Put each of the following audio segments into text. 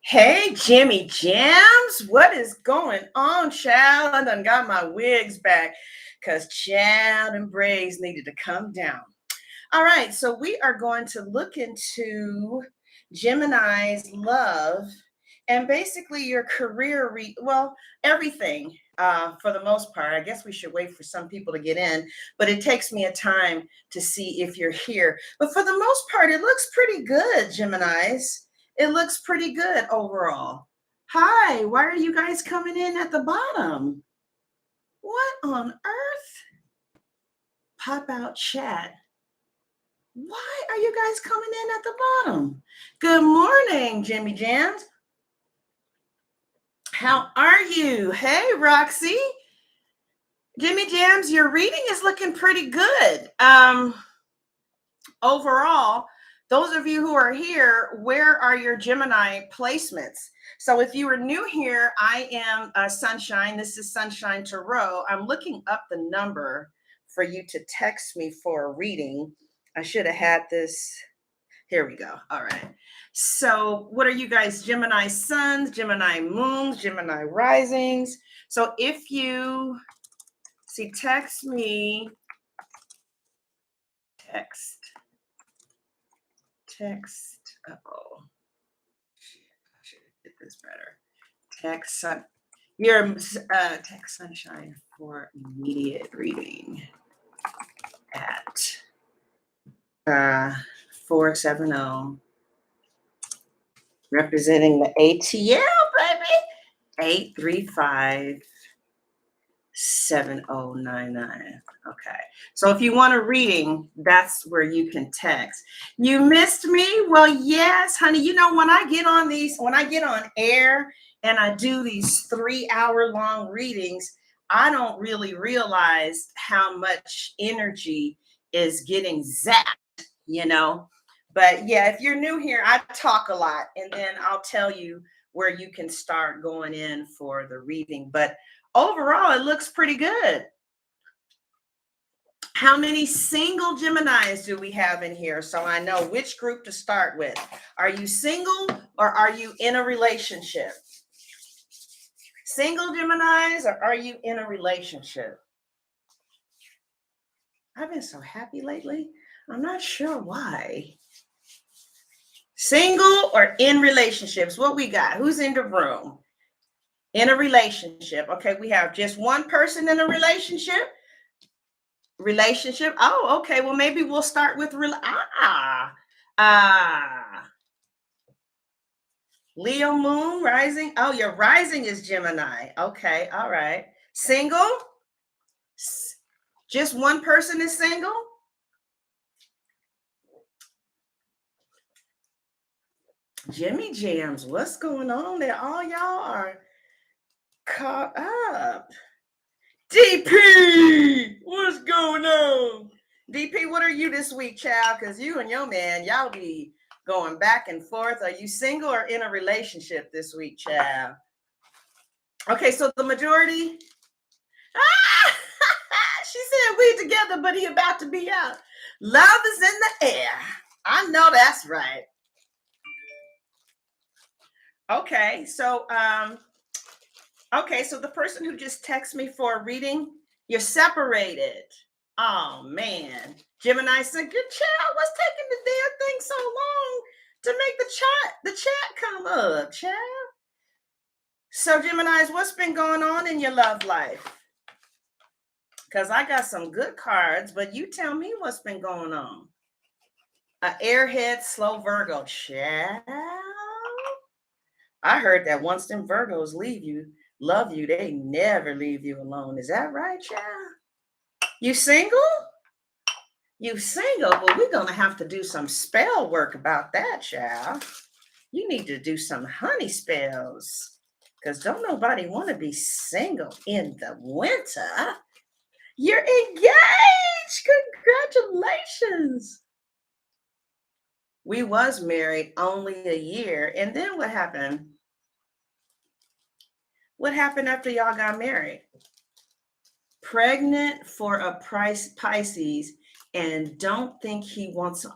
Hey, Jimmy Jams, what is going on, child? I done got my wigs back because child and braids needed to come down. All right, so we are going to look into Gemini's love and basically your career, everything for the most part. I guess we should wait for some people to get in, but it takes me a time to see if you're here. But for the most part, it looks pretty good, Geminis. It looks pretty good overall. Hi, why are you guys coming in at the bottom? What on earth? Pop out chat. Why are you guys coming in at the bottom? Good morning, Jimmy Jams. How are you? Hey, Roxy. Jimmy Jams, your reading is looking pretty good. Overall, those of you who are here, where are your Gemini placements? So if you are new here, I am Sunshine. This is Sunshine Tarot. I'm looking up the number for you to text me for a reading. I should have had this. Here we go. All right. So what are you guys? Gemini suns, Gemini moons, Gemini risings. So if you see, text me, text. Oh, I should have did this better. Text text Sunshine for immediate reading at 470, representing the ATL, baby. 835-7099. Okay. So if you want a reading, that's where you can text. You missed me? Well, yes, honey. You know, when I get on air and I do these 3-hour-long readings, I don't really realize how much energy is getting zapped, But yeah, if you're new here, I talk a lot, and then I'll tell you where you can start going in for the reading. But overall, it looks pretty good. How many single Geminis do we have in here? So I know which group to start with. Are you single or are you in a relationship? Single Geminis, or are you in a relationship? I've been so happy lately. I'm not sure why. Single or in relationships? What we got? Who's in the room? In a relationship. Okay, we have just one person in a relationship. Oh, okay. Well, maybe we'll start with Leo moon rising. Oh, your rising is Gemini. Okay, all right. Single? Just one person is single? Jimmy Jams, what's going on there? All y'all are caught up. DP, what's going on? DP, what are you this week, child? Because you and your man, y'all be going back and forth. Are you single or in a relationship this week, child? Okay, so the majority. She said we together, but he about to be out. Love is in the air. I know that's right. Okay, so the person who just texted me for a reading, you're separated. Oh man. Gemini said, good child, what's taking the damn thing so long to make the chat come up, child? So Geminis, what's been going on in your love life? Because I got some good cards, but you tell me what's been going on. An airhead, slow Virgo, child. I heard that once them Virgos love you, they never leave you alone. Is that right, child? You single? You single? Well, we're going to have to do some spell work about that, child. You need to do some honey spells, because don't nobody want to be single in the winter. You're engaged. Congratulations. We was married only a year. And then what happened? What happened after y'all got married? Pregnant for a Pisces and don't think he wants,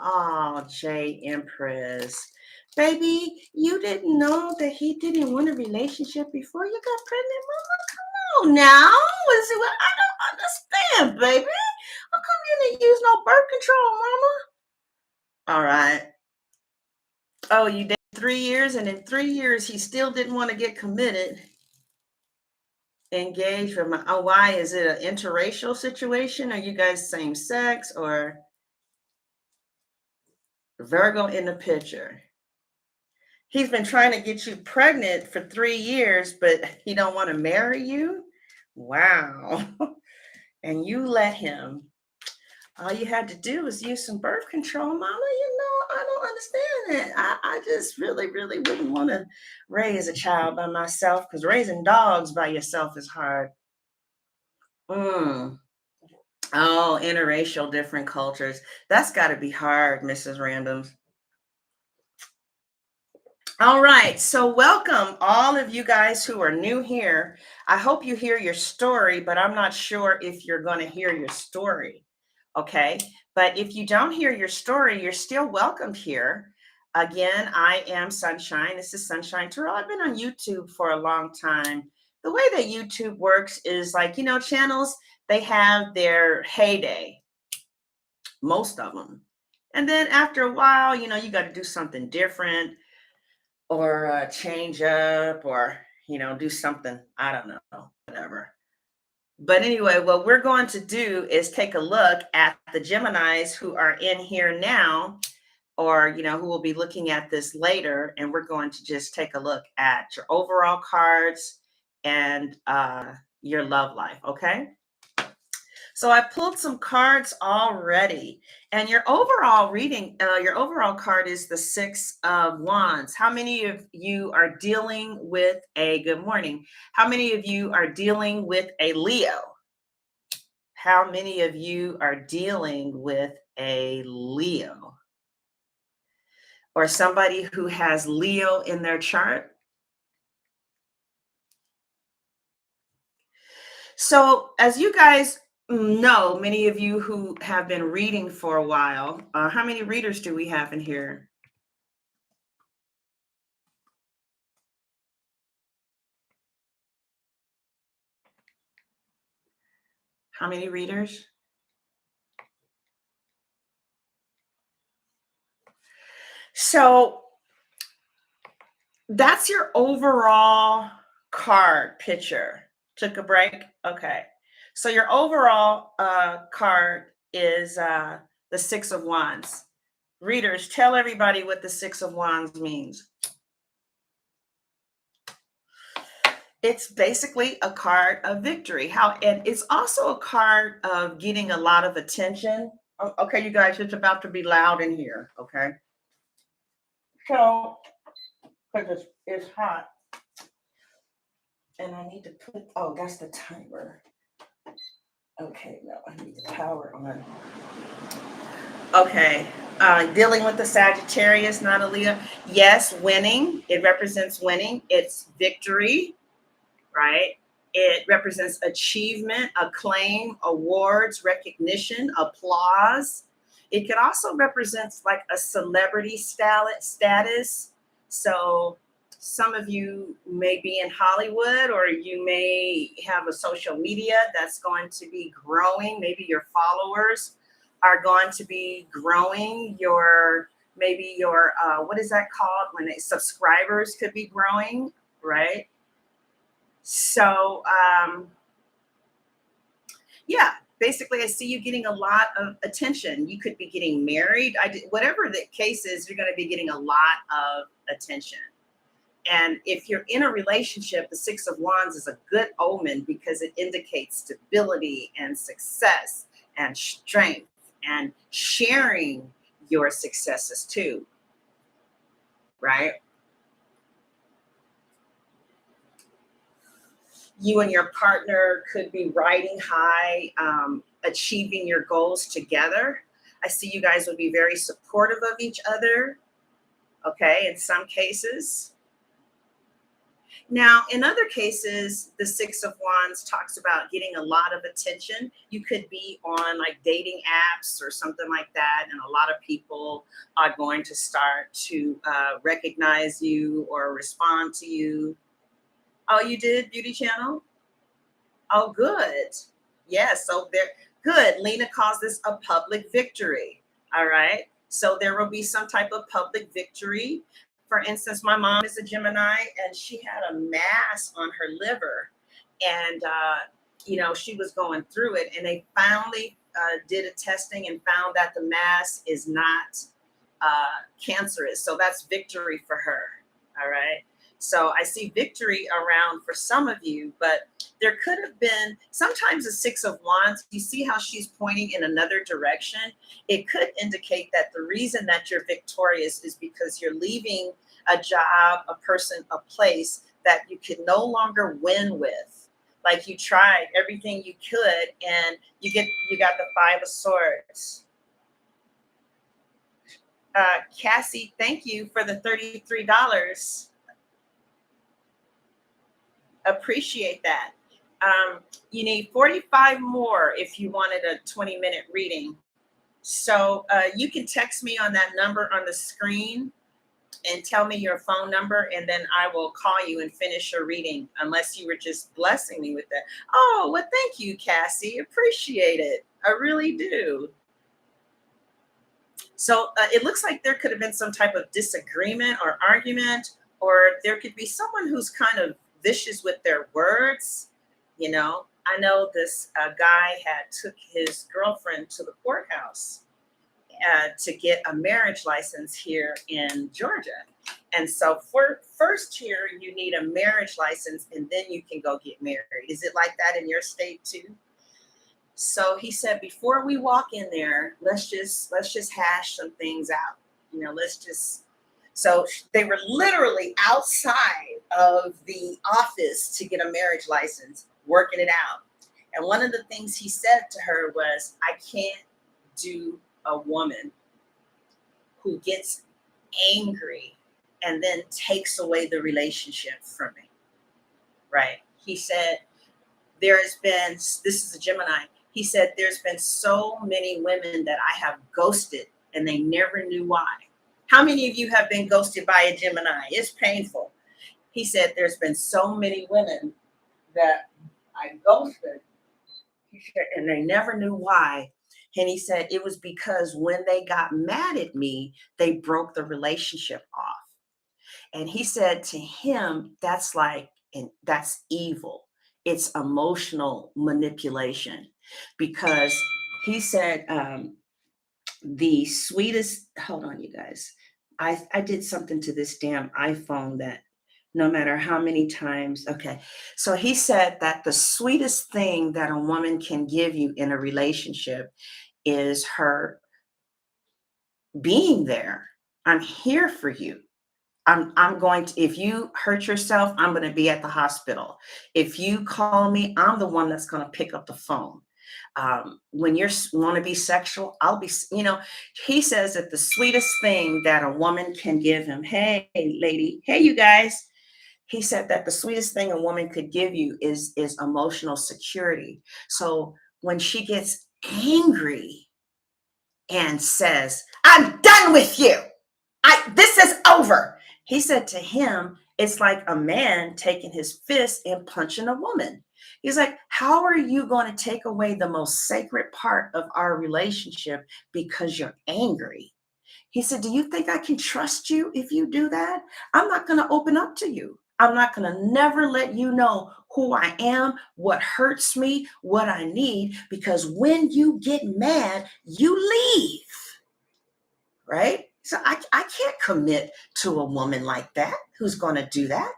J Empress. Baby, you didn't know that he didn't want a relationship before you got pregnant, mama? Come on now. I don't understand, baby. How come you didn't use no birth control, mama? All right. Oh, you dated 3 years, and in 3 years, he still didn't want to get committed, engaged. Oh, why? Is it an interracial situation? Are you guys same sex or Virgo in the picture? He's been trying to get you pregnant for 3 years, but he don't want to marry you? Wow. And you let him. All you had to do was use some birth control, mama. I don't understand that. I just really, really wouldn't want to raise a child by myself, because raising dogs by yourself is hard. Mm. Oh, interracial, different cultures. That's got to be hard, Mrs. Randoms. All right, so welcome all of you guys who are new here. I hope you hear your story, but I'm not sure if you're going to hear your story. Okay, but if you don't hear your story, you're still welcomed here. Again, I am Sunshine. This is Sunshine Tarot. I've been on YouTube for a long time. The way that YouTube works is like, channels, they have their heyday, most of them. And then after a while, you got to do something different, or change up, or do something, I don't know, whatever. But anyway, what we're going to do is take a look at the Geminis who are in here now, or who will be looking at this later, and we're going to just take a look at your overall cards and your love life. Okay, so I pulled some cards already, and your overall reading, your overall card is the Six of Wands. How many of you are dealing with good morning? How many of you are dealing with a Leo? How many of you are dealing with a Leo? Or somebody who has Leo in their chart? So, as you guys know, many of you who have been reading for a while, how many readers do we have in here? How many readers? So, that's your overall card picture. Took a break? Okay. So, your overall card is the Six of Wands. Readers, tell everybody what the Six of Wands means. It's basically a card of victory. And it's also a card of getting a lot of attention. Okay, you guys, it's about to be loud in here. Okay. So, because it's hot, and I need to put, oh, that's the timer. Okay, no, I need the power on. Okay, dealing with the Sagittarius, not a Leo. Yes, winning. It represents winning. It's victory, right? It represents achievement, acclaim, awards, recognition, applause. It could also represent like a celebrity status. So some of you may be in Hollywood, or you may have a social media that's going to be growing. Maybe your followers are going to be growing. Maybe your what is that called when subscribers could be growing, right? So yeah, basically I see you getting a lot of attention. You could be getting married. Whatever the case is, you're going to be getting a lot of attention. And if you're in a relationship, the Six of Wands is a good omen, because it indicates stability and success and strength and sharing your successes too, right? You and your partner could be riding high, achieving your goals together. I see you guys would be very supportive of each other. Okay, in some cases. Now, in other cases, the Six of Wands talks about getting a lot of attention. You could be on like dating apps or something like that, and a lot of people are going to start to recognize you or respond to you. Oh, you did Beauty Channel? Oh, good. Yes, so there, good. Lena calls this a public victory. All right. So there will be some type of public victory. For instance, my mom is a Gemini and she had a mass on her liver. And, she was going through it. And they finally did a testing and found that the mass is not cancerous. So that's victory for her. All right. So I see victory around for some of you, but there could have been sometimes a Six of Wands. You see how she's pointing in another direction? It could indicate that the reason that you're victorious is because you're leaving a job, a person, a place that you can no longer win with. Like you tried everything you could and you got the Five of Swords. Cassie, thank you for the $33. Appreciate that. You need 45 more if you wanted a 20-minute reading. So you can text me on that number on the screen and tell me your phone number, and then I will call you and finish your reading, unless you were just blessing me with that. Oh, well, thank you, Cassie. Appreciate it. I really do. So it looks like there could have been some type of disagreement or argument, or there could be someone who's kind of vicious with their words. I know this guy had took his girlfriend to the courthouse to get a marriage license here in Georgia. And so for first here, you need a marriage license and then you can go get married. Is it like that in your state too? So he said, before we walk in there, let's just hash some things out. So they were literally outside of the office to get a marriage license, working it out. And one of the things he said to her was, I can't do a woman who gets angry and then takes away the relationship from me. Right? He said, this is a Gemini. He said, there's been so many women that I have ghosted and they never knew why. How many of you have been ghosted by a Gemini? It's painful. He said, there's been so many women that I ghosted, and they never knew why. And he said, it was because when they got mad at me, they broke the relationship off. And he said to him, that's evil. It's emotional manipulation, because he said, the sweetest, hold on, you guys. I did something to this damn iPhone that no matter how many times. Okay. So he said that the sweetest thing that a woman can give you in a relationship is her being there. I'm here for you. I'm going to, if you hurt yourself, I'm going to be at the hospital. If you call me, I'm the one that's going to pick up the phone. When you want to be sexual, I'll be, he says that the sweetest thing that a woman can give him, hey, lady, hey, you guys, he said that the sweetest thing a woman could give you is emotional security. So when she gets angry and says, I'm done with you, this is over. He said to him, it's like a man taking his fist and punching a woman. He's like, how are you going to take away the most sacred part of our relationship because you're angry? He said, do you think I can trust you if you do that? I'm not going to open up to you. I'm not going to never let you know who I am, what hurts me, what I need, because when you get mad, you leave. Right? So I can't commit to a woman like that who's going to do that.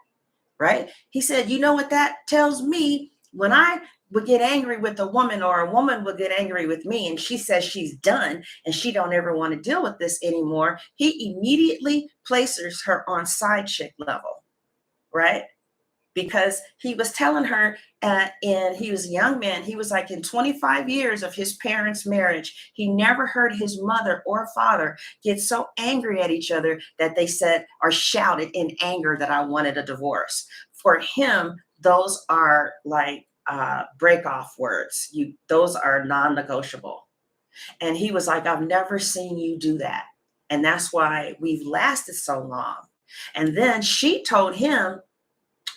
Right? He said, you know what that tells me? When I would get angry with a woman, or a woman would get angry with me, and she says she's done and she don't ever want to deal with this anymore, he immediately places her on side chick level. Right? Because he was telling her, and he was a young man, he was like, in 25 years of his parents' marriage, he never heard his mother or father get so angry at each other that they said or shouted in anger that I wanted a divorce. for him, those are like break off words. Those are non-negotiable. And he was like, I've never seen you do that. And that's why we've lasted so long. And then she told him,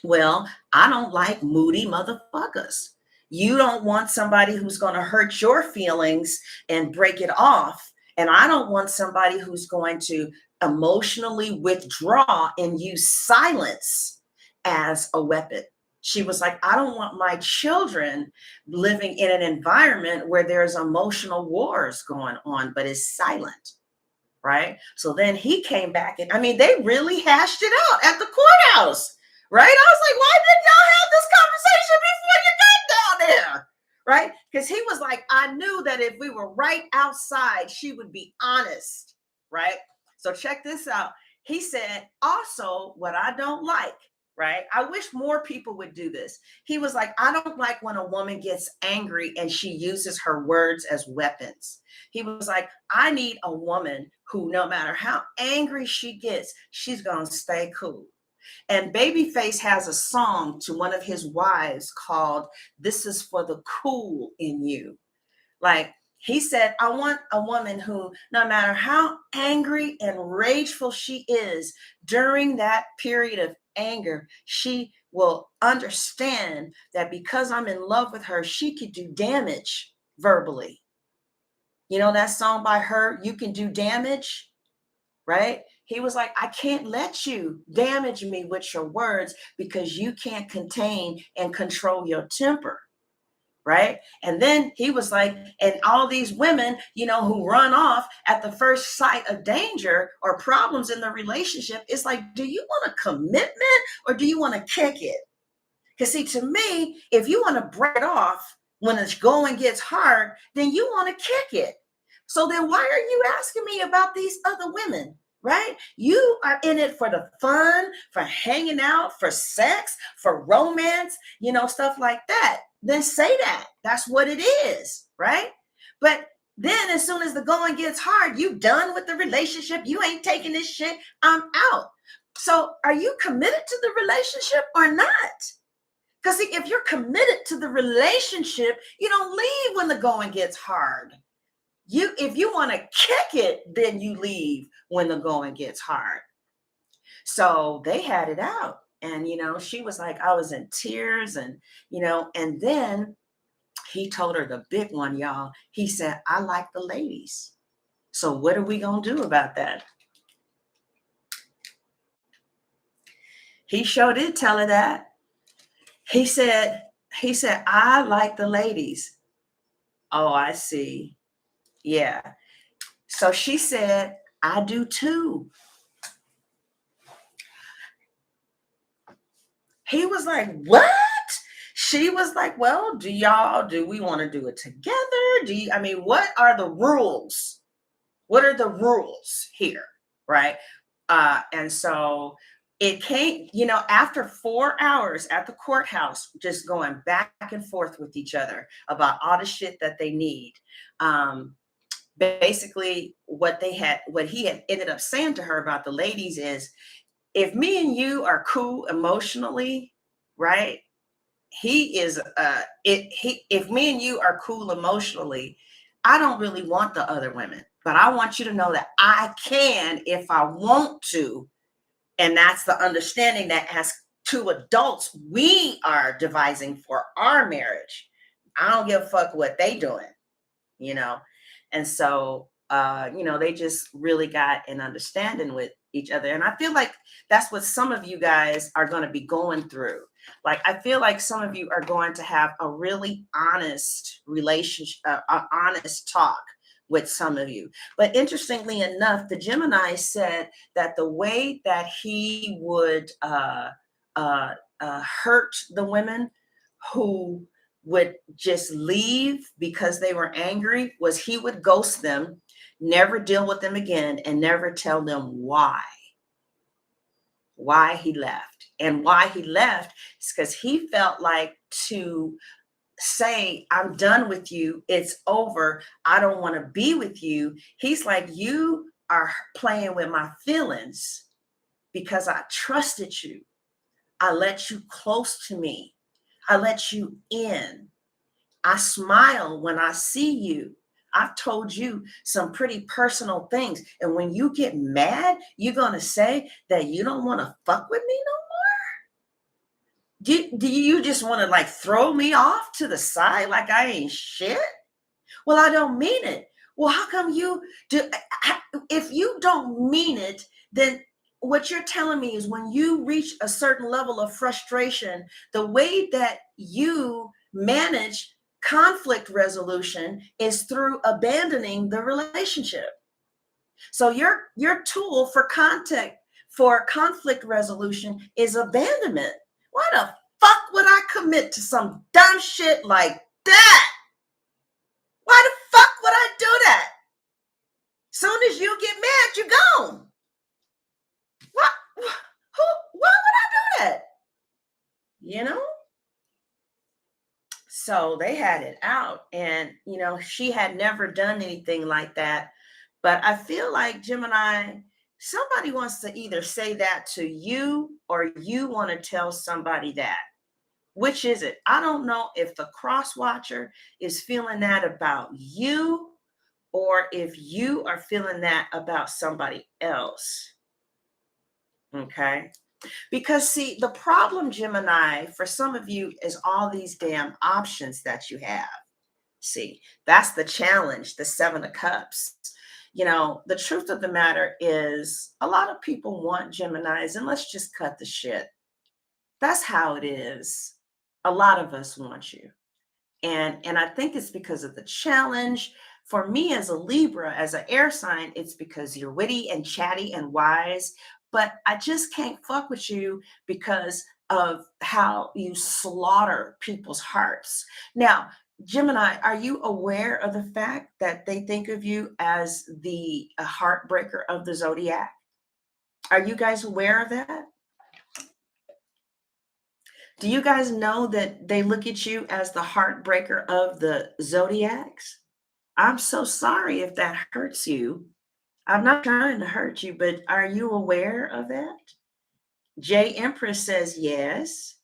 well, I don't like moody motherfuckers. You don't want somebody who's going to hurt your feelings and break it off. And I don't want somebody who's going to emotionally withdraw and use silence as a weapon. She was like, I don't want my children living in an environment where there's emotional wars going on, but it's silent. Right. So then he came back and I mean, they really hashed it out at the courthouse. Right. I was like, why didn't y'all have this conversation before you got down there? Right. Because he was like, I knew that if we were right outside, she would be honest. Right. So check this out. He said, also, what I don't like, right? I wish more people would do this. He was like, I don't like when a woman gets angry and she uses her words as weapons. He was like, I need a woman who, no matter how angry she gets, she's going to stay cool. And Babyface has a song to one of his wives called This Is for the Cool in You. Like he said, I want a woman who, no matter how angry and rageful she is during that period of anger, she will understand that because I'm in love with her, she could do damage verbally. You know that song by her, You Can Do Damage, right? He was like, I can't let you damage me with your words because you can't contain and control your temper. Right. And then he was like, and all these women, you know, who run off at the first sight of danger or problems in the relationship, it's like, do you want a commitment or do you want to kick it? Because see, to me, if you want to break it off when it's going gets hard, then you want to kick it. So then why are you asking me about these other women? Right? You are in it for the fun, for hanging out, for sex, for romance, you know, stuff like that. Then say that. That's what it is, right? But then as soon as the going gets hard, you done with the relationship. You ain't taking this shit. I'm out. So are you committed to the relationship or not? Because if you're committed to the relationship, you don't leave when the going gets hard. If you want to kick it, then you leave when the going gets hard. So they had it out. And, you know, she was like, I was in tears and, you know, and then he told her the big one, y'all. He said, I like the ladies. So what are we going to do about that? He sure did tell her that. He said, I like the ladies. Oh, I see. Yeah. So she said, I do too. He was like, what? She was like, well, do we want to do it together? What are the rules? What are the rules here? Right. And so it came, you know, after 4 hours at the courthouse, just going back and forth with each other about all the shit that they need. Basically what he had ended up saying to her about the ladies is, if me and you are cool emotionally, right? If me and you are cool emotionally, I don't really want the other women, but I want you to know that I can if I want to. And that's the understanding that as two adults, we are devising for our marriage. I don't give a fuck what they doing, you know? And so, you know, they just really got an understanding with each other. And I feel like that's what some of you guys are going to be going through. Like, I feel like some of you are going to have a really honest relationship, honest talk with some of you. But interestingly enough, the Gemini said that the way that he would hurt the women who would just leave because they were angry was he would ghost them, never deal with them again, and never tell them why he left. And why he left is because he felt like to say, I'm done with you, it's over, I don't want to be with you. He's like, you are playing with my feelings because I trusted you. I let you close to me. I let you in. I smile when I see you. I've told you some pretty personal things. And when you get mad, you're going to say that you don't want to fuck with me no more? Do you just want to like throw me off to the side like I ain't shit? Well, I don't mean it. Well, how come you do? If you don't mean it, then what you're telling me is when you reach a certain level of frustration, the way that you manage conflict resolution is through abandoning the relationship. So your tool for conflict resolution is abandonment. Why the fuck would I commit to some dumb shit like that? Why the fuck would I do that? Soon as you get mad, you gone. What? Who? Why would I do that? You know? So they had it out, and she had never done anything like that. But I feel like Gemini, somebody wants to either say that to you or you want to tell somebody that. Which is it? I don't know if the cross watcher is feeling that about you or if you are feeling that about somebody else. Okay. Because, see, the problem, Gemini, for some of you is all these damn options that you have. See, that's the challenge, the Seven of Cups. The truth of the matter is a lot of people want Geminis, and let's just cut the shit. That's how it is. A lot of us want you. And I think it's because of the challenge. For me as a Libra, as an air sign, it's because you're witty and chatty and wise. But I just can't fuck with you because of how you slaughter people's hearts. Now, Gemini, are you aware of the fact that they think of you as the heartbreaker of the zodiac? Are you guys aware of that? Do you guys know that they look at you as the heartbreaker of the zodiacs? I'm so sorry if that hurts you. I'm not trying to hurt you, but are you aware of that? J Empress says yes.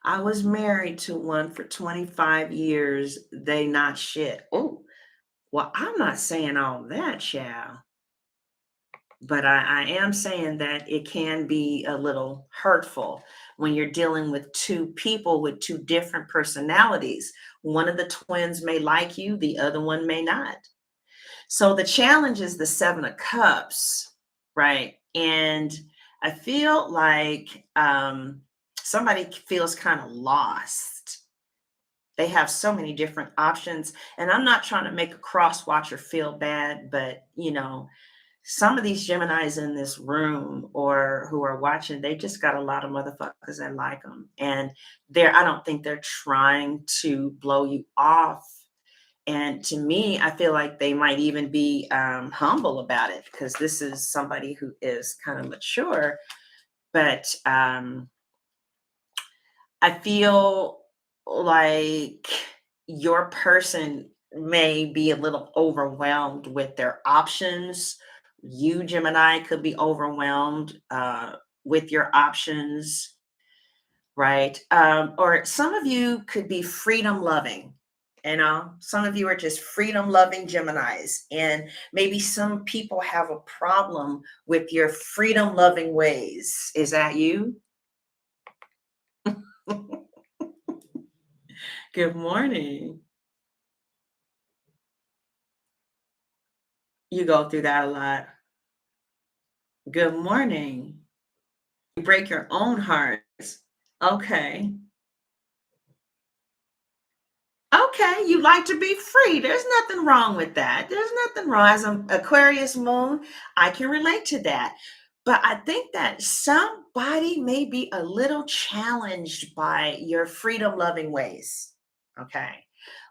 I was married to one for 25 years. They not shit. Oh, well, I'm not saying all that, child. But I am saying that it can be a little hurtful when you're dealing with two people with two different personalities. One of the twins may like you, the other one may not. So the challenge is the Seven of Cups, right? And I feel like somebody feels kind of lost. They have so many different options. And I'm not trying to make a cross watcher feel bad, but some of these Geminis in this room or who are watching, they just got a lot of motherfuckers that like them. And I don't think they're trying to blow you off. And to me, I feel like they might even be humble about it because this is somebody who is kind of mature. But I feel like your person may be a little overwhelmed with their options. You, Gemini, could be overwhelmed with your options, right? Or some of you could be freedom loving. Some of you are just freedom loving Geminis, and maybe some people have a problem with your freedom loving ways. Is that you? Good morning. You go through that a lot. Good morning. You break your own hearts. Okay. Okay, you like to be free. There's nothing wrong with that. There's nothing wrong. As an Aquarius moon, I can relate to that. But I think that somebody may be a little challenged by your freedom loving ways. Okay.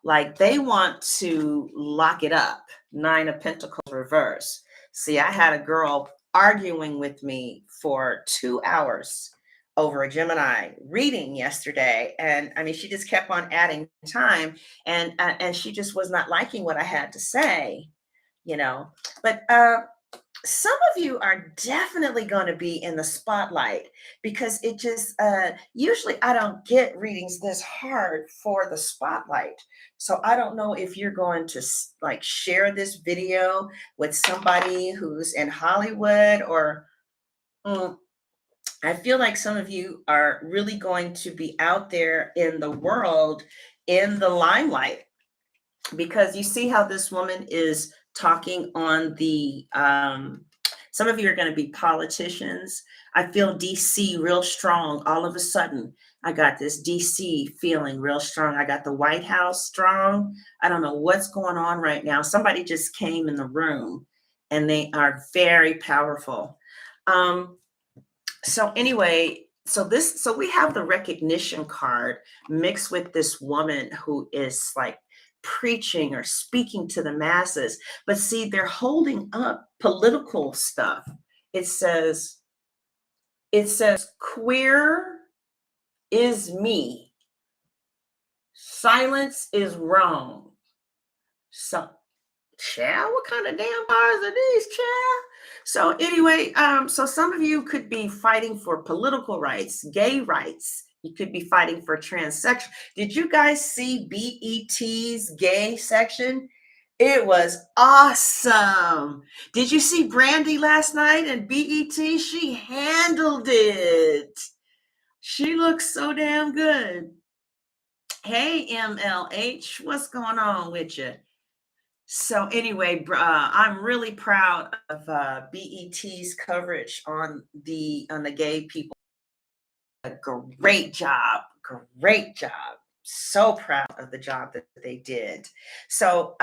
Like they want to lock it up. Nine of Pentacles reverse. See, I had a girl arguing with me for 2 hours over a Gemini reading yesterday. And I mean, she just kept on adding time and she just was not liking what I had to say, you know. But Some of you are definitely going to be in the spotlight because it just usually I don't get readings this hard for the spotlight. So I don't know if you're going to like share this video with somebody who's in Hollywood or mm, I feel like some of you are really going to be out there in the world in the limelight because you see how this woman is talking on the some of you are going to be politicians. I feel DC real strong all of a sudden. I got this DC feeling real strong. I got the White House strong. I don't know what's going on right now. Somebody just came in the room and they are very powerful. um so anyway, so we have the recognition card mixed with this woman who is like preaching or speaking to the masses. But see, they're holding up political stuff. It says, queer is me. Silence is wrong. So child, what kind of damn bars are these, child? So anyway, so some of you could be fighting for political rights, gay rights. You could be fighting for transsexual. Did you guys see BET's gay section? It was awesome. Did you see Brandy last night and BET? She handled it. She looks so damn good. Hey, MLH, what's going on with you? So anyway, I'm really proud of BET's coverage on the gay people. A great job, great job. So proud of the job that they did. So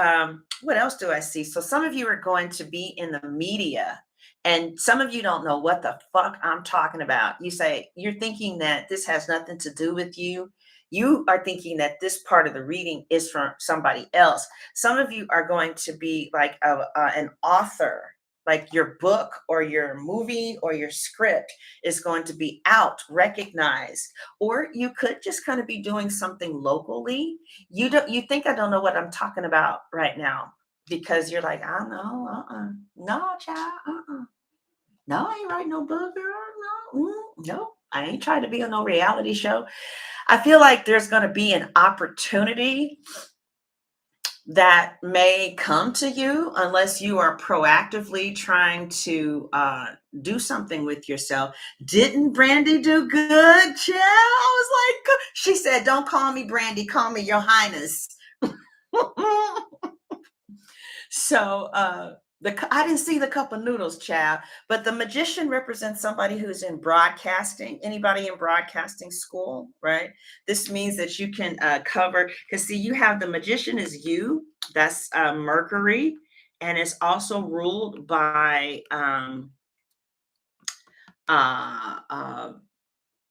what else do I see? So some of you are going to be in the media, and some of you don't know what the fuck I'm talking about. You say you're thinking that this has nothing to do with you. You are thinking that this part of the reading is from somebody else. Some of you are going to be like an author, like your book or your movie or your script is going to be out, recognized. Or you could just kind of be doing something locally. You think I don't know what I'm talking about right now because you're like, I don't know, no, child, no, I ain't writing no book, girl, no, no, I ain't trying to be on no reality show. I feel like there's going to be an opportunity that may come to you unless you are proactively trying to do something with yourself. Didn't Brandy do good? Yeah, I was like, she said, don't call me Brandy, call me Your Highness. So I didn't see the cup of noodles, child, but the magician represents somebody who's in broadcasting. Anybody in broadcasting school, right? This means that you can cover, because see, you have the magician is you, that's Mercury, and it's also ruled by uh, uh,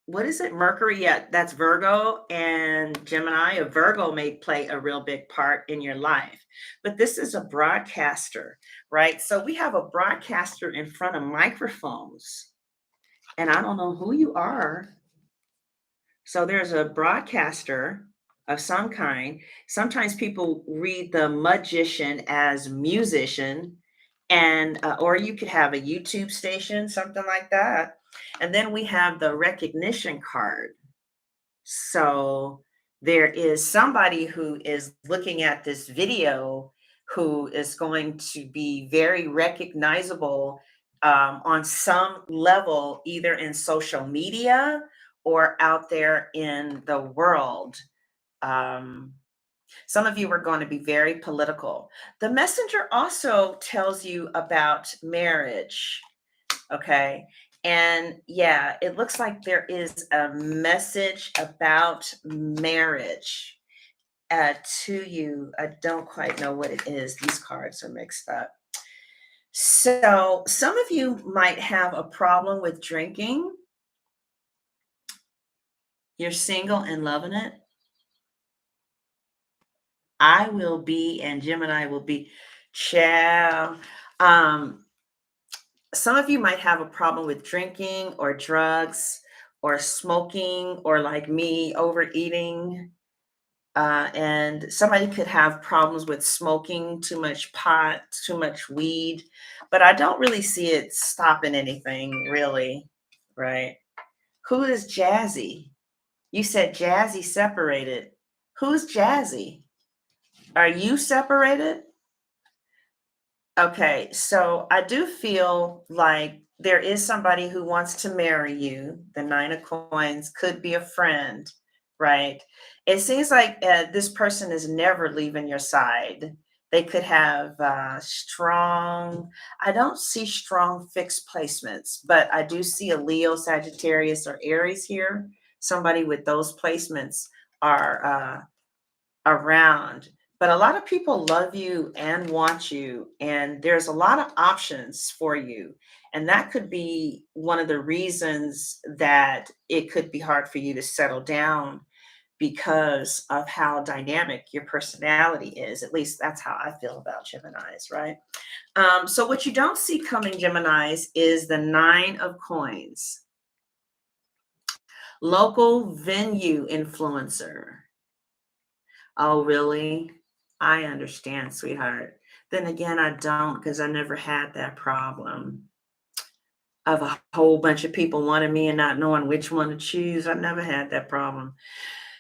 what is it? Mercury, yeah, that's Virgo and Gemini. A Virgo may play a real big part in your life, but this is a broadcaster, right? So we have a broadcaster in front of microphones, and I don't know who you are. So there's a broadcaster of some kind. Sometimes people read the magician as musician, and or you could have a YouTube station, something like that. And then we have the recognition card. So there is somebody who is looking at this video who is going to be very recognizable on some level, either in social media or out there in the world. Um, some of you are going to be very political. The messenger also tells you about marriage. Okay. And yeah, it looks like there is a message about marriage to you. I don't quite know what it is. These cards are mixed up. So some of you might have a problem with drinking. You're single and loving it. I will be, and Gemini will be. Ciao. Some of you might have a problem with drinking or drugs or smoking or like me overeating. And somebody could have problems with smoking too much pot, too much weed, but I don't really see it stopping anything really, right? Who is Jazzy? You said Jazzy separated. Who's Jazzy? Are you separated? Okay, so I do feel like there is somebody who wants to marry you. The Nine of Coins could be a friend, right? It seems like this person is never leaving your side. They could have strong, I don't see strong fixed placements, but I do see a Leo, Sagittarius, or Aries here. Somebody with those placements are around. But a lot of people love you and want you, and there's a lot of options for you. And that could be one of the reasons that it could be hard for you to settle down because of how dynamic your personality is. At least that's how I feel about Geminis, right? So, what you don't see coming, Geminis, is the Nine of Coins, local venue influencer. Oh, really? I understand, sweetheart. Then again, I don't because I never had that problem of a whole bunch of people wanting me and not knowing which one to choose. I never had that problem.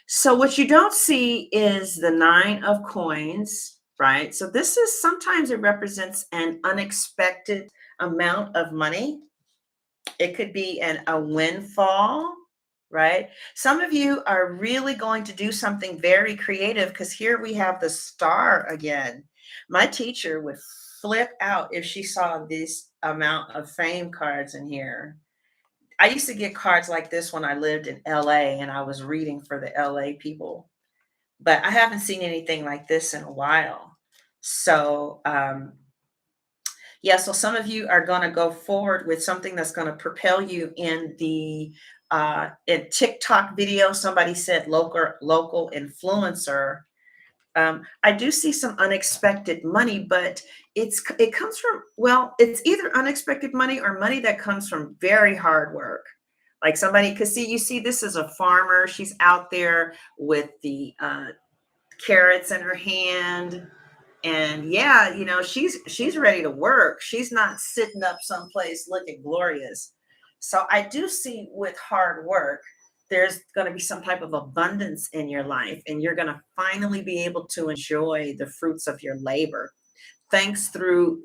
So, what you don't see is the Nine of Coins, right? So, this is sometimes it represents an unexpected amount of money. It could be a windfall, right? Some of you are really going to do something very creative because here we have the star again. My teacher would flip out if she saw this amount of fame cards in here. I used to get cards like this when I lived in LA and I was reading for the LA people, but I haven't seen anything like this in a while. So, yeah, so some of you are going to go forward with something that's going to propel you in the in TikTok video. Somebody said local influencer. I do see some unexpected money, but it comes from, well, it's either unexpected money or money that comes from very hard work. Like somebody, because see, you see, this is a farmer. She's out there with the carrots in her hand, and yeah, she's ready to work. She's not sitting up someplace looking glorious. So I do see with hard work there's going to be some type of abundance in your life, and you're going to finally be able to enjoy the fruits of your labor thanks through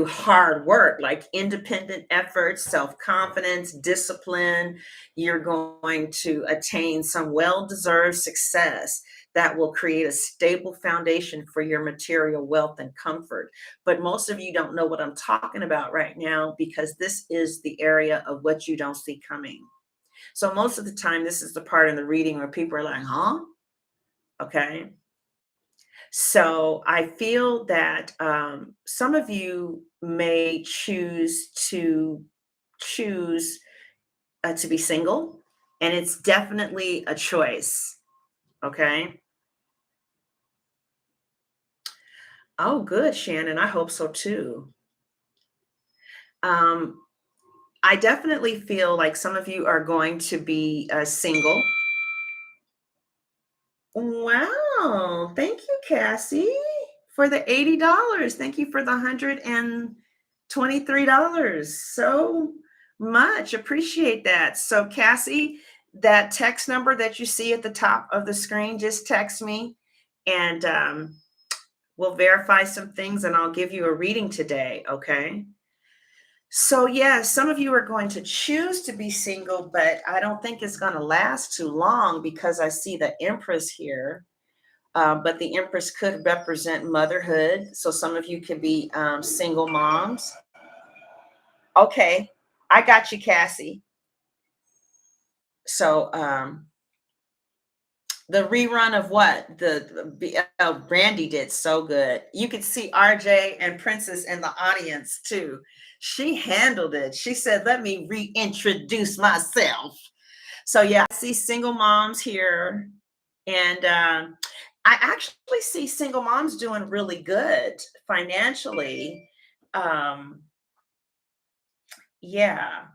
hard work, like independent efforts, self-confidence, discipline. You're going to attain some well-deserved success that will create a stable foundation for your material wealth and comfort. But most of you don't know what I'm talking about right now because this is the area of what you don't see coming. So most of the time, this is the part in the reading where people are like, huh? Okay. So I feel that some of you may choose to be single, and it's definitely a choice. Okay. Oh, good, Shannon. I hope so too. Um, I definitely feel like some of you are going to be single. Wow. Thank you, Cassie, for the $80. Thank you for the $123. So much. Appreciate that. So, Cassie, that text number that you see at the top of the screen, just text me and we'll verify some things and I'll give you a reading today. Okay. So, yeah, some of you are going to choose to be single, but I don't think it's going to last too long because I see the Empress here. But the Empress could represent motherhood. So some of you could be single moms. Okay, I got you, Cassie. So the rerun of what Brandy did so good. You could see RJ and Princess in the audience too. She handled it. She said, "Let me reintroduce myself." So yeah, I see single moms here, and I actually see single moms doing really good financially. Um, yeah.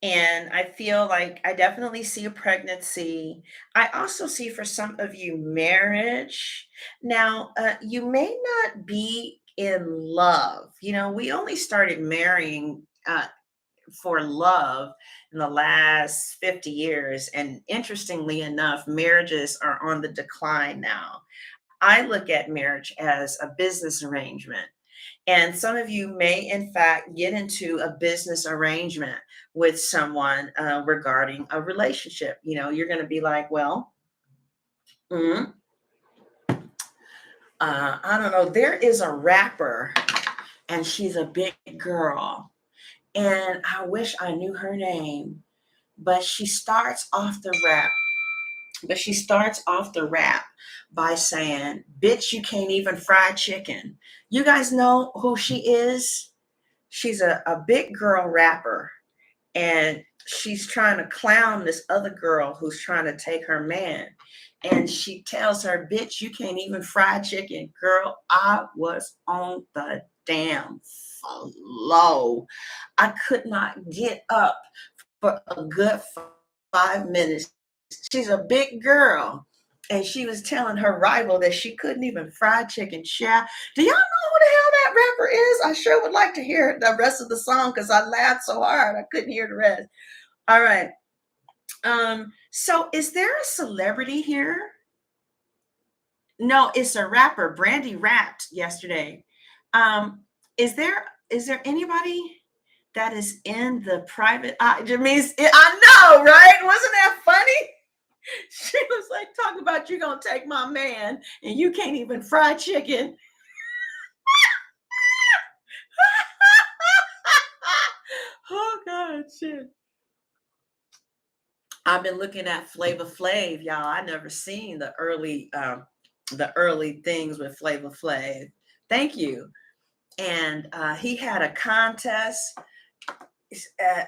And I feel like I definitely see a pregnancy. I also see for some of you marriage. Now, you may not be in love. We only started marrying for love in the last 50 years. And interestingly enough, marriages are on the decline now. I look at marriage as a business arrangement. And some of you may, in fact, get into a business arrangement with someone regarding a relationship. You're going to be like, well, mm, I don't know. There is a rapper, and she's a big girl. And I wish I knew her name, but she starts off the rap. But she starts off the rap by saying, "Bitch, you can't even fry chicken." You guys know who she is? She's a big girl rapper, and she's trying to clown this other girl who's trying to take her man. And she tells her, "Bitch, you can't even fry chicken." Girl, I was on the damn flow. I could not get up for a good 5 minutes. She's a big girl. And she was telling her rival that she couldn't even fry chicken. Chef, do y'all know who the hell that rapper is? I sure would like to hear the rest of the song because I laughed so hard I couldn't hear the rest. All right. So is there a celebrity here? No, it's a rapper. Brandy rapped yesterday. Um, is there anybody that is in the private Jamise? I know, right? Wasn't that funny? She was like, talk about you gonna take my man and you can't even fry chicken. Oh God, shit. I've been looking at Flavor Flav, y'all. I never seen the early things with Flavor Flav. Thank you. And he had a contest.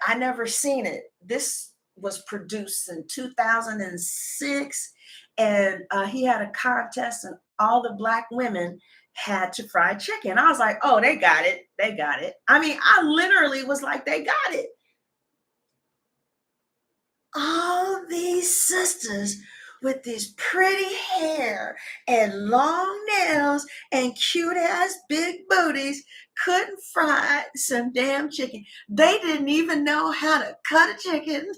I never seen it. This was produced in 2006, and he had a contest, and all the black women had to fry chicken. I was like, oh, they got it. They got it. I mean, I literally was like, they got it. All these sisters with this pretty hair and long nails and cute ass big booties couldn't fry some damn chicken. They didn't even know how to cut a chicken.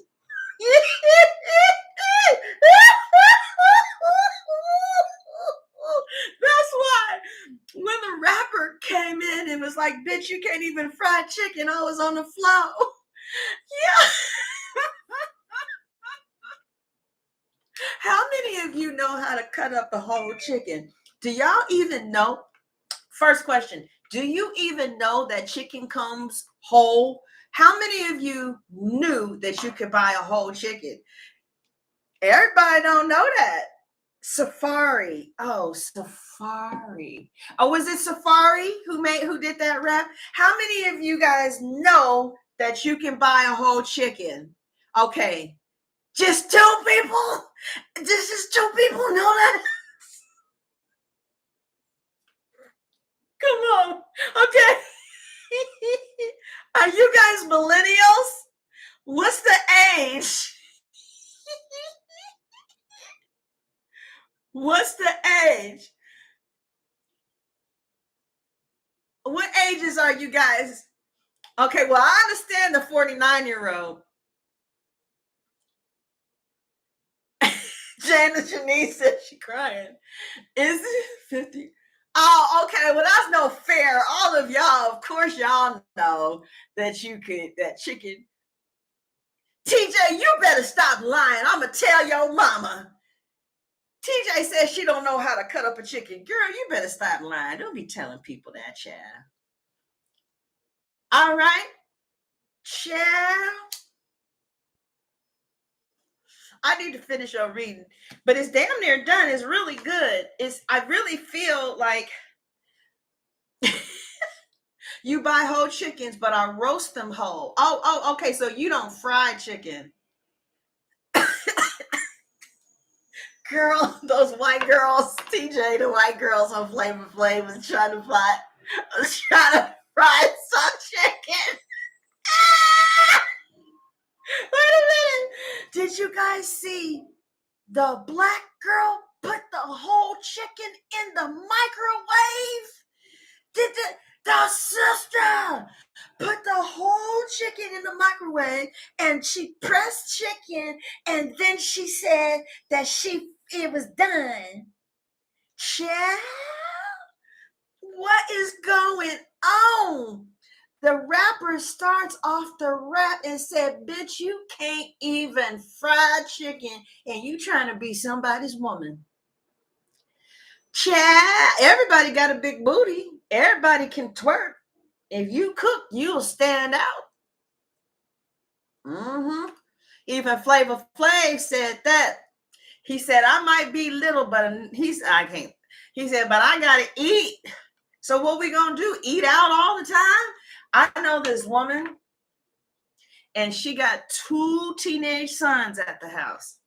That's why when the rapper came in and was like, "Bitch, you can't even fry chicken," I was on the floor. Yeah. How many of you know how to cut up a whole chicken? Do y'all even know? First question, do you even know that chicken comes whole? How many of you knew that you could buy a whole chicken? Everybody don't know that. Safari. Oh, Safari. Oh, was it Safari who did that rap? How many of you guys know that you can buy a whole chicken? Okay. Just two people? Just two people know that? Come on. Okay. Are you guys millennials? What's the age? What's the age? What ages are you guys? Okay, well, I understand the 49-year-old. Janice Janice said she crying. Is it 50? Oh, okay. Well, that's no fair. All of y'all, of course, y'all know that that chicken. TJ, you better stop lying. I'm going to tell your mama. TJ says she don't know how to cut up a chicken. Girl, you better stop lying. Don't be telling people that, child. All right, child. I need to finish your reading, but it's damn near done. It's really good. I really feel like you buy whole chickens, but I roast them whole. Oh, okay. So you don't fry chicken. Girl, those white girls, TJ, the white girls on Flavor Flav was trying to fry some chicken. you guys see the black girl put the whole chicken in the microwave? Did the sister put the whole chicken in the microwave, and she pressed chicken, and then she said that it was done. Child, what is going on? The rapper starts off the rap and said, bitch, you can't even fry chicken, and you trying to be somebody's woman. Child, everybody got a big booty. Everybody can twerk. If you cook, you'll stand out. Even Flavor Flav said that. He said, I might be little, but I can't. He said, but I gotta eat. So what we gonna do? Eat out all the time? I know this woman, and she got 2 teenage sons at the house,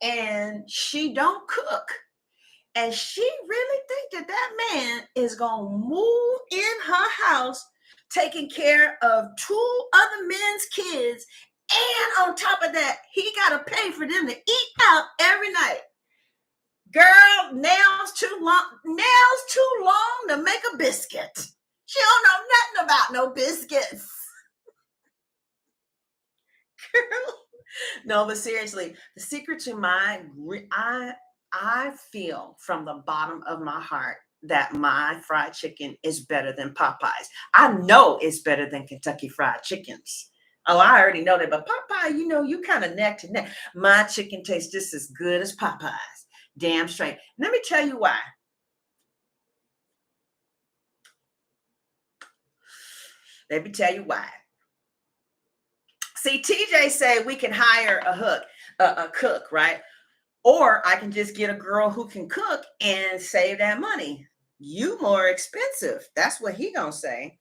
and she don't cook. And she really think that man is going to move in her house, taking care of 2 other men's kids. And on top of that, he got to pay for them to eat out every night. Girl, nails too long to make a biscuit. She don't know nothing about no biscuits. Girl. No, but seriously, the secret to I feel from the bottom of my heart that my fried chicken is better than Popeye's. I know it's better than Kentucky Fried Chickens. Oh, I already know that, but Popeye, you kind of neck to neck. My chicken tastes just as good as Popeye's. Damn straight. Let me tell you why. Let me tell you why. See, TJ say we can hire a cook, right? Or I can just get a girl who can cook and save that money. You more expensive. That's what he gonna say.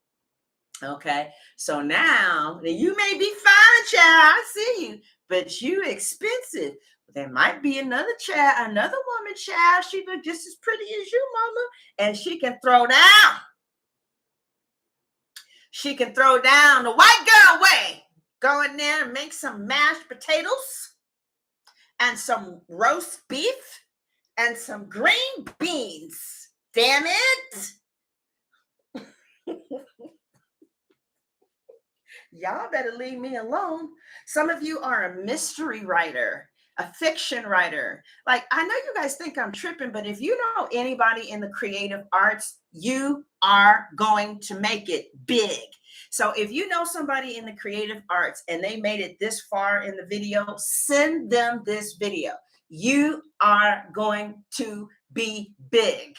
Okay. So now you may be fine, child. I see you, but you expensive. There might be another woman, child. She look just as pretty as you, mama, and she can throw down. She can throw down the white girl way. Go in there and make some mashed potatoes and some roast beef and some green beans. Damn it. Y'all better leave me alone. Some of you are a mystery writer, a fiction writer. Like, I know you guys think I'm tripping, but if you know anybody in the creative arts, you are going to make it big. So if you know somebody in the creative arts and they made it this far in the video, send them this video. You are going to be big,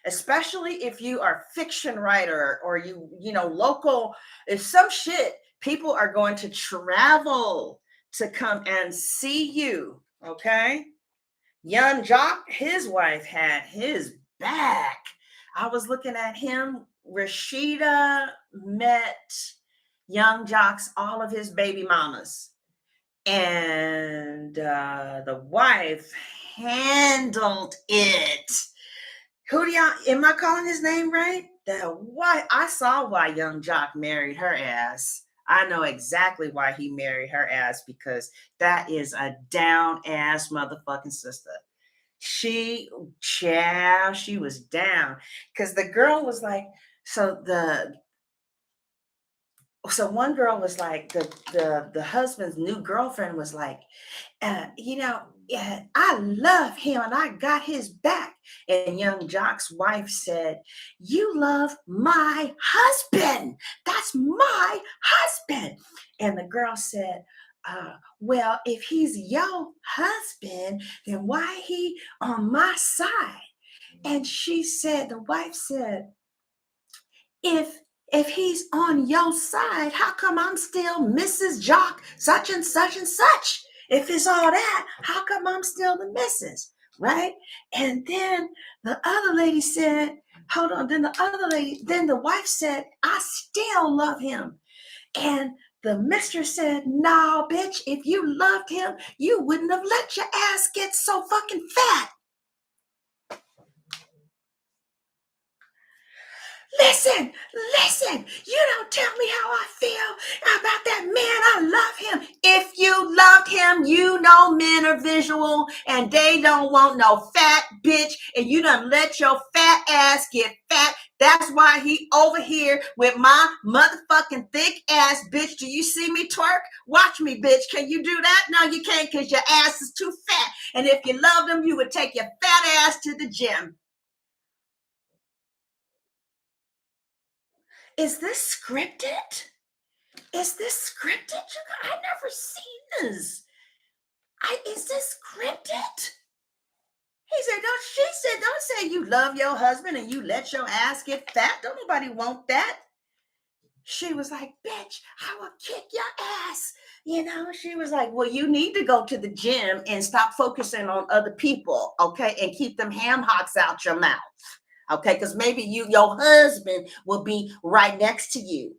especially if you are a fiction writer or local. If some shit, people are going to travel to come and see you. Okay. Young Jock, his wife had his back. I was looking at him. Rashida met Young Jock's all of his baby mamas, and the wife handled it. Who do y'all? Am I calling his name right? The wife. I saw why Young Jock married her ass. I know exactly why he married her ass, because that is a down ass motherfucking sister. She was down, because the girl was like, so one girl was like, the husband's new girlfriend was like, I love him and I got his back. And Young Jock's wife said, you love my husband. That's my husband. And the girl said, well, if he's your husband, then why he on my side? And the wife said, if he's on your side, how come I'm still Mrs. Jock, such and such and such? If it's all that, how come I'm still the missus, right? And then the other lady said, hold on. Then the wife said, I still love him. And the mistress said, nah, bitch, if you loved him, you wouldn't have let your ass get so fucking fat. Listen, you don't tell me how I feel about that man. I love him. If you loved him, you know men are visual and they don't want no fat bitch, and you done let your fat ass get fat. That's why he over here with my motherfucking thick ass bitch. Do you see me twerk? Watch me, bitch. Can you do that? No, you can't, because your ass is too fat. And if you loved him, you would take your fat ass to the gym. Is this scripted? Is this scripted? I never seen this. Is this scripted? He said, don't say you love your husband and you let your ass get fat. Don't nobody want that. She was like, bitch, I will kick your ass. She was like, well, you need to go to the gym and stop focusing on other people, okay? And keep them ham hocks out your mouth, okay? Because maybe your husband will be right next to you.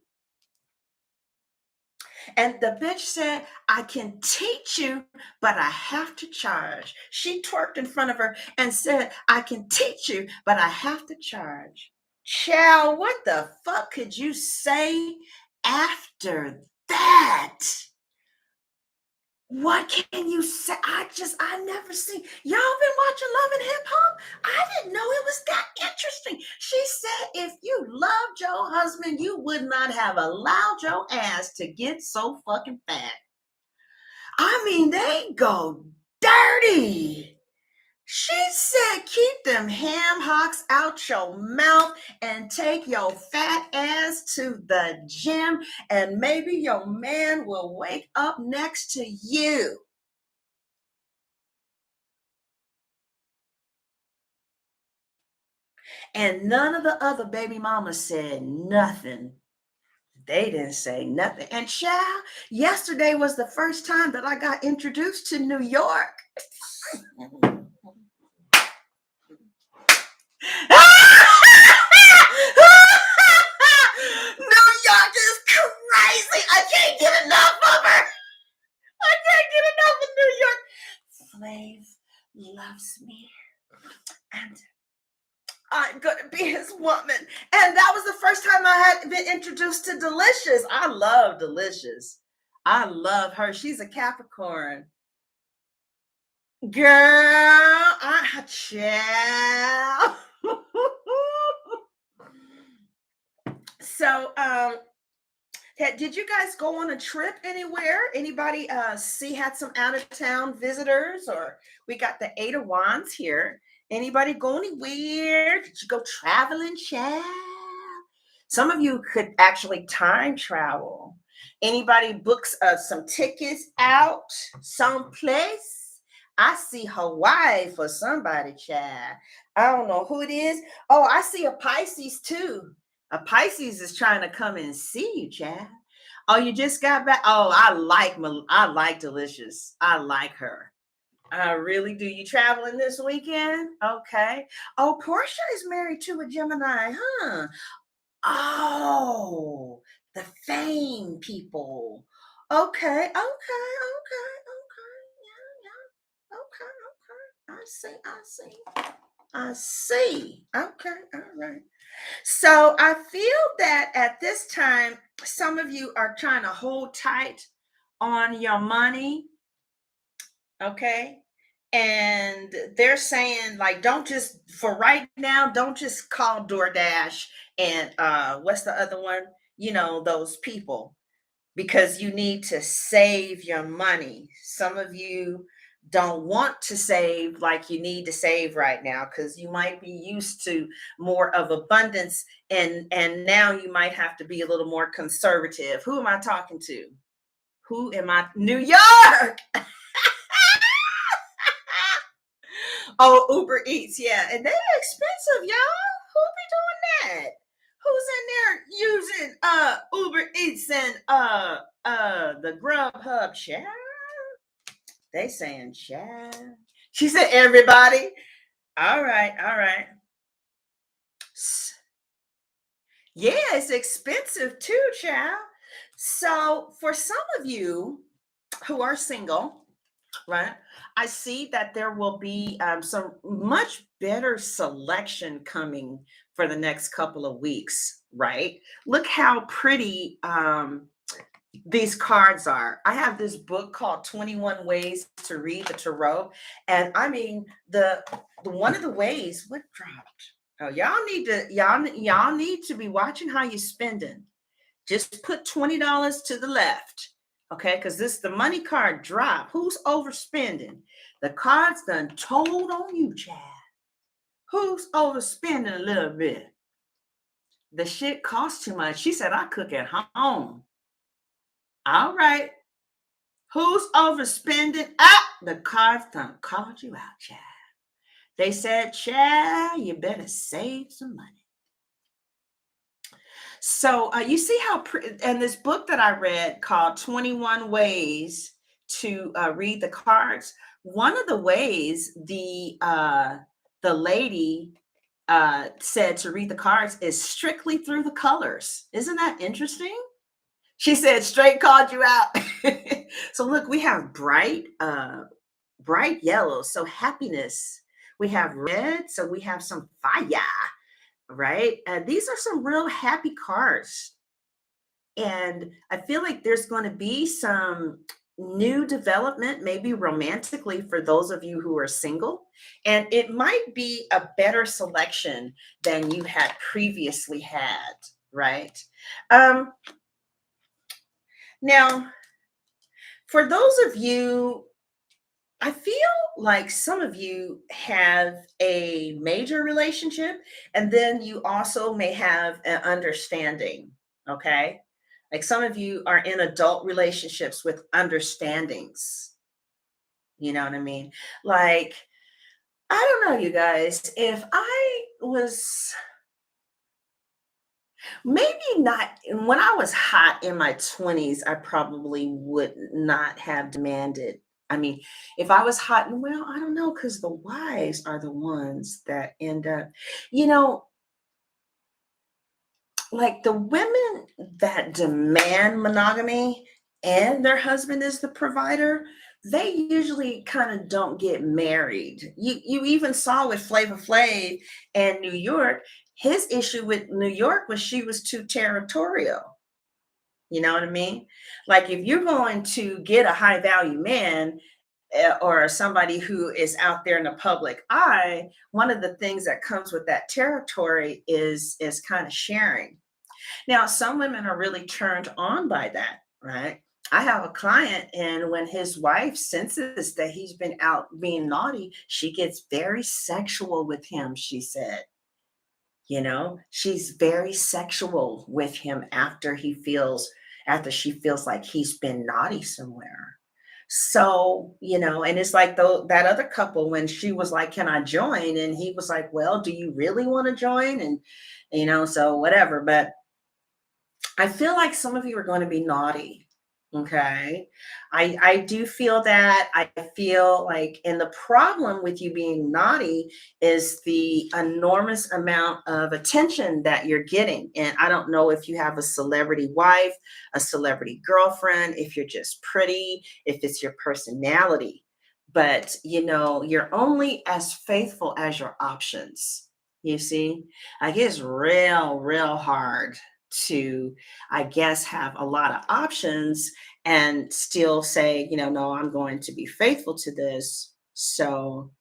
And the bitch said, I can teach you, but I have to charge. She twerked in front of her and said, I can teach you, but I have to charge. Child, what the fuck could you say after that? What can you say? I never seen. Y'all been watching Love and Hip Hop? I didn't know it was that interesting. She said if you loved your husband, you would not have allowed your ass to get so fucking fat. I mean, they go dirty. She said, keep them ham hocks out your mouth and take your fat ass to the gym, and maybe your man will wake up next to you. And none of the other baby mamas said nothing. They didn't say nothing. And child, yesterday was the first time that I got introduced to New York. New York is crazy. I can't get enough of her. I can't get enough of New York. Flav loves me, and I'm gonna be his woman. And that was the first time I had been introduced to Delicious. I love Delicious. I love her. She's a Capricorn. Girl, child. So, did you guys go on a trip anywhere? Anybody had some out of town visitors? Or we got the Eight of Wands here. Anybody go anywhere? Did you go traveling, child? Some of you could actually time travel. Anybody books some tickets out someplace? I see Hawaii for somebody, child. I don't know who it is. Oh, I see a Pisces too. A Pisces is trying to come and see you, child. Oh, you just got back. Oh, I like Delicious. I like her. I really do. You traveling this weekend? Okay. Oh, Portia is married to a Gemini, huh? Oh, the fame people. Okay, okay, okay, okay. Yeah, yeah. Okay, okay. I see. Okay, all right. So I feel that at this time, some of you are trying to hold tight on your money. Okay. And they're saying, like, don't just for right now, don't just call DoorDash and what's the other one? Those people, because you need to save your money. Some of you don't want to save like you need to save right now, because you might be used to more of abundance, and now you might have to be a little more conservative. Who am I talking to? Who am I? New York. Oh, Uber Eats, yeah. And they're expensive, y'all. Who be doing that? Who's in there using Uber Eats and the Grubhub, child? They saying child. She said everybody. All right, all right. Yeah, it's expensive too, child. So for some of you who are single, right, I see that there will be some much better selection coming for the next couple of weeks, right? Look how pretty these cards are. I have this book called 21 Ways to Read the Tarot. And I mean, the one of the ways, what dropped? Oh, y'all need to be watching how you're spending. Just put $20 to the left. Okay, because this the money card drop. Who's overspending? The card's done told on you, Chad. Who's overspending a little bit? The shit costs too much. She said, I cook at home. All right. Who's overspending? Ah, the cards done called you out, Chad. They said, Chad, you better save some money. So you see how, and this book that I read called 21 Ways to Read the Cards, one of the ways the lady said to read the cards is strictly through the colors. Isn't that interesting? She said, straight called you out. So look, we have bright yellow, so happiness. We have red, so we have some fire, right? And these are some real happy cards. And I feel like there's going to be some new development, maybe romantically, for those of you who are single. And it might be a better selection than you had previously had, right? Um, Now, for those of you, I feel like some of you have a major relationship, and then you also may have an understanding. Okay. Like some of you are in adult relationships with understandings. You know what I mean? Like, I don't know, you guys, if I was maybe not when I was hot in my 20s, I probably would not have demanded. I mean, if I was hot, well, I don't know, because the wives are the ones that end up, you know, like the women that demand monogamy and their husband is the provider, they usually kind of don't get married. You even saw with Flavor Flav and New York, his issue with New York was she was too territorial. You know what I mean? Like if you're going to get a high value man or somebody who is out there in the public eye, one of the things that comes with that territory is kind of sharing. Now, some women are really turned on by that, right? I have a client, and when his wife senses that he's been out being naughty, she gets very sexual with him, she said. You know, she's very sexual with him after she feels like he's been naughty somewhere. So, you know, and it's like that other couple when she was like, "Can I join?" And he was like, "Well, do you really want to join?" And so whatever. But I feel like some of you are going to be naughty. Okay. I do feel that. I feel like, and the problem with you being naughty is the enormous amount of attention that you're getting. And I don't know if you have a celebrity wife, a celebrity girlfriend, if you're just pretty, if it's your personality. But, you're only as faithful as your options. You see, like it's real hard to, I guess, have a lot of options and still say, no, I'm going to be faithful to this. So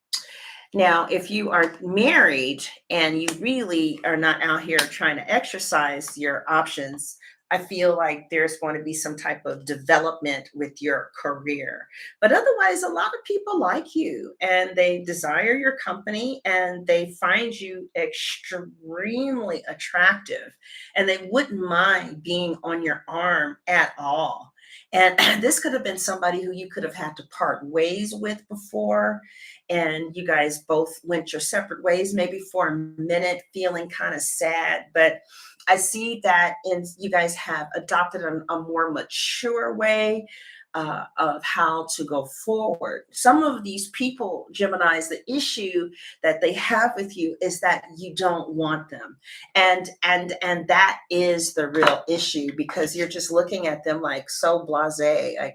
now, if you are married and you really are not out here trying to exercise your options, I feel like there's going to be some type of development with your career. But otherwise, a lot of people like you and they desire your company and they find you extremely attractive and they wouldn't mind being on your arm at all. And this could have been somebody who you could have had to part ways with before, and you guys both went your separate ways, maybe for a minute, feeling kind of sad. But I see that in you guys have adopted a more mature way of how to go forward. Some of these people, Gemini's, the issue that they have with you is that you don't want them, and that is the real issue because you're just looking at them like so blasé, like,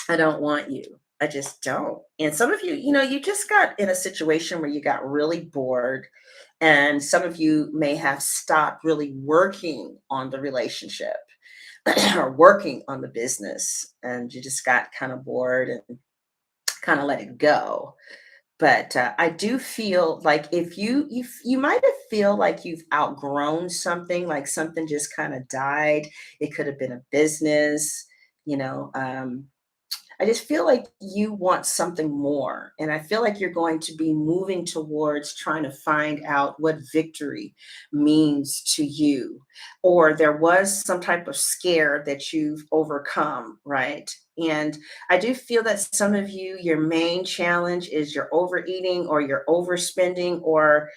I don't want you. I just don't. And some of you, you just got in a situation where you got really bored. And some of you may have stopped really working on the relationship. or working on the business and you just got kind of bored and kind of let it go. But I do feel like if you might have feel like you've outgrown something, like something just kind of died. It could have been a business, you know. I just feel like you want something more. And I feel like you're going to be moving towards trying to find out what victory means to you. Or there was some type of scare that you've overcome, right? And I do feel that some of you, your main challenge is you're overeating or you're overspending, or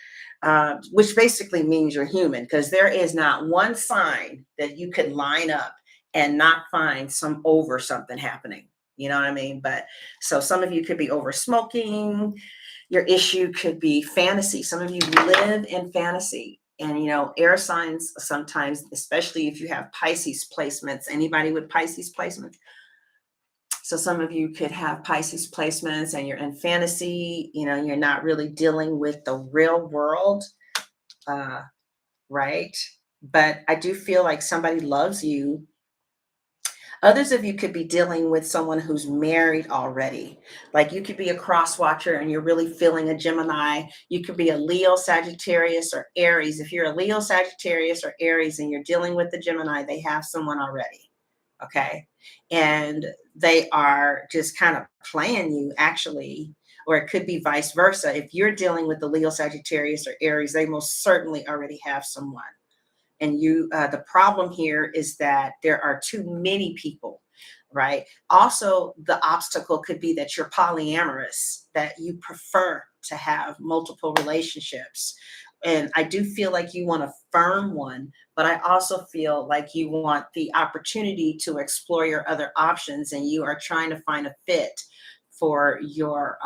which basically means you're human, because there is not one sign that you could line up and not find some over something happening. You know what I mean? But so some of you could be over smoking. Your issue could be fantasy. Some of you live in fantasy. And, air signs sometimes, especially if you have Pisces placements, anybody with Pisces placements. So some of you could have Pisces placements and you're in fantasy, you're not really dealing with the real world, uh, right? But I do feel like somebody loves you. Others of you could be dealing with someone who's married already. Like you could be a cross watcher and you're really feeling a Gemini. You could be a Leo, Sagittarius, or Aries. If you're a Leo, Sagittarius, or Aries and you're dealing with the Gemini, they have someone already. Okay. And they are just kind of playing you, actually. Or it could be vice versa. If you're dealing with the Leo, Sagittarius, or Aries, they most certainly already have someone. And the problem here is that there are too many people, right? Also, the obstacle could be that you're polyamorous, that you prefer to have multiple relationships. And I do feel like you want a firm one, but I also feel like you want the opportunity to explore your other options, and you are trying to find a fit for your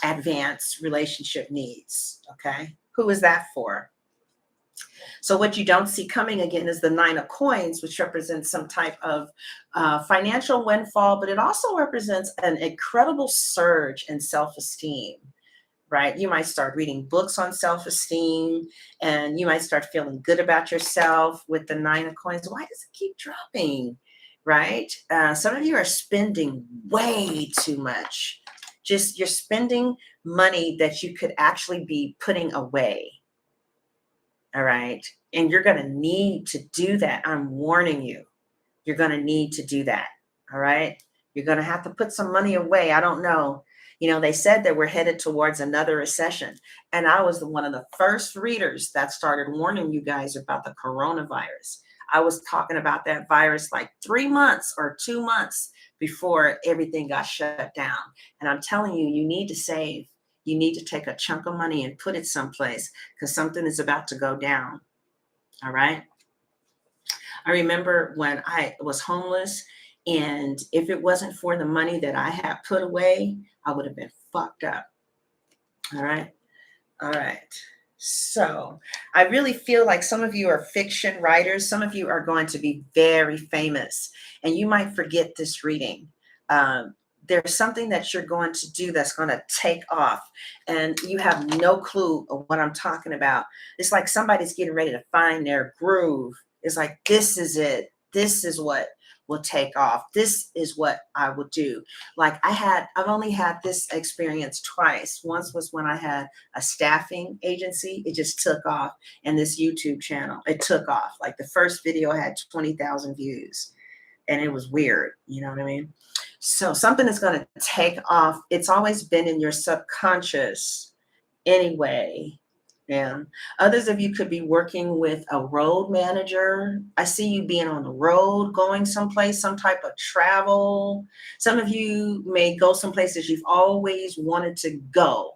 advanced relationship needs. Okay. Who is that for? So what you don't see coming again is the Nine of Coins, which represents some type of financial windfall, but it also represents an incredible surge in self-esteem, right? You might start reading books on self-esteem and you might start feeling good about yourself with the Nine of Coins. Why does it keep dropping, right? Some of you are spending way too much. Just you're spending money that you could actually be putting away. All right. And you're going to need to do that. I'm warning you. You're going to need to do that. All right. You're going to have to put some money away. I don't know. They said that we're headed towards another recession. And I was one of the first readers that started warning you guys about the coronavirus. I was talking about that virus like 3 months or 2 months before everything got shut down. And I'm telling you, you need to save. You need to take a chunk of money and put it someplace because something is about to go down. All right. I remember when I was homeless, and if it wasn't for the money that I had put away, I would have been fucked up. All right. All right. So I really feel like some of you are fiction writers. Some of you are going to be very famous, and you might forget this reading. There's something that you're going to do that's going to take off, and you have no clue of what I'm talking about. It's like somebody's getting ready to find their groove. It's like, this is it. This is what will take off. This is what I will do. Like I've only had this experience twice. Once was when I had a staffing agency. It just took off. And this YouTube channel, it took off. Like the first video had 20,000 views and it was weird. You know what I mean? So something is going to take off. It's always been in your subconscious anyway. Yeah. Others of you could be working with a road manager. I see you being on the road, going someplace, some type of travel. Some of you may go some places you've always wanted to go.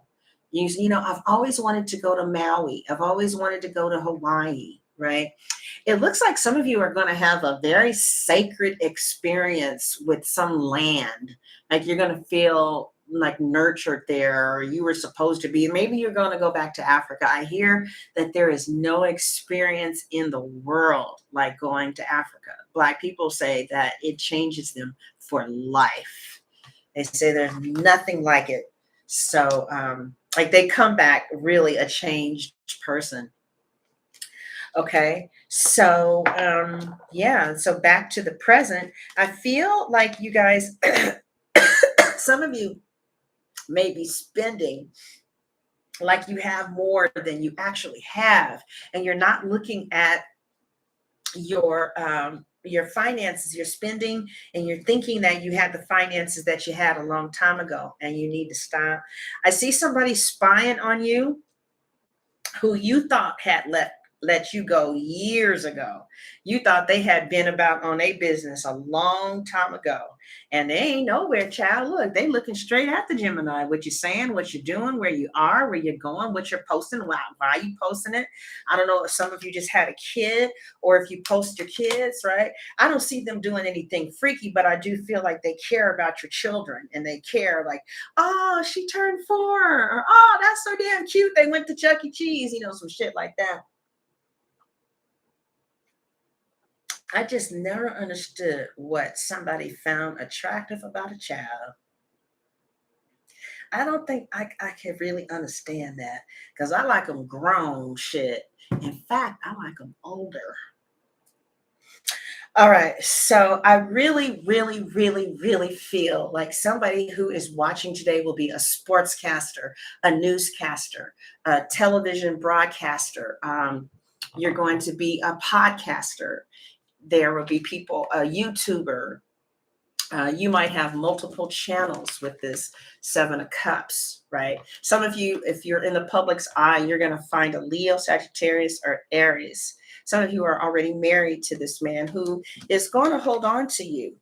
I've always wanted to go to Maui. I've always wanted to go to Hawaii, right? It looks like some of you are going to have a very sacred experience with some land. Like you're going to feel like nurtured there, or you were supposed to be. Maybe you're going to go back to Africa. I hear that there is no experience in the world like going to Africa. Black people say that it changes them for life. They say there's nothing like it. So like they come back really a changed person. Okay. So, yeah. So back to the present. I feel like you guys, some of you may be spending like you have more than you actually have, and you're not looking at your finances. You're spending and you're thinking that you had the finances that you had a long time ago, and you need to stop. I see somebody spying on you who you thought had let you go years ago. You thought they had been about on a business a long time ago. And they ain't nowhere, child. Look, they looking straight at the Gemini. What you're saying, what you're doing, where you are, where you're going, what you're posting, why are you posting it? I don't know if some of you just had a kid or if you post your kids, right? I don't see them doing anything freaky, but I do feel like they care about your children, and they care like, oh, she turned 4, or oh, that's so damn cute. They went to Chuck E. Cheese, some shit like that. I just never understood what somebody found attractive about a child. I don't think I can really understand that, because I like them grown shit. In fact, I like them older. All right. So I really, really, really, really feel like somebody who is watching today will be a sportscaster, a newscaster, a television broadcaster. You're going to be a podcaster. There will be people, a YouTuber. You might have multiple channels with this 7 of Cups, right? Some of you, if you're in the public's eye, you're going to find a Leo, Sagittarius, or Aries. Some of you are already married to this man who is going to hold on to you,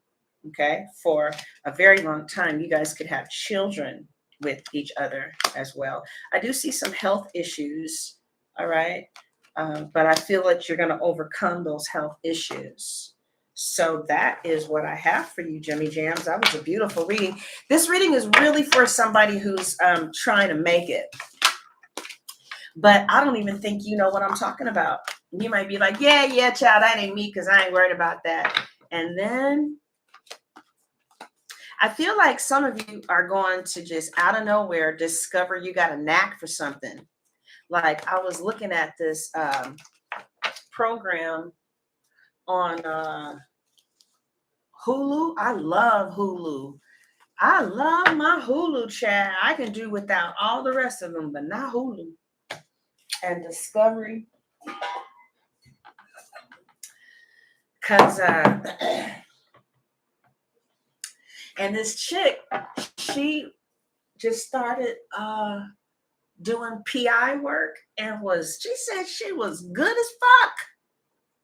okay, for a very long time. You guys could have children with each other as well. I do see some health issues, all right? But I feel that you're going to overcome those health issues. So that is what I have for you, Jimmy Jams. That was a beautiful reading. This reading is really for somebody who's trying to make it. But I don't even think you know what I'm talking about. You might be like, yeah, child, that ain't me, because I ain't worried about that. And then I feel like some of you are going to just out of nowhere discover you got a knack for something. Like, I was looking at this program on Hulu. I love Hulu. I love my Hulu, chat. I can do without all the rest of them, but not Hulu. And Discovery. Because, and this chick, she just started doing PI work, and she said she was good as fuck.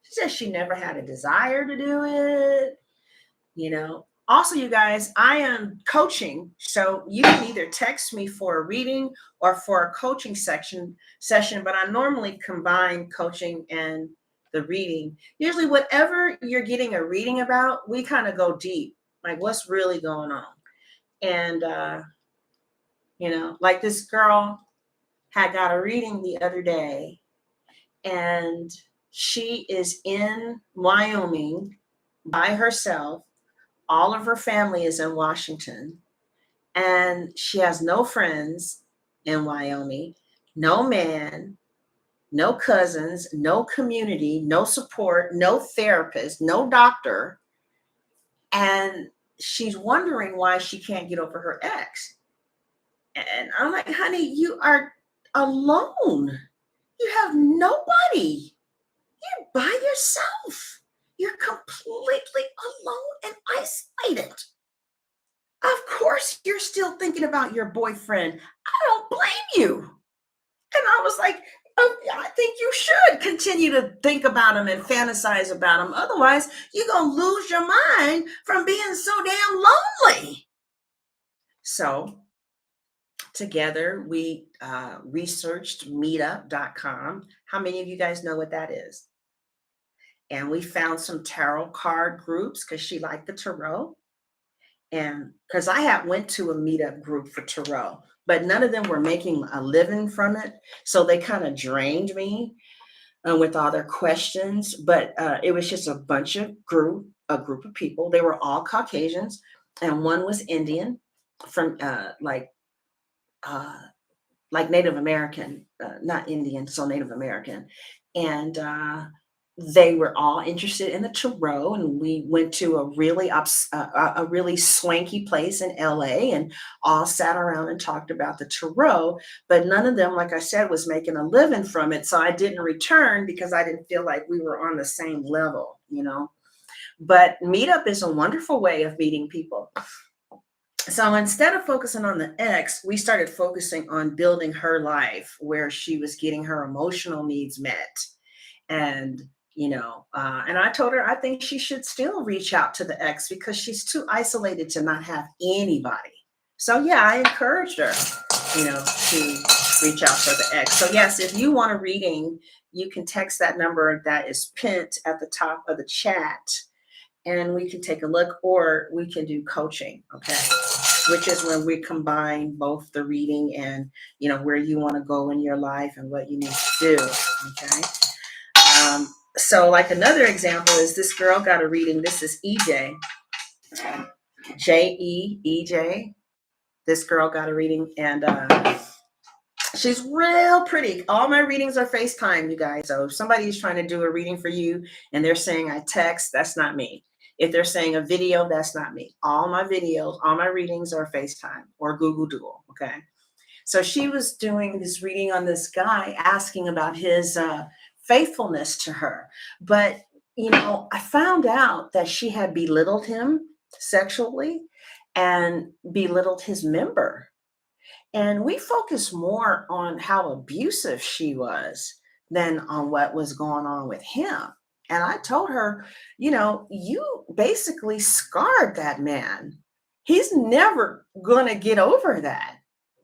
She said she never had a desire to do it. Also, you guys, I am coaching, so you can either text me for a reading or for a coaching session, but I normally combine coaching and the reading. Usually whatever you're getting a reading about, we kind of go deep, like what's really going on. And like this girl had got a reading the other day, and she is in Wyoming by herself. All of her family is in Washington, and she has no friends in Wyoming, no man, no cousins, no community, no support, no therapist, no doctor. And she's wondering why she can't get over her ex. And I'm like, honey, you are alone. You have nobody. You're by yourself. You're completely alone and isolated. Of course, you're still thinking about your boyfriend. I don't blame you. And I was like, oh, I think you should continue to think about him and fantasize about him. Otherwise, you're going to lose your mind from being so damn lonely. So together, we researched meetup.com. How many of you guys know what that is? And we found some tarot card groups because she liked the tarot. And because I had went to a meetup group for tarot, but none of them were making a living from it. So they kind of drained me with all their questions. But it was just a group of people. They were all Caucasians, and one was Indian from like Native American, not Indian, so Native American. And they were all interested in the tarot, and we went to a really a really swanky place in LA, and all sat around and talked about the tarot. But none of them, like I said, was making a living from it. So I didn't return because I didn't feel like we were on the same level, you know. But Meetup is a wonderful way of meeting people. So instead of focusing on the ex, we started focusing on building her life where she was getting her emotional needs met. And, and I told her I think she should still reach out to the ex because she's too isolated to not have anybody. So yeah, I encouraged her, to reach out for the ex. So yes, if you want a reading, you can text that number that is pinned at the top of the chat, and we can take a look, or we can do coaching, okay? Which is when we combine both the reading and, where you want to go in your life and what you need to do, okay? So like another example is this girl got a reading. This is EJ, J-E-E-J. This girl got a reading, and she's real pretty. All my readings are FaceTime, you guys. So if somebody's trying to do a reading for you and they're saying I text, that's not me. If they're saying a video, that's not me. All my videos, all my readings are FaceTime or Google Duo, okay? So she was doing this reading on this guy, asking about his faithfulness to her. But, I found out that she had belittled him sexually and belittled his member. And we focused more on how abusive she was than on what was going on with him. And I told her, you basically scarred that man. He's never going to get over that.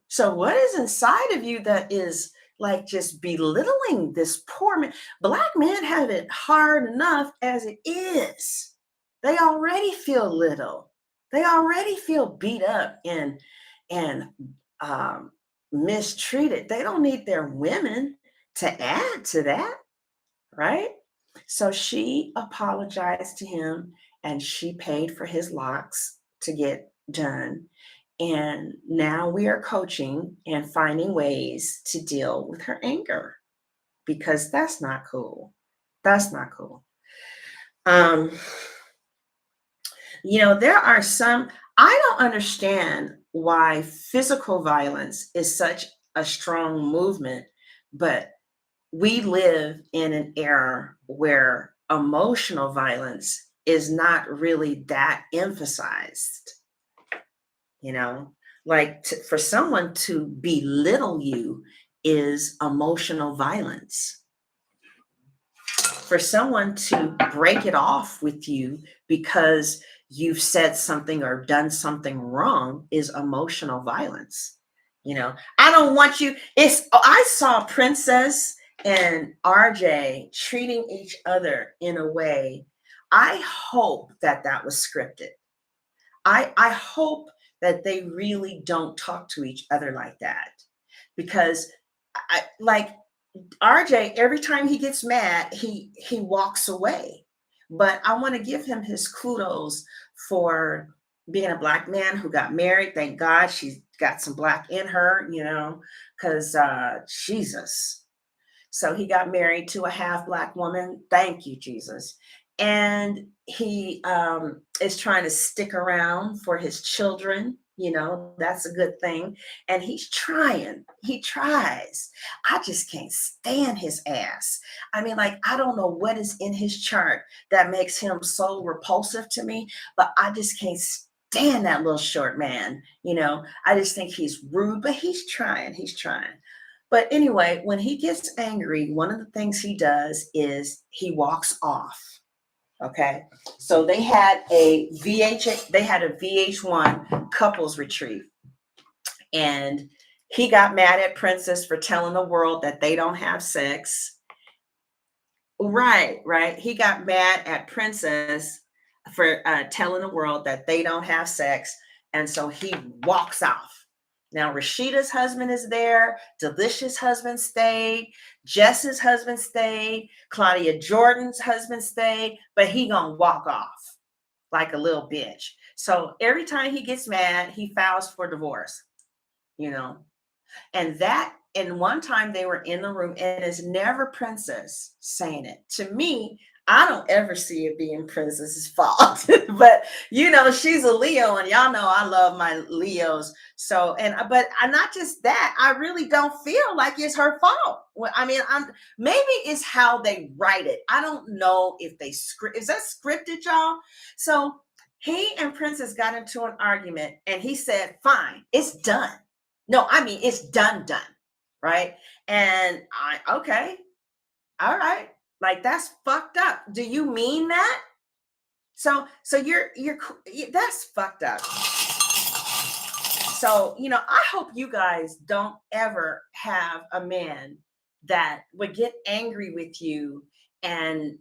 So what is inside of you that is like just belittling this poor man? Black men have it hard enough as it is. They already feel little. They already feel beat up and mistreated. They don't need their women to add to that, right? So she apologized to him, and she paid for his locks to get done. And now we are coaching and finding ways to deal with her anger, because that's not cool. That's not cool. There are some, I don't understand why physical violence is such a strong movement, but we live in an era where emotional violence is not really that emphasized. For someone to belittle you is emotional violence. For someone to break it off with you because you've said something or done something wrong is emotional violence. I don't want you. I saw Princess and RJ treating each other in a way. I hope that was scripted. I hope that they really don't talk to each other like that, because like RJ, every time he gets mad, he walks away. But I want to give him his kudos for being a Black man who got married. Thank God she's got some Black in her, because Jesus. So he got married to a half Black woman. Thank you, Jesus. And he is trying to stick around for his children. That's a good thing. And he's trying. He tries. I just can't stand his ass. I mean, I don't know what is in his chart that makes him so repulsive to me, but I just can't stand that little short man. I just think he's rude, but he's trying. He's trying. But anyway, when he gets angry, one of the things he does is he walks off. Okay. So they had a VH1 couples retreat. And he got mad at Princess for telling the world that they don't have sex. Right. He got mad at Princess for telling the world that they don't have sex. And so he walks off. Now, Rashida's husband is there. Delicious' husband stayed. Jess's husband stayed. Claudia Jordan's husband stayed. But he gonna walk off like a little bitch. So every time he gets mad, he files for divorce, And that and one time they were in the room, and it's never Princess saying it. To me, I don't ever see it being Princess's fault. But she's a Leo, and y'all know I love my Leos. So, but I not just that, I really don't feel like it's her fault. Well, I mean, maybe it's how they write it. I don't know if they script, is that scripted, y'all? So he and Princess got into an argument, and he said, fine, it's done. No, I mean, it's done, right? And okay, all right, like that's fucked up. Do you mean that? So that's fucked up. So, I hope you guys don't ever have a man that would get angry with you and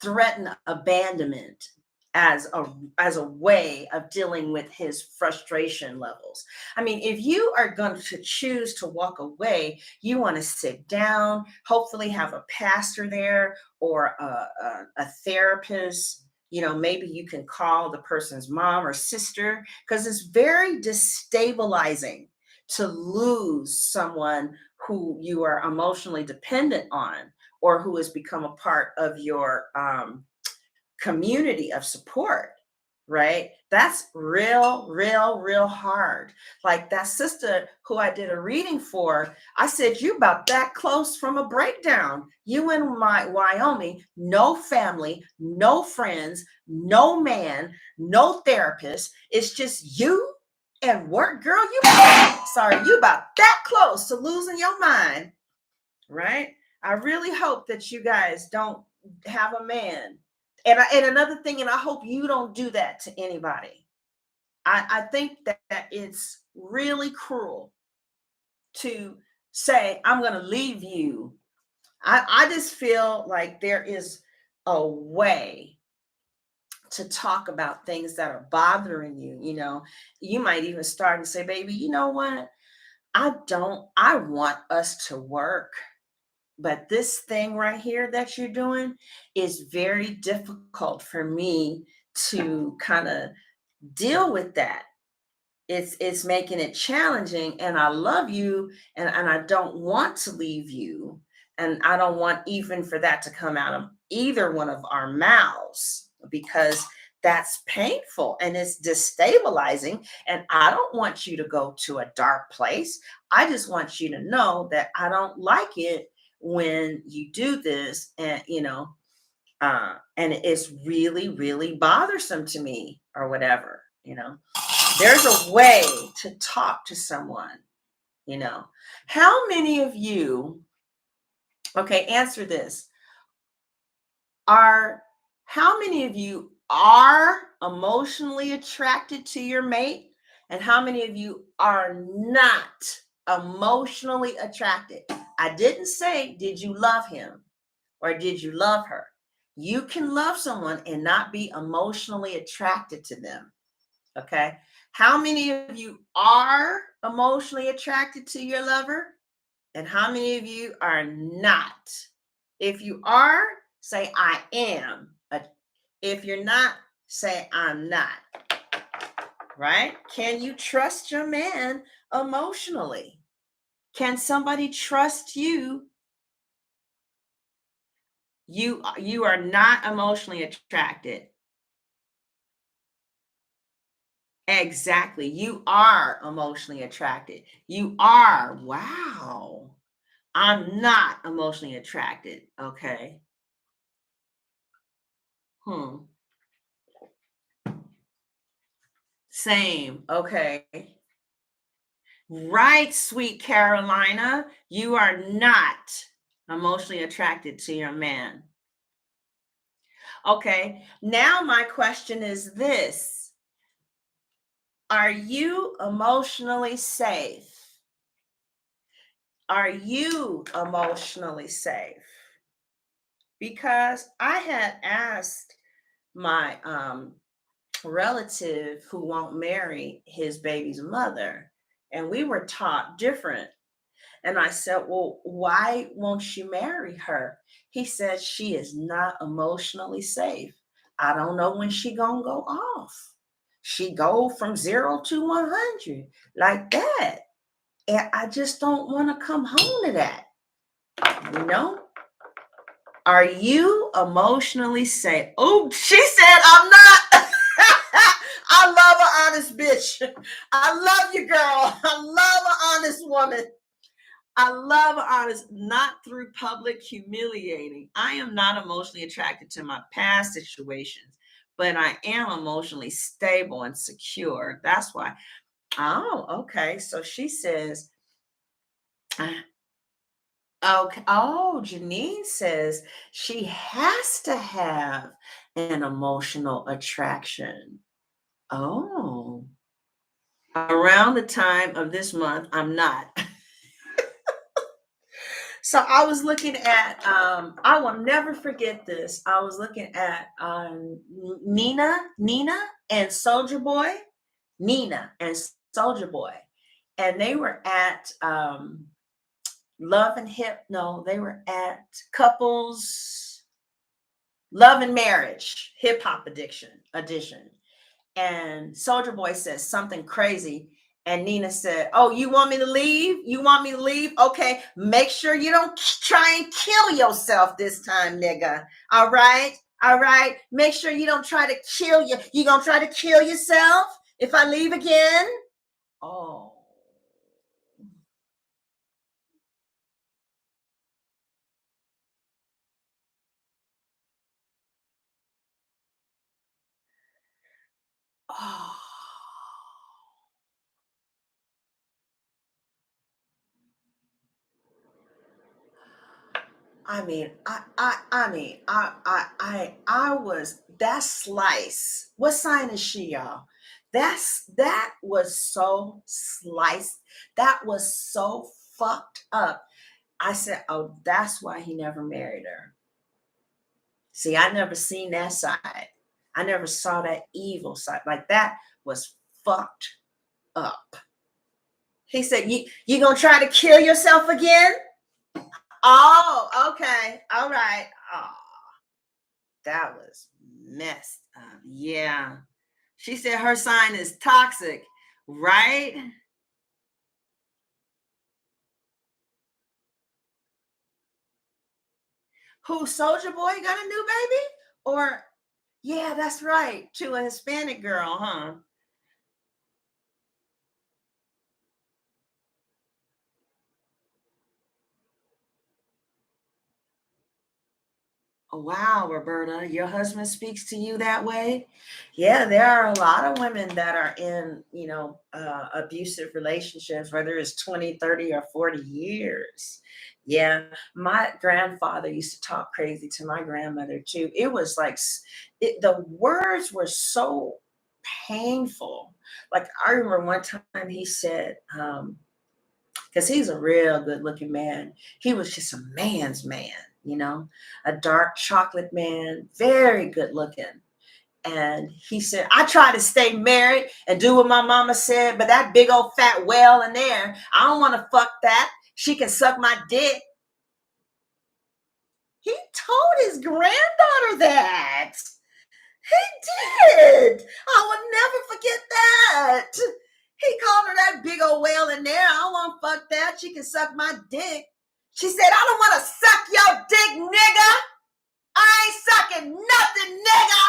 threaten abandonment as a way of dealing with his frustration levels. I mean, if you are going to choose to walk away, you want to sit down, hopefully have a pastor there or a therapist. Maybe you can call the person's mom or sister, because it's very destabilizing to lose someone who you are emotionally dependent on, or who has become a part of your community of support, right? That's real hard. Like that sister who I did a reading for, I said, you about that close from a breakdown. You in Wyoming, no family, no friends, no man, no therapist. It's just you and work, girl. You about that close to losing your mind, right? I really hope that you guys don't have a man. And another thing, and I hope you don't do that to anybody. I think that it's really cruel to say, I'm going to leave you. I just feel like there is a way to talk about things that are bothering you. You might even start and say, baby, you know what? I want us to work. But this thing right here that you're doing is very difficult for me to kind of deal with that. It's making it challenging, and I love you, and I don't want to leave you, and I don't want even for that to come out of either one of our mouths, because that's painful and it's destabilizing, and I don't want you to go to a dark place. I just want you to know that I don't like it when you do this, and and it's really bothersome to me, or whatever. There's a way to talk to someone. How many of you, okay, answer this, how many of you are emotionally attracted to your mate, and how many of you are not emotionally attracted? I didn't say, did you love him or did you love her? You can love someone and not be emotionally attracted to them. Okay. How many of you are emotionally attracted to your lover? And how many of you are not? If you are, say, I am. If you're not, say, I'm not. Right? Can you trust your man emotionally? Can somebody trust you? You are not emotionally attracted. Exactly. You are emotionally attracted. You are. Wow. I'm not emotionally attracted. Okay. Same. Okay. Right, sweet Carolina. You are not emotionally attracted to your man. Okay. Now my question is this. Are you emotionally safe? Are you emotionally safe? Because I had asked my relative who won't marry his baby's mother, and we were taught different. And I said, well, why won't you marry her? He said, she is not emotionally safe. I don't know when she gonna go off. She go from 0 to 100 like that. And I just don't want to come home to that. You know? Are you emotionally safe? Oh, she said I'm not. I love an honest bitch. I love you, girl. I love an honest woman. I love an honest, not through public humiliating. I am not emotionally attracted to my past situations, but I am emotionally stable and secure. That's why. Oh, okay. So she says, okay. Oh, Janine says she has to have an emotional attraction. Oh, around the time of this month, I'm not. So I was looking at, I will never forget this. I was looking at Nina and Soldier Boy, Nina and Soldier Boy, and they were at Love and Hip. No, they were at Couples Love and Marriage Hip Hop Edition. And Soldier Boy says something crazy. And Nina said, "Oh, you want me to leave? You want me to leave? Okay, make sure you don't try and kill yourself this time, nigga. All right? All right? Make sure you don't try to kill you. You gonna try to kill yourself if I leave again?" Oh. Oh. I was that slice. What sign is she, y'all? That was so sliced. That was so fucked up. I said, oh, that's why he never married her. See, I never seen that side. I never saw that evil side. Like that was fucked up. He said, you gonna try to kill yourself again? Oh, okay. All right. Oh. That was messed up. Yeah. She said her sign is toxic, right? Who, Soldier Boy got a new baby? Or, yeah, that's right. To a Hispanic girl, huh? Oh, wow, Roberta, your husband speaks to you that way? Yeah, there are a lot of women that are in, abusive relationships, whether it's 20, 30, or 40 years. Yeah, my grandfather used to talk crazy to my grandmother too. It was like the words were so painful. Like I remember one time he said, because he's a real good looking man. He was just a man's man, you know, a dark chocolate man, very good looking. And he said, I try to stay married and do what my mama said, but that big old fat whale in there, I don't want to fuck that. She can suck my dick. He told his granddaughter that. He did. I will never forget that. He called her that big old whale in there. I don't want to fuck that. She can suck my dick. She said, I don't want to suck your dick, nigga. I ain't sucking nothing, nigga.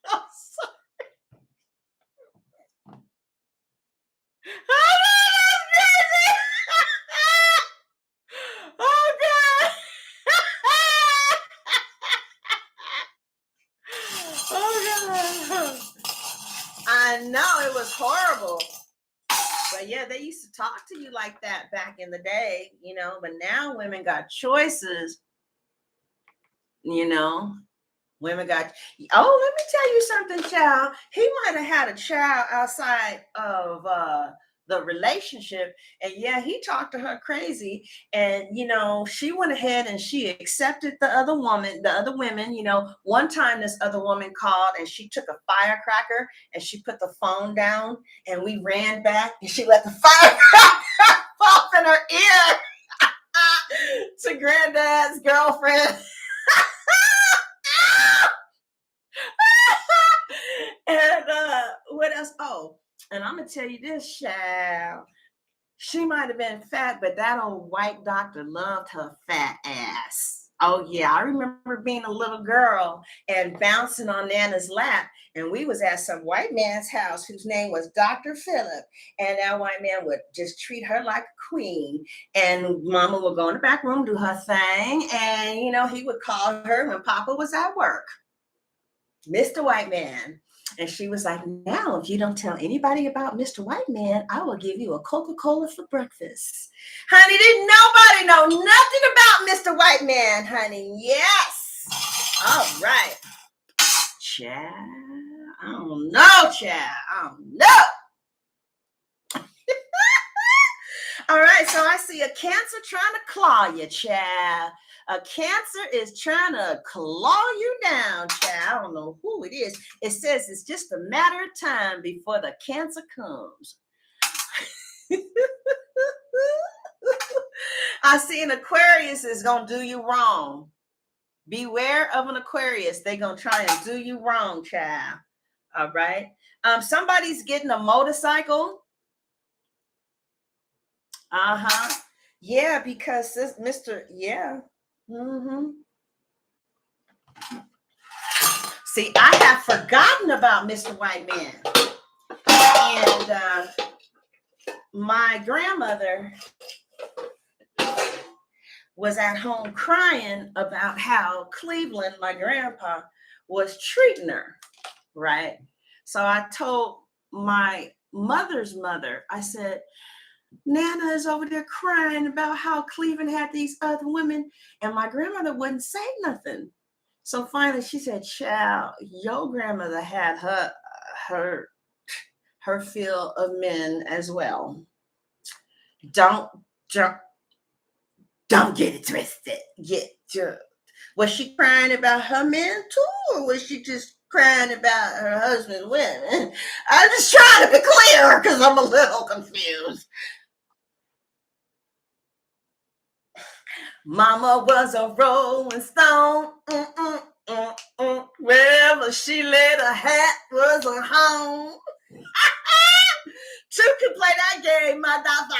I'm sorry. Oh, God. Oh, God. I know it was horrible. But yeah, they used to talk to you like that back in the day, but now women got choices, you know. Women got, oh, let me tell you something, child. He might have had a child outside of the relationship. And yeah, he talked to her crazy. And, she went ahead and she accepted the other women. One time this other woman called and she took a firecracker and she put the phone down and we ran back and she let the firecracker fall in her ear to granddad's girlfriend. And what else? Oh, And I'm going to tell you this, child. She might have been fat, but that old white doctor loved her fat ass. Oh yeah, I remember being a little girl and bouncing on Nana's lap, and we was at some white man's house whose name was Dr. Phillip, and that white man would just treat her like a queen. And Mama would go in the back room, do her thing, and he would call her when Papa was at work. Mr. White Man. And she was like, now, if you don't tell anybody about Mr. White Man, I will give you a Coca-Cola for breakfast. Honey, didn't nobody know nothing about Mr. White Man, honey. Yes. All right. Child. I don't know, child. I don't know. All right, so I see a Cancer trying to claw you, child. A Cancer is trying to claw you down, child. I don't know who it is. It says it's just a matter of time before the Cancer comes. I see an Aquarius is going to do you wrong. Beware of an Aquarius. They're going to try and do you wrong, child. All right. Somebody's getting a motorcycle. Uh-huh. Yeah, because this Mr. Yeah. Mm-hmm. See, I have forgotten about Mr. White Man. And my grandmother was at home crying about how Cleveland, my grandpa, was treating her, right? So I told my mother's mother, I said, Nana is over there crying about how Cleveland had these other women, and my grandmother wouldn't say nothing. So finally she said, child, your grandmother had her fill of men as well. Don't get it twisted. Was she crying about her men too, or was she just crying about her husband's women? I'm just trying to be clear because I'm a little confused. Mama was a rolling stone. Wherever she laid her hat was her home. Two can play that game, motherfucker.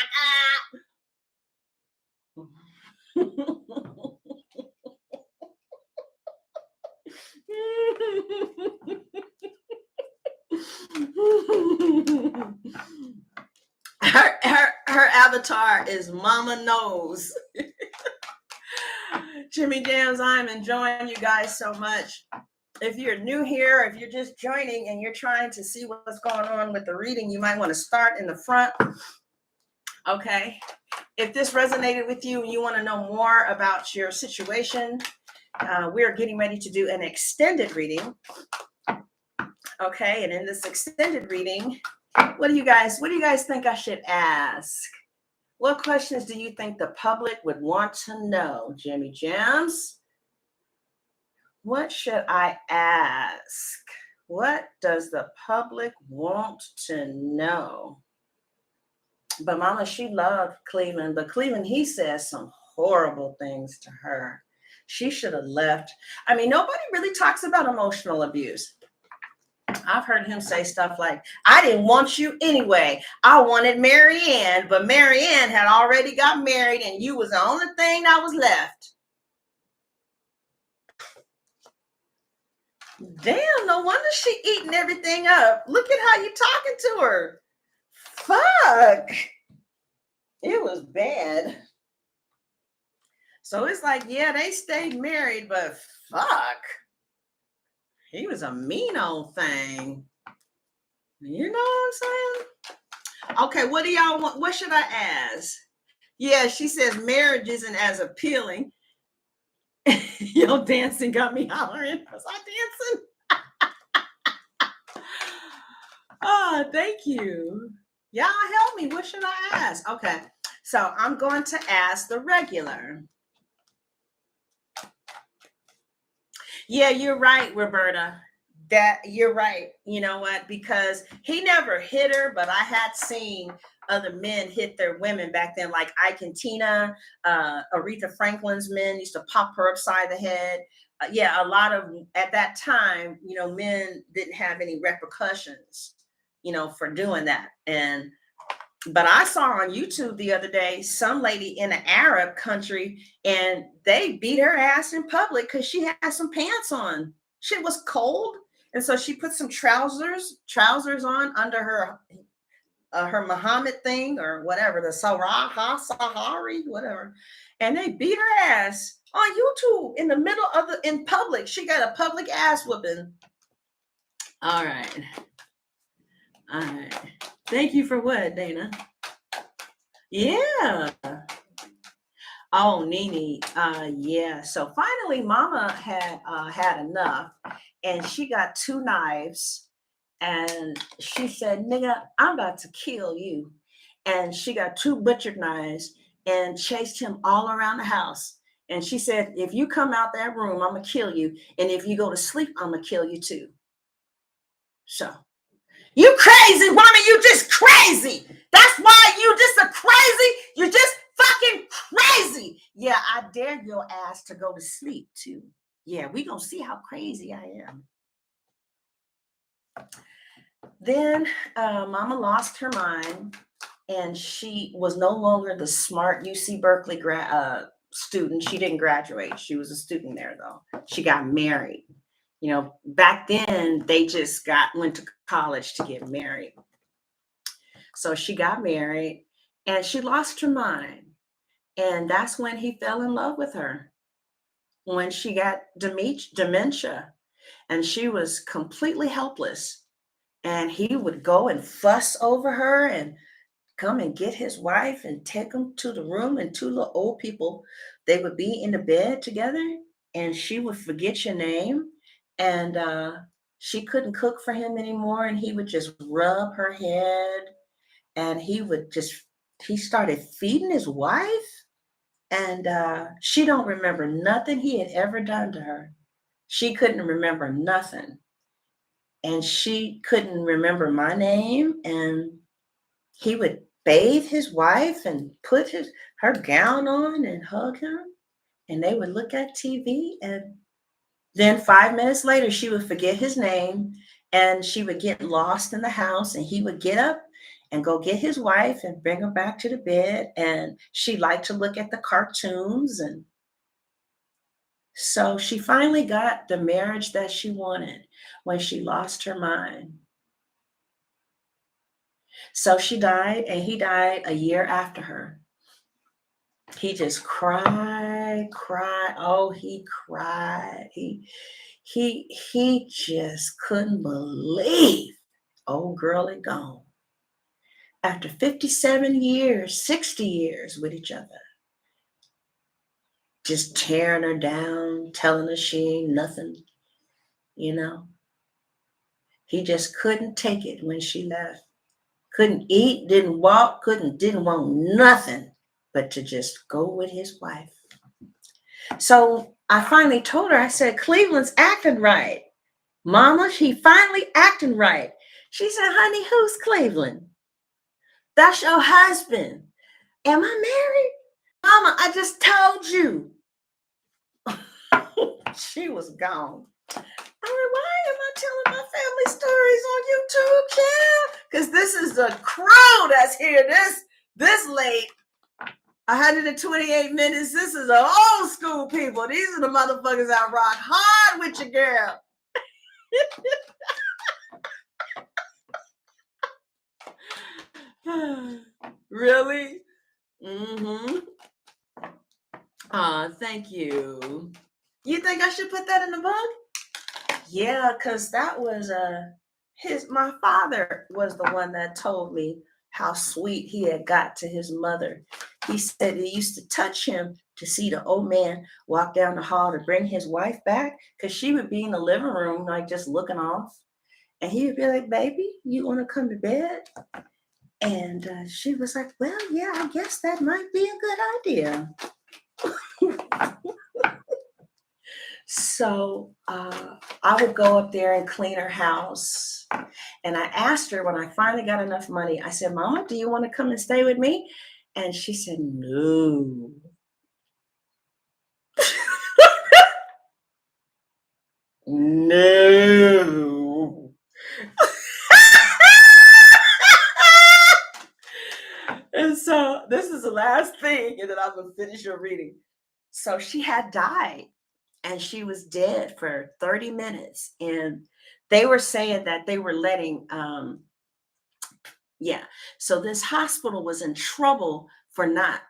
Her avatar is Mama Knows. Jimmy Jams, I'm enjoying you guys so much. If you're new here, if you're just joining and you're trying to see what's going on with the reading, you might want to start in the front. Okay. If this resonated with you and you want to know more about your situation, we are getting ready to do an extended reading. Okay. And in this extended reading, what do you guys think I should ask? What questions do you think the public would want to know, Jimmy Jams? What should I ask? What does the public want to know? But Mama, she loved Cleveland, but Cleveland, he says some horrible things to her. She should have left. I mean, nobody really talks about emotional abuse. I've heard him say stuff like, I didn't want you anyway. I wanted Mary Ann, but Mary Ann had already got married and you was the only thing that was left. Damn, no wonder she eating everything up. Look at how you talking to her. Fuck. It was bad. So it's like, yeah, they stayed married, but fuck. He was a mean old thing. You know what I'm saying? Okay, what do y'all want? What should I ask? Yeah, she says marriage isn't as appealing. Your dancing got me hollering. Was I dancing? Oh, thank you. Y'all help me. What should I ask? Okay, so I'm going to ask the regular. Yeah, you're right, Roberta. That you're right. You know what? Because he never hit her, but I had seen other men hit their women back then, like Ike and Tina. Aretha Franklin's men used to pop her upside the head. Yeah, a lot of at that time, men didn't have any repercussions. for doing that. But I saw on YouTube the other day some lady in an Arab country, and they beat her ass in public because she had some pants on. Shit was cold, and so she put some trousers on under her Muhammad thing or whatever, the Sahari, whatever, and they beat her ass on YouTube in public. She got a public ass whooping. All right. Thank you for what, Dana? Yeah. Oh, Nene. Yeah. So finally, Mama had enough, and she got 2 knives, and she said, "Nigga, I'm about to kill you." And she got 2 butcher knives and chased him all around the house. And she said, "If you come out that room, I'm gonna kill you, and if you go to sleep, I'm gonna kill you too." So. You crazy woman, you just crazy. That's why you just a crazy. You just fucking crazy. Yeah, I dare your ass to go to sleep too. Yeah, we gonna see how crazy I am. Then Mama lost her mind, and she was no longer the smart UC Berkeley student. She didn't graduate. She was a student there though. She got married. Back then they just went to college to get married. So she got married, and she lost her mind. And that's when he fell in love with her, when she got dementia, and she was completely helpless. And he would go and fuss over her and come and get his wife and take them to the room, and 2 little old people, they would be in the bed together, and she would forget your name, and she couldn't cook for him anymore, and he would just rub her head, and he started feeding his wife, and she don't remember nothing he had ever done to her. She couldn't remember nothing, and she couldn't remember my name, and he would bathe his wife and put her gown on and hug him, and they would look at TV, and then 5 minutes later she would forget his name, and she would get lost in the house, and he would get up and go get his wife and bring her back to the bed, and she liked to look at the cartoons. And so she finally got the marriage that she wanted when she lost her mind. So she died, and he died a year after her. He just cried. Oh, he cried. He just couldn't believe old girl had gone. After 57 years, 60 years with each other. Just tearing her down, telling her she ain't nothing, He just couldn't take it when she left. Couldn't eat, didn't walk, didn't want nothing but to just go with his wife. So I finally told her, I said, Cleveland's acting right. Mama, she finally acting right. She said, honey, who's Cleveland? That's your husband. Am I married? Mama, I just told you. She was gone. Why am I telling my family stories on YouTube, child? Because this is the crew that's here this late. 128 minutes. This is the old school people. These are the motherfuckers that rock hard with your girl. Really? Mm-hmm. Thank you. You think I should put that in the book? Yeah, because that was my father was the one that told me how sweet he had got to his mother. He said it used to touch him to see the old man walk down the hall to bring his wife back, because she would be in the living room, like just looking off. And he would be like, baby, you want to come to bed? And she was like, well, yeah, I guess that might be a good idea. So I would go up there and clean her house. And I asked her when I finally got enough money, I said, Mama, do you want to come and stay with me? And she said, no. No. last thing, and then I'm going to finish your reading. So she had died, and she was dead for 30 minutes. And they were saying that they were letting, yeah. So this hospital was in trouble for not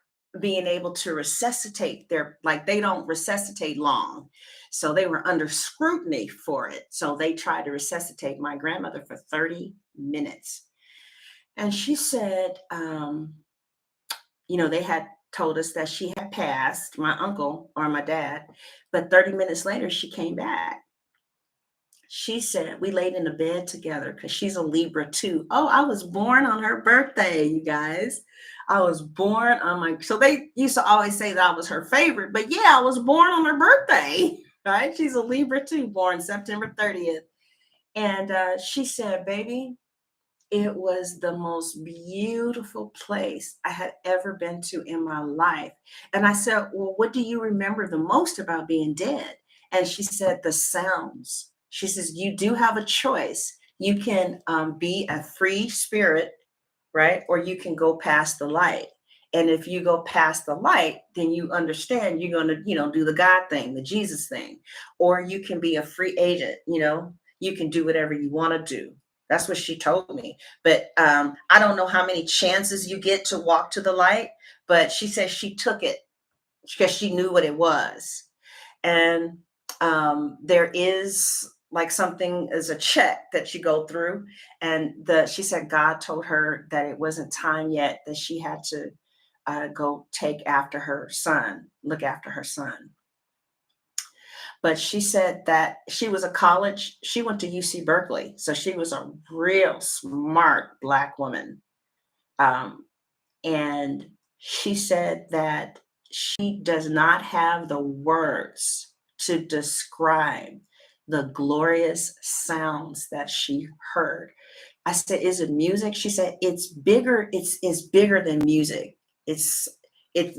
being able to resuscitate their, like, they don't resuscitate long. So they were under scrutiny for it. So they tried to resuscitate my grandmother for 30 minutes. And she said, they had told us that she had passed, my uncle or my dad, but 30 minutes later, she came back. She said we laid in the bed together because she's a Libra too. Oh, I was born on her birthday, you guys. I was born on so they used to always say that I was her favorite, but yeah, I was born on her birthday, right? She's a Libra too, born September 30th. And she said, baby, it was the most beautiful place I had ever been to in my life. And I said, well, what do you remember the most about being dead? And she said, the sounds. She says, you do have a choice. You can be a free spirit, right? Or you can go past the light. And if you go past the light, then you understand you're going to, do the God thing, the Jesus thing. Or you can be a free agent, you can do whatever you want to do. That's what she told me. But I don't know how many chances you get to walk to the light, but she says she took it because she knew what it was. And there is like something as a check that you go through. And she said God told her that it wasn't time yet, that she had to go take after her son, look after her son. But she said that she went to UC Berkeley. So she was a real smart Black woman. And she said that she does not have the words to describe the glorious sounds that she heard. I said, is it music? She said, it's bigger. It's bigger than music.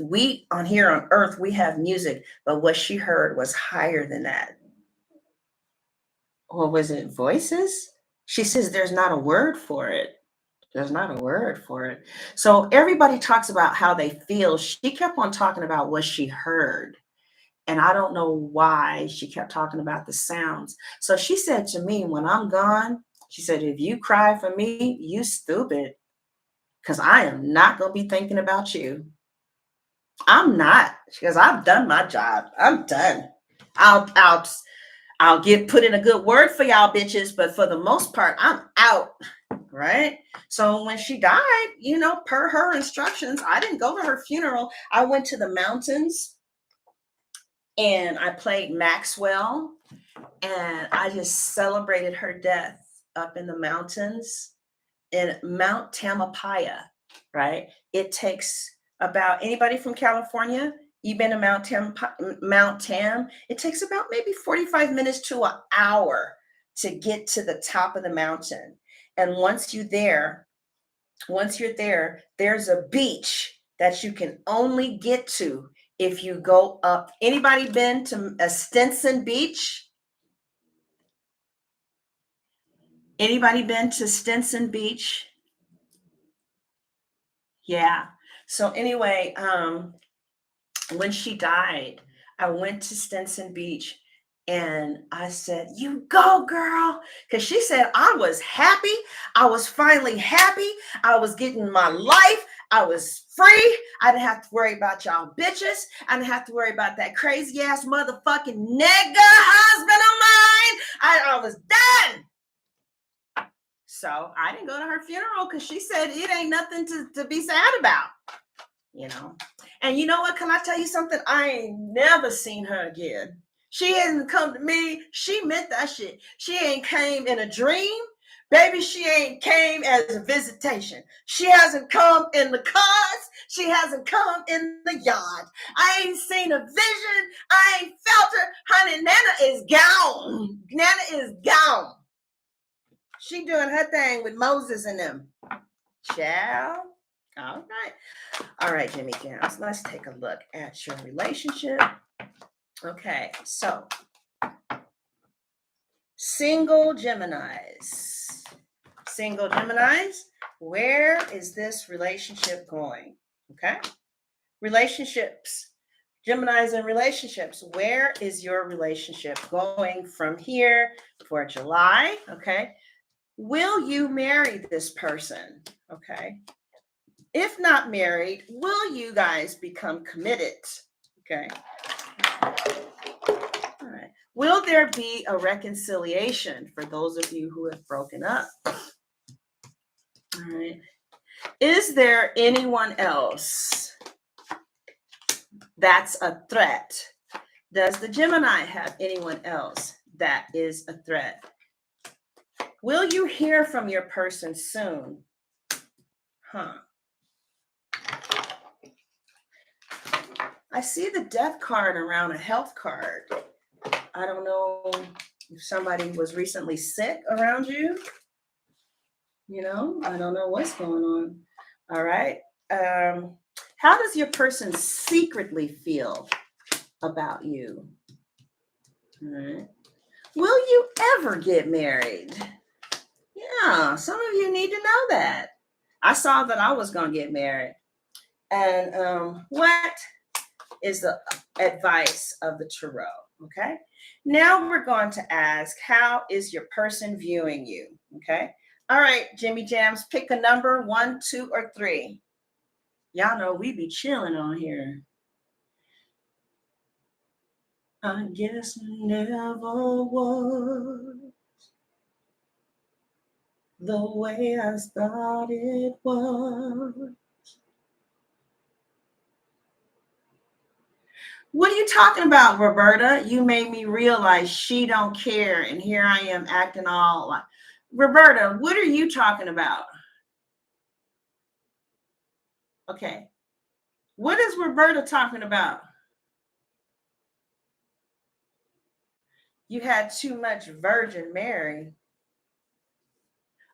We on here on earth, we have music, but what she heard was higher than that. Or was it voices? She says there's not a word for it. There's not a word for it. So everybody talks about how they feel. She kept on talking about what she heard. And I don't know why she kept talking about the sounds. So she said to me, when I'm gone, she said, if you cry for me, you stupid. Because I am not going to be thinking about you. I'm not. Because I've done my job. I'm done. I'll get put in a good word for y'all bitches, but for the most part, I'm out. Right? So when she died, per her instructions, I didn't go to her funeral. I went to the mountains and I played Maxwell, and I just celebrated her death up in the mountains in Mount Tamalpais, right? It takes about, anybody from California, you've been to Mount Tam, it takes about maybe 45 minutes to an hour to get to the top of the mountain. And once you're there, there's a beach that you can only get to if you go up. Anybody been to Stinson Beach? Anybody been to Stinson Beach? Yeah. So anyway, when she died, I went to Stinson Beach and I said, you go, girl. Because she said, I was happy. I was finally happy. I was getting my life. I was free. I didn't have to worry about y'all bitches. I didn't have to worry about that crazy ass motherfucking nigga husband of mine. I was done. So I didn't go to her funeral because she said it ain't nothing to be sad about, And you know what? Can I tell you something? I ain't never seen her again. She hasn't come to me. She meant that shit. She ain't came in a dream. Baby, she ain't came as a visitation. She hasn't come in the cards. She hasn't come in the yard. I ain't seen a vision. I ain't felt her. Honey, Nana is gone. Nana is gone. She doing her thing with Moses and them. Ciao. All right, Jimmy Jams. Let's take a look at your relationship. Okay, so single Geminis. Single Geminis, where is this relationship going? Okay. Relationships. Gemini's in relationships. Where is your relationship going from here for July? Okay. Will you marry this person? Okay. If not married, will you guys become committed? Okay. All right. Will there be a reconciliation for those of you who have broken up? All right. Is there anyone else that's a threat? Does the Gemini have anyone else that is a threat? Will you hear from your person soon? I see the death card around a health card. I don't know if somebody was recently sick around you. I don't know what's going on. All right. How does your person secretly feel about you? All right. Will you ever get married? Yeah, some of you need to know that. I saw that I was going to get married. And what is the advice of the tarot? Okay. Now we're going to ask, how is your person viewing you? Okay. All right, Jimmy Jams, pick a number, 1, 2, or 3. Y'all know we be chilling on here. I guess never was the way I thought it was. What are you talking about, Roberta? You made me realize she don't care, and here I am acting all like Roberta. What are you talking about? Okay, what is Roberta talking about? You had too much Virgin Mary.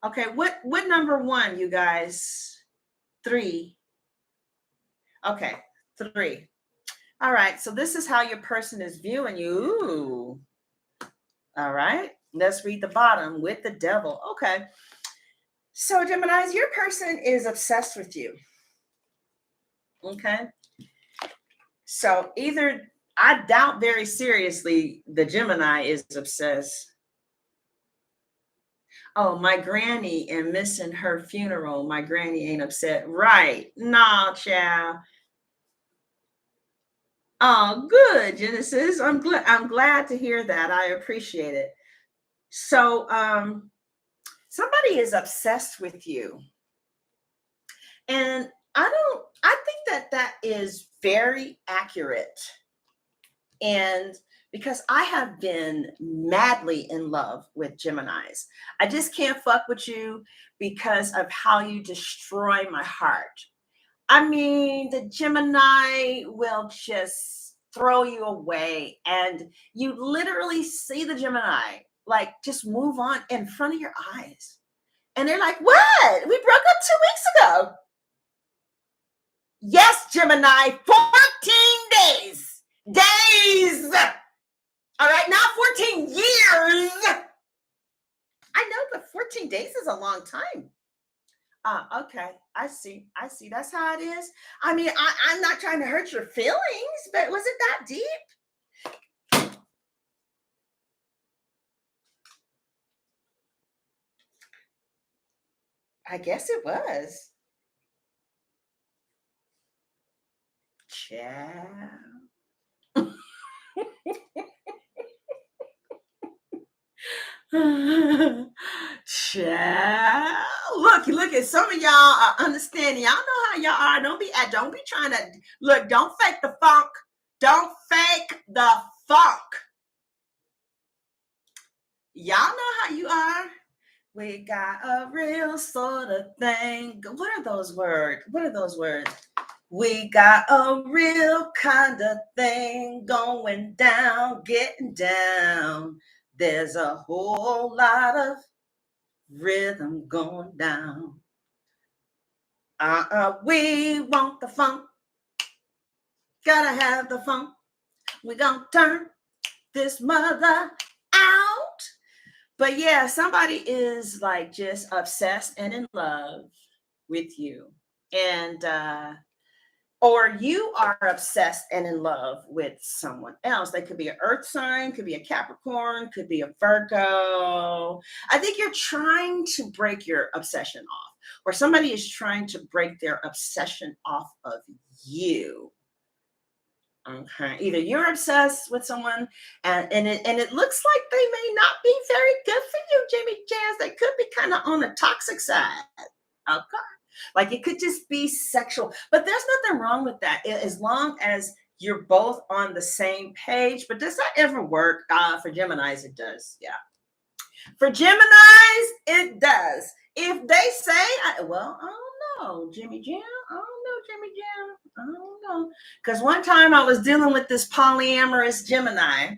Okay, what number 1, you guys? 3. Okay, 3. All right, so this is how your person is viewing you. Ooh. All right, let's read the bottom with the devil. Okay, so Geminis, your person is obsessed with you. Okay, so either I doubt very seriously the Gemini is obsessed. Oh, my granny and missing her funeral. My granny ain't upset. Right. No, child. Oh, good, Genesis. I'm glad to hear that. I appreciate it. So somebody is obsessed with you. And I think that is very accurate. And because I have been madly in love with Geminis, I just can't fuck with you because of how you destroy my heart. I mean, the Gemini will just throw you away, and you literally see the Gemini like just move on in front of your eyes. And they're like, what? We broke up 2 weeks ago. Yes, Gemini, 14 days. Days. All right, not 14 years. I know, but 14 days is a long time. Okay. I see. That's how it is. I mean, I'm not trying to hurt your feelings, but was it that deep? I guess it was. Child. Child. Look at some of y'all are understanding. Y'all know how y'all are. Don't be trying to look, don't fake the funk. Don't fake the funk. Y'all know how you are. We got a real sort of thing. What are those words? We got a real kind of thing going down, getting down. There's a whole lot of rhythm going down. We want the funk. Gotta have the funk. We gonna turn this mother out. But yeah, somebody is like just obsessed and in love with you. And or you are obsessed and in love with someone else. They could be an earth sign, could be a Capricorn, could be a Virgo. I think you're trying to break your obsession off, or somebody is trying to break their obsession off of you. Okay, either you're obsessed with someone, and it looks like they may not be very good for you, Jimmy Jazz. They could be kind of on the toxic side. Okay, like it could just be sexual, but there's nothing wrong with that as long as you're both on the same page. But does that ever work? For Geminis, it does. Yeah, for Geminis, it does. If they say, well, I don't know, Jimmy Jam. I don't know, Jimmy Jam. I don't know. Because one time I was dealing with this polyamorous Gemini,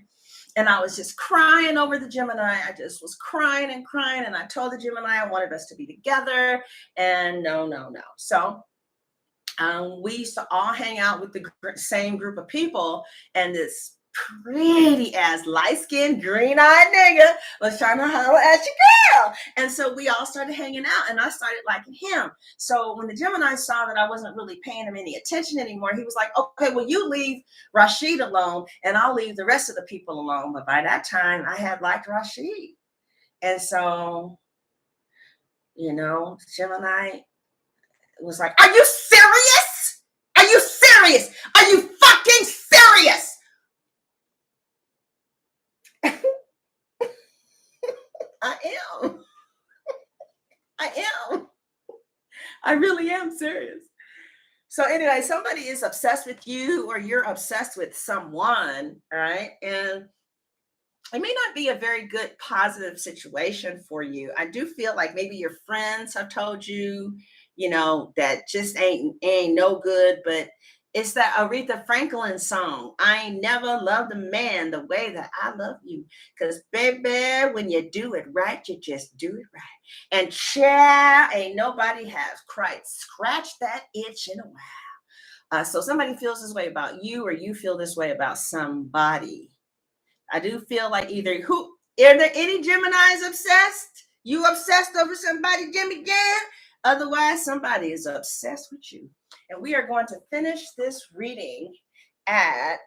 and I was just crying over the Gemini. I just was crying and crying. And I told the Gemini I wanted us to be together. And no, no, no. So we used to all hang out with the same group of people. And this pretty ass light-skinned green-eyed nigga was trying to holler at your girl. And so we all started hanging out, and I started liking him. So when the Gemini saw that I wasn't really paying him any attention anymore, he was like, okay, well, you leave Rashid alone and I'll leave the rest of the people alone. But by that time I had liked Rashid. And so, Gemini was like, are you serious? Are you serious? Are you fucking serious? I am. I am. I really am serious. So anyway, somebody is obsessed with you, or you're obsessed with someone, right? And it may not be a very good positive situation for you. I do feel like maybe your friends have told you, that just ain't no good, but it's that Aretha Franklin song, I ain't never loved a man the way that I love you. Because, baby, when you do it right, you just do it right. And child, ain't nobody has quite scratched that itch in a while. So somebody feels this way about you, or you feel this way about somebody. I do feel like are there any Geminis obsessed? You obsessed over somebody, Jimmy Jan? Otherwise, somebody is obsessed with you. And we are going to finish this reading at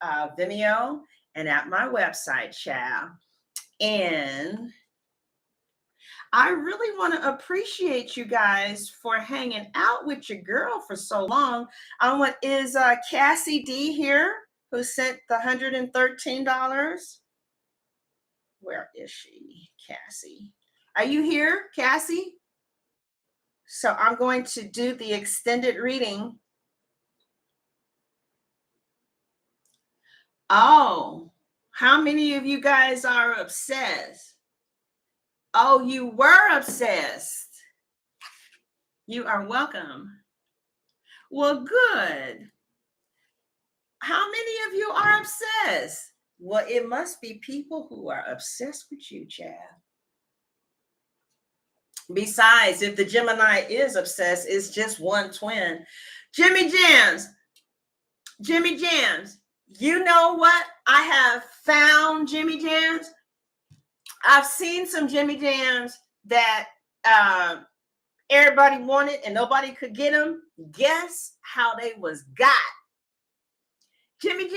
Vimeo and at my website, child. And I really want to appreciate you guys for hanging out with your girl for so long. Is Cassie D here, who sent the $113? Where is she, Cassie? Are you here, Cassie? So I'm going to do the extended reading. Oh, how many of you guys are obsessed? Oh, you were obsessed. You are welcome. Well, good. How many of you are obsessed? Well, it must be people who are obsessed with you, Chad. Besides, if the Gemini is obsessed, it's just one twin. Jimmy Jams, you know what? I have found Jimmy Jams. I've seen some Jimmy Jams that everybody wanted and nobody could get them. Guess how they was got? Jimmy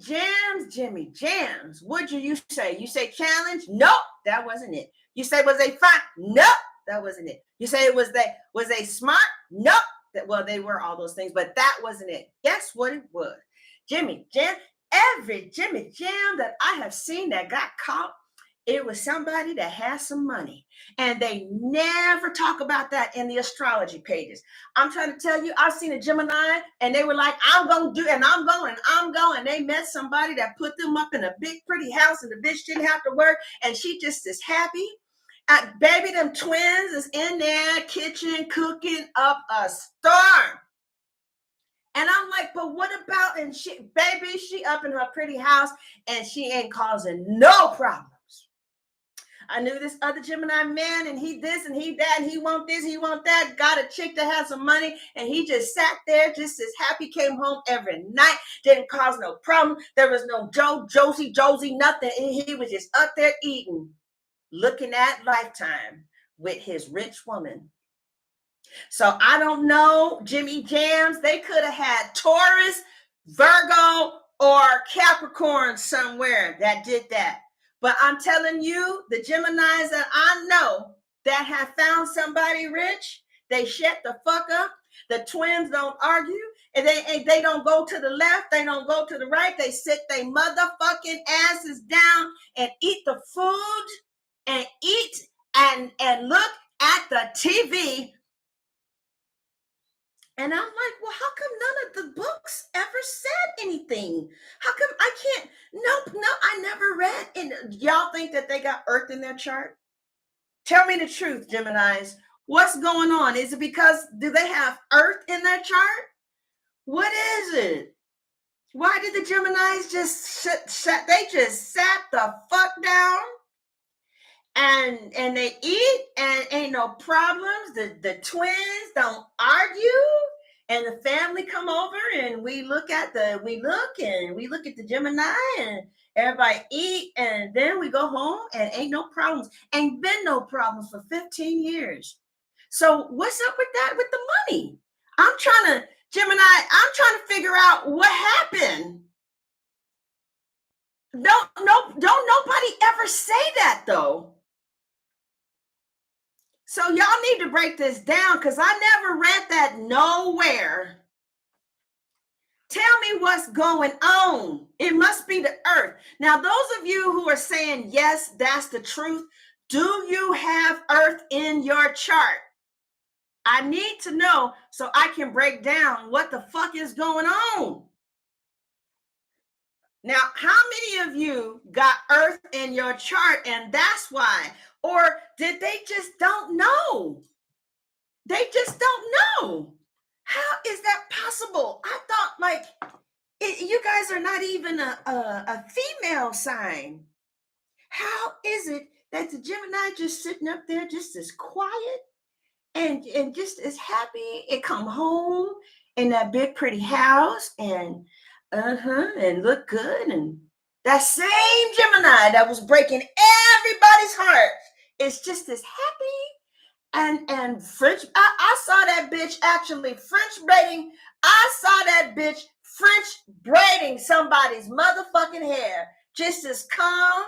Jams. What'd you say? You say challenge? Nope, that wasn't it. You say, was they fine? Nope, that wasn't it. You say, was they smart? Nope. Well, they were all those things, but that wasn't it. Guess what it was? Jimmy Jam. Every Jimmy Jam that I have seen that got caught, it was somebody that has some money. And they never talk about that in the astrology pages. I'm trying to tell you, I've seen a Gemini and they were like, I'm going to do, and I'm going. They met somebody that put them up in a big, pretty house, and the bitch didn't have to work. And she just is happy. Baby, them twins is in there kitchen cooking up a storm. And I'm like, but what about, and she up in her pretty house and she ain't causing no problems. I knew this other Gemini man, and he this and he that, and he want this, he want that, got a chick that has some money, and he just sat there just as happy, came home every night, didn't cause no problem. There was no Josie, nothing. He was just up there eating, looking at Lifetime with his rich woman. So I don't know, Jimmy Jams, they could have had Taurus, Virgo, or Capricorn somewhere that did that. But I'm telling you, the Geminis that I know that have found somebody rich, they shut the fuck up. The twins don't argue, and they don't go to the left, they don't go to the right. They sit their motherfucking asses down and eat the food and eat and look at the TV. And I'm like, well, how come none of the books ever said anything? How come I can't? Nope, no, I never read. And y'all think that they got Earth in their chart? Tell me the truth, Geminis. What's going on? Is it because do they have Earth in their chart? What is it? Why did the Geminis just they just sat the fuck down and they eat and ain't no problems. The twins don't argue, and the family come over and we look at the Gemini, and everybody eat, and then we go home and ain't no problems. Ain't been no problems for 15 years. So what's up with that with the money? I'm trying to figure out what happened. Don't nobody ever say that though. So y'all need to break this down because I never read that nowhere. Tell me what's going on. It must be the Earth. Now, those of you who are saying, yes, that's the truth, do you have Earth in your chart? I need to know so I can break down what the fuck is going on. Now, how many of you got Earth in your chart and that's why? Or did they just don't know? They just don't know. How is that possible? I thought you guys are not even a female sign. How is it that the Gemini just sitting up there just as quiet and just as happy and come home in that big pretty house and and look good, and that same Gemini that was breaking everybody's heart is just as happy and French. I saw that bitch actually French braiding. I saw that bitch French braiding somebody's motherfucking hair just as calm,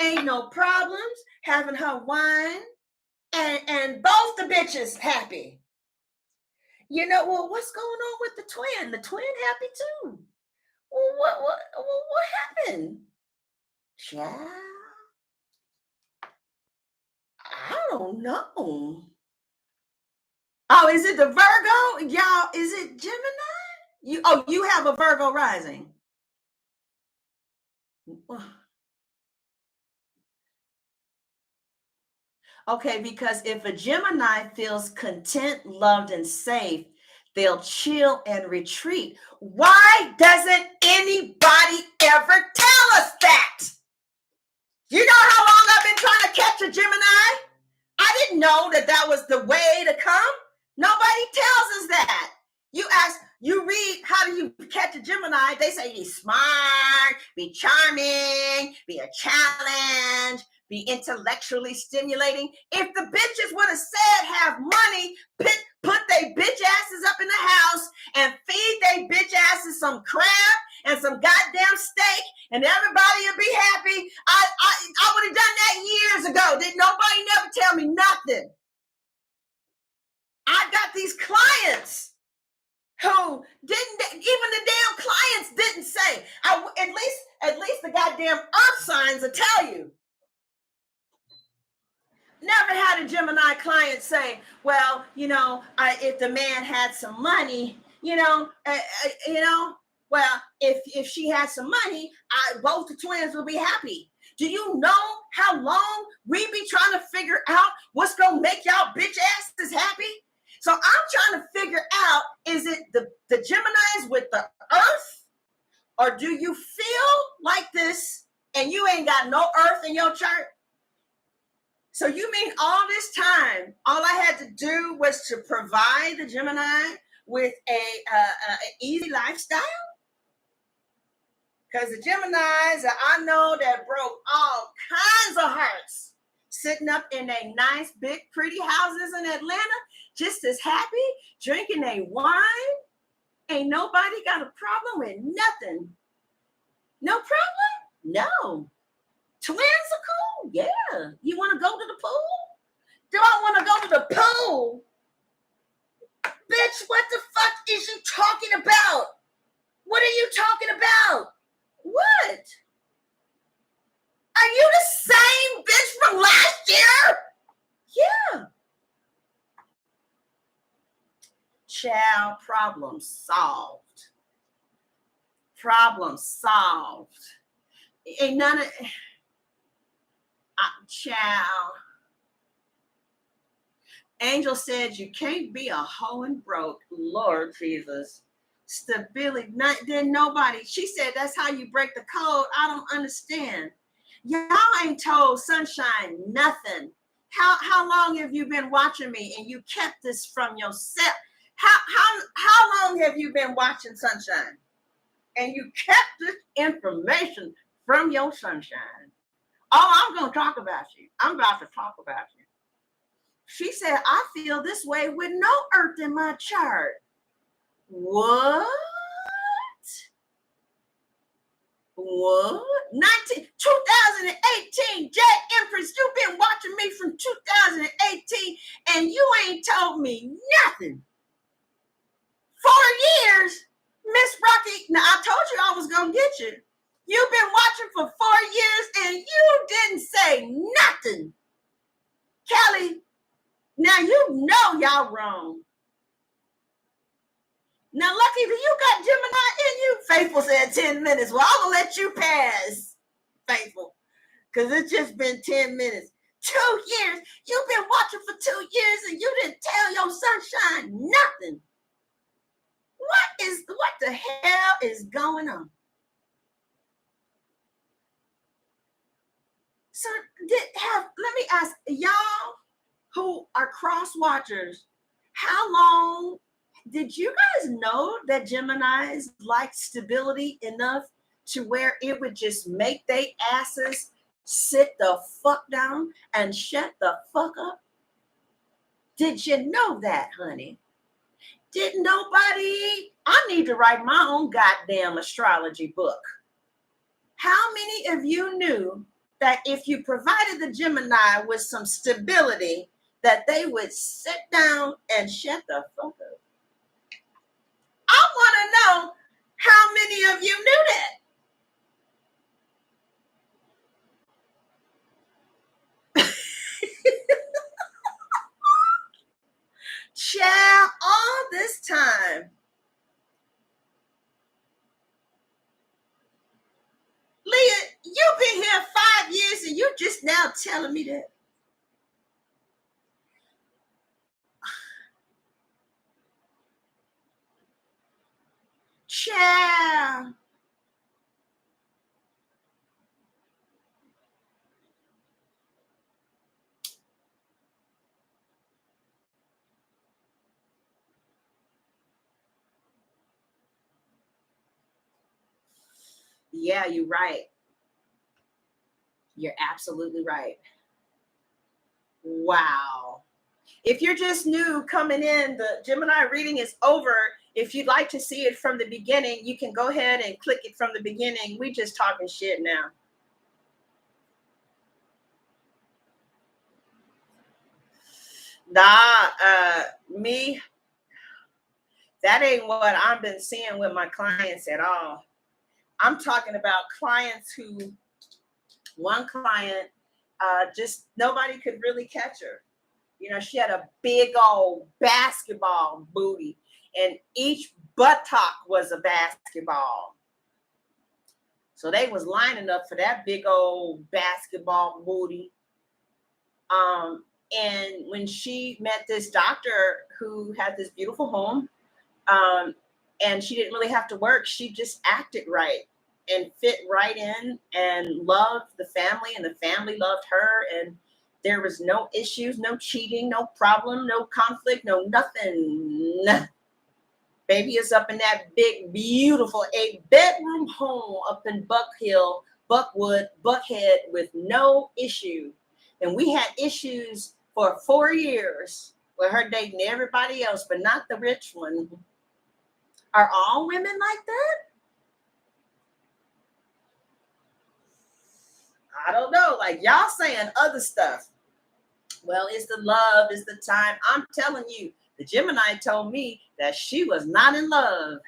ain't no problems, having her wine, and both the bitches happy. You know, well, what's going on with the twin? The twin happy too. Well, what happened? Child, I don't know. Oh, is it the Virgo? Y'all, is it Gemini? You have a Virgo rising. Okay, because if a Gemini feels content, loved, and safe, they'll chill and retreat. Why doesn't anybody ever tell us that? You know how long I've been trying to catch a Gemini? I didn't know that was the way to come. Nobody tells us that. You read, how do you catch a Gemini? They say be smart, be charming, be a challenge, be intellectually stimulating. If the bitches would have said have money, put they bitch asses up in the house and feed they bitch asses some crab and some goddamn steak, and everybody would be happy. I would have done that years ago. Did nobody never tell me nothing? I got these clients who didn't, even the damn clients didn't say. At least the goddamn earth signs will tell you. Never had a Gemini client say, well, if the man had some money, well, if she had some money, both the twins will be happy. Do you know how long we be trying to figure out what's going to make y'all bitch asses happy? So I'm trying to figure out, is it the Geminis with the earth? Or do you feel like this and you ain't got no earth in your chart? So you mean all this time, all I had to do was to provide the Gemini with an easy lifestyle? Because the Geminis that I know that broke all kinds of hearts sitting up in a nice, big, pretty houses in Atlanta, just as happy, drinking a wine. Ain't nobody got a problem with nothing. No problem? No. Twins are cool? Yeah. You want to go to the pool? Do I want to go to the pool? Bitch, what the fuck is you talking about? What are you talking about? What? Are you the same bitch from last year? Yeah. Child, problem solved. Problem solved. Ain't none of child. Angel said you can't be a hoe and broke. Lord Jesus. Stability. Then nobody. She said that's how you break the code. I don't understand. Y'all ain't told Sunshine nothing. How long have you been watching me and you kept this from yourself? How long have you been watching Sunshine? And you kept this information from your Sunshine. Oh, I'm going to talk about you. I'm about to talk about you. She said, I feel this way with no earth in my chart. What? What? 2018, J Empress, you've been watching me from 2018 and you ain't told me nothing. 4 years, Miss Rocky. Now, I told you I was going to get you. You've been watching for 4 years and you didn't say nothing. Kelly, now you know y'all wrong. Now, Lucky, you got Gemini in you? Faithful said 10 minutes. Well, I'm going to let you pass, Faithful, because it's just been 10 minutes. 2 years. You've been watching for 2 years and you didn't tell your Sunshine nothing. What the hell is going on? So let me ask y'all who are cross watchers, how long did you guys know that Geminis like stability enough to where it would just make they asses sit the fuck down and shut the fuck up? Did you know that, honey? Didn't nobody? I need to write my own goddamn astrology book. How many of you knew that if you provided the Gemini with some stability, that they would sit down and shut the fuck up? I want to know how many of you knew that. Child, all this time. Leah, you've been here 5 years and you're just now telling me that. Child. Yeah, you're right. You're absolutely right. Wow. If you're just new coming in, the Gemini reading is over. If you'd like to see it from the beginning, you can go ahead and click it from the beginning. We just talking shit now. Me, that ain't what I've been seeing with my clients at all. I'm talking about clients who, one client, just nobody could really catch her. You know, she had a big old basketball booty, and each buttock was a basketball. So they was lining up for that big old basketball booty. And when she met this doctor who had this beautiful home, and she didn't really have to work, she just acted right and fit right in and loved the family, and the family loved her, and there was no issues, no cheating, no problem, no conflict, no nothing. Baby is up in that big, beautiful 8-bedroom home up in Buckwood, Buckhead, with no issue. And we had issues for 4 years with her dating everybody else, but not the rich one. Are all women like that? I don't know. Like y'all saying other stuff. Well, it's the love, it's the time. I'm telling you, the Gemini told me that she was not in love.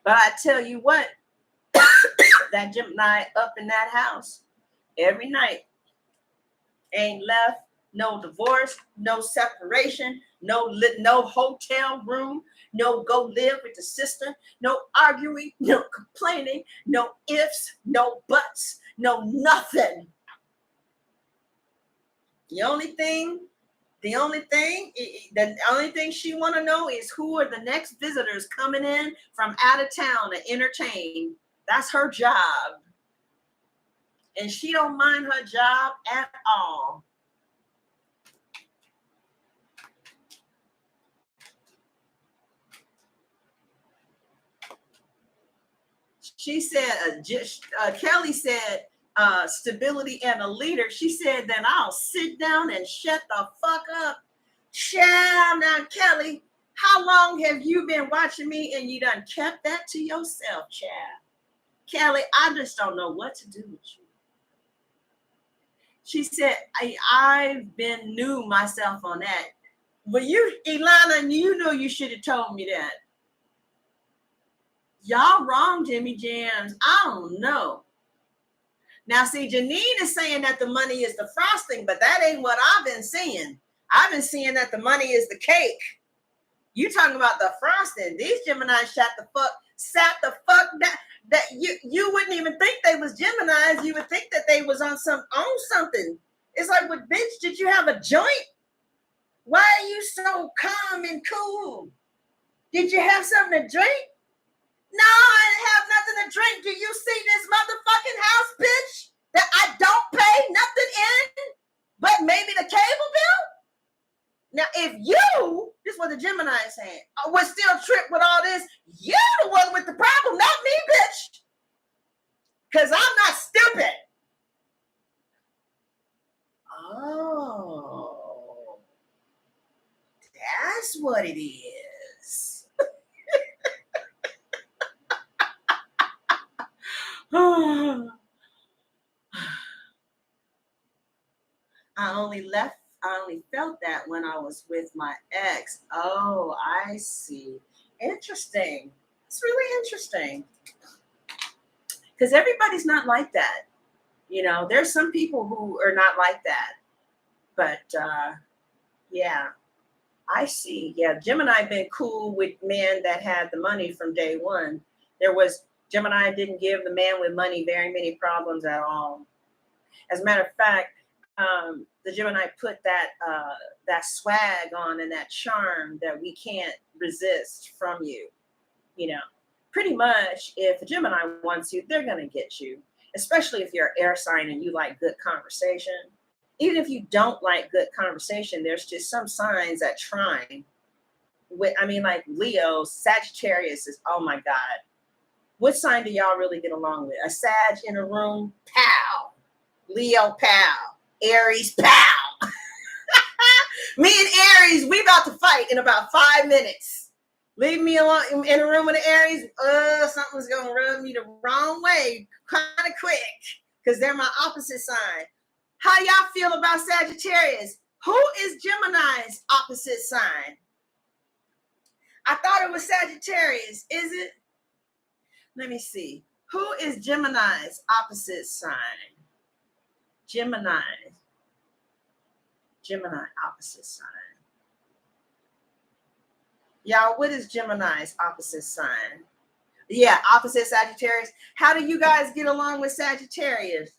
But I tell you what, that Gemini up in that house every night ain't left no divorce, no separation, no hotel room, no go live with the sister, no arguing, no complaining, no ifs, no buts, no nothing. The only thing she want to know is who are the next visitors coming in from out of town to entertain. That's her job. And she don't mind her job at all. She said, Kelly said, stability and a leader. She said, then I'll sit down and shut the fuck up. Child, now, Kelly, how long have you been watching me and you done kept that to yourself, child? Kelly, I just don't know what to do with you. She said, I've been new myself on that. But you, Ilana, you know you should have told me that. Y'all wrong, Jimmy Jams. I don't know. Now, see, Janine is saying that the money is the frosting, but that ain't what I've been seeing. I've been seeing that the money is the cake. You talking about the frosting. These Geminis sat the fuck down. That you wouldn't even think they was Geminis. You would think that they was on something. It's like, well, bitch, did you have a joint? Why are you so calm and cool? Did you have something to drink? No, I didn't have nothing to drink. Do you see this motherfucking house, bitch? That I don't pay nothing in, but maybe the cable bill? Now, if you, this is what the Gemini is saying, was still tripped with all this, you're the one with the problem, not me, bitch. Because I'm not stupid. Oh, that's what it is. I only felt that when I was with my ex. Oh, I see. Interesting. It's really interesting. Because everybody's not like that. You know, there's some people who are not like that. But yeah, I see. Yeah, Gemini been cool with men that had the money from day one. Gemini didn't give the man with money very many problems at all. As a matter of fact, the Gemini put that swag on and that charm that we can't resist from you. You know, pretty much if a Gemini wants you, they're going to get you, especially if you're an air sign and you like good conversation. Even if you don't like good conversation, there's just some signs that trying. Like Leo, Sagittarius is, oh my God. What sign do y'all really get along with? A Sag in a room? Pow. Leo, pow. Aries, pow. Me and Aries, we about to fight in about 5 minutes. Leave me alone in a room with an Aries. Something's going to rub me the wrong way kind of quick because they're my opposite sign. How y'all feel about Sagittarius? Who is Gemini's opposite sign? I thought it was Sagittarius. Is it? Let me see. Who is Gemini's opposite sign? Gemini opposite sign. Y'all, what is Gemini's opposite sign? Yeah, opposite Sagittarius. How do you guys get along with Sagittarius?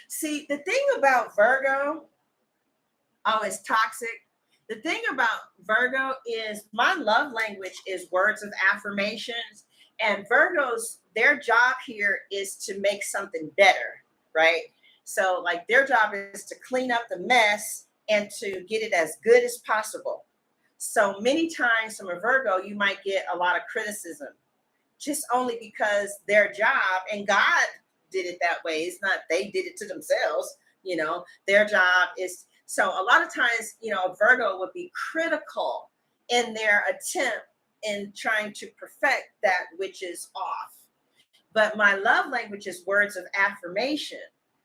See, the thing about Virgo, it's toxic. The thing about Virgo is my love language is words of affirmations. And Virgos, their job here is to make something better, right? So like their job is to clean up the mess and to get it as good as possible. So many times from a Virgo, you might get a lot of criticism just only because their job, and God did it that way. It's not they did it to themselves, their job is. So a lot of times, a Virgo would be critical in their attempt in trying to perfect that which is off. But my love language is words of affirmation.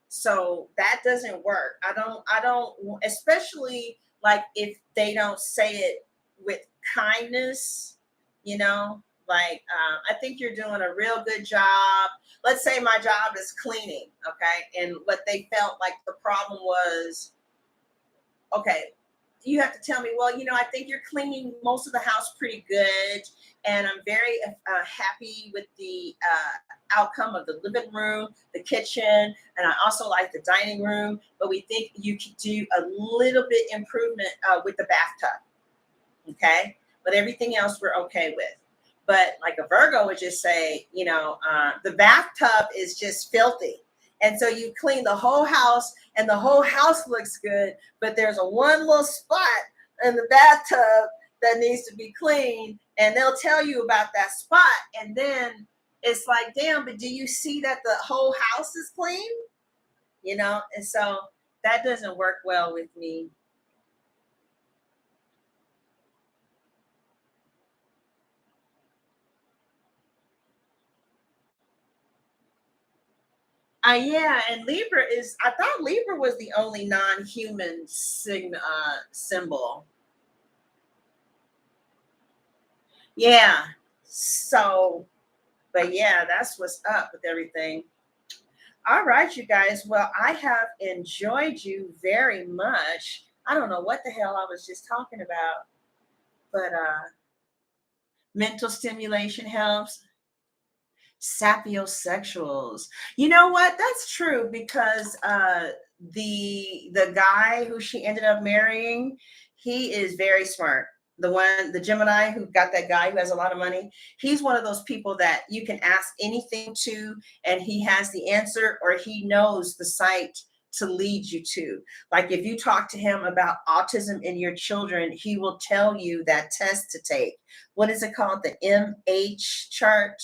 So that doesn't work. I don't, especially like if they don't say it with kindness, you know, like, I think you're doing a real good job. Let's say my job is cleaning, okay? And what they felt like the problem was, okay, you have to tell me, well, I think you're cleaning most of the house pretty good. And I'm very happy with the outcome of the living room, the kitchen, and I also like the dining room. But we think you could do a little bit improvement with the bathtub. Okay. But everything else we're okay with. But like a Virgo would just say, the bathtub is just filthy. And so you clean the whole house and the whole house looks good, but there's a one little spot in the bathtub that needs to be cleaned. And they'll tell you about that spot. And then it's like, damn, but do you see that the whole house is clean? And so that doesn't work well with me. Yeah, and Libra is. I thought Libra was the only non-human symbol. Yeah. So, but yeah, that's what's up with everything. All right, you guys. Well, I have enjoyed you very much. I don't know what the hell I was just talking about, but mental stimulation helps. Sapiosexuals. You know what? That's true because the guy who she ended up marrying, he is very smart. The Gemini who got that guy who has a lot of money, he's one of those people that you can ask anything to, and he has the answer, or he knows the site to lead you to. Like if you talk to him about autism in your children, he will tell you that test to take. What is it called? The MH chart,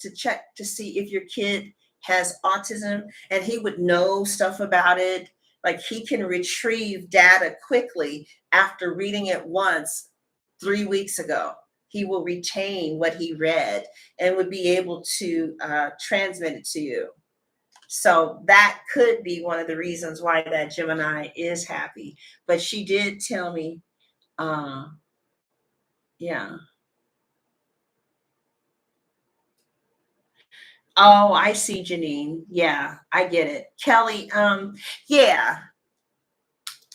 to check to see if your kid has autism, and he would know stuff about it. Like he can retrieve data quickly after reading it once 3 weeks ago. He will retain what he read and would be able to transmit it to you. So that could be one of the reasons why that Gemini is happy. But she did tell me, uh, yeah. Oh, I see, Janine. Yeah, I get it. Kelly, yeah,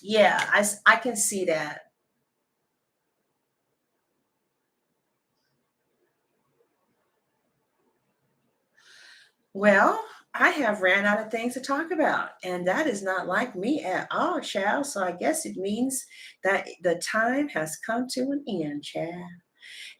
yeah, I can see that. Well, I have ran out of things to talk about, and that is not like me at all, child. So I guess it means that the time has come to an end, child.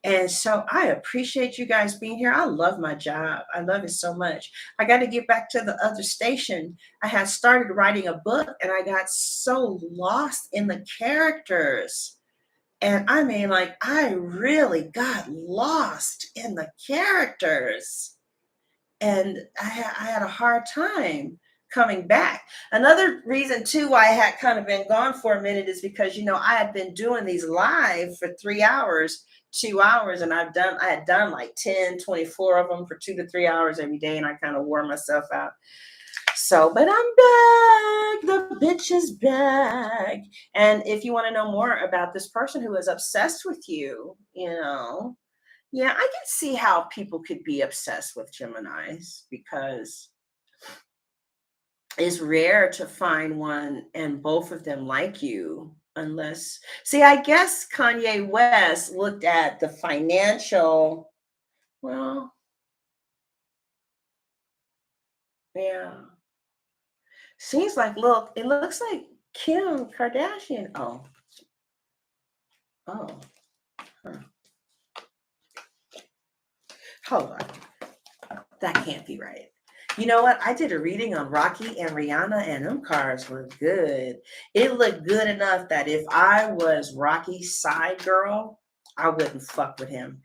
And so I appreciate you guys being here. I love my job. I love it so much. I got to get back to the other station. I had started writing a book and I got so lost in the characters. And I mean, like, I really got lost in the characters. And I had a hard time coming back. Another reason, too, why I had kind of been gone for a minute is because, I had been doing these live for 3 hours, 2 hours, and I had done like 10, 24 of them for 2 to 3 hours every day, and I kind of wore myself out. So, but I'm back. The bitch is back. And if you want to know more about this person who is obsessed with you, yeah, I can see how people could be obsessed with Geminis because it's rare to find one and both of them like you. Unless, see, I guess Kanye West looked at the financial. Well, yeah. Seems like, look, it looks like Kim Kardashian. Oh, huh. Hold on. That can't be right. You know what? I did a reading on Rocky and Rihanna, and them cards were good. It looked good enough that if I was Rocky's side girl, I wouldn't fuck with him.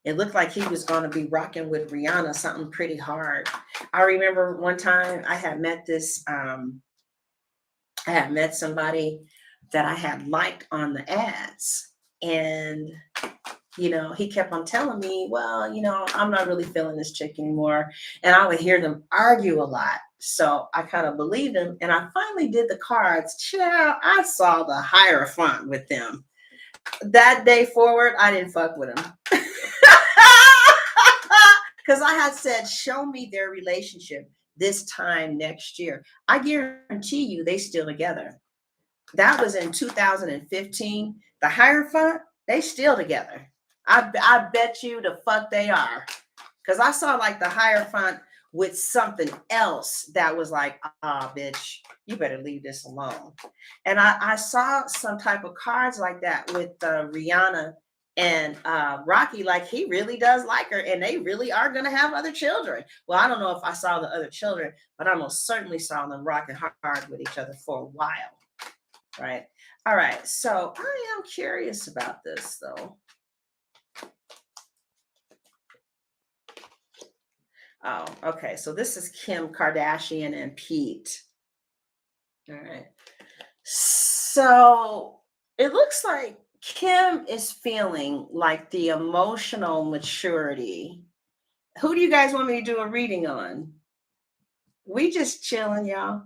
It looked like he was going to be rocking with Rihanna something pretty hard. I remember one time I had met somebody that I had liked on the ads, and he kept on telling me, well, I'm not really feeling this chick anymore. And I would hear them argue a lot. So I kind of believed him. And I finally did the cards. Child, I saw the Hierophant with them. That day forward, I didn't fuck with him. Because I had said, show me their relationship this time next year. I guarantee you they still together. That was in 2015. The Hierophant, they still together. I bet you the fuck they are. Because I saw like the Hierophant with something else that was like, bitch, you better leave this alone. And I saw some type of cards like that with Rihanna and Rocky, like he really does like her and they really are going to have other children. Well, I don't know if I saw the other children, but I most certainly saw them rocking hard with each other for a while. Right. All right. So I am curious about this though. Oh, okay. So this is Kim Kardashian and Pete. All right. So it looks like Kim is feeling like the emotional maturity. Who do you guys want me to do a reading on? We just chilling, y'all.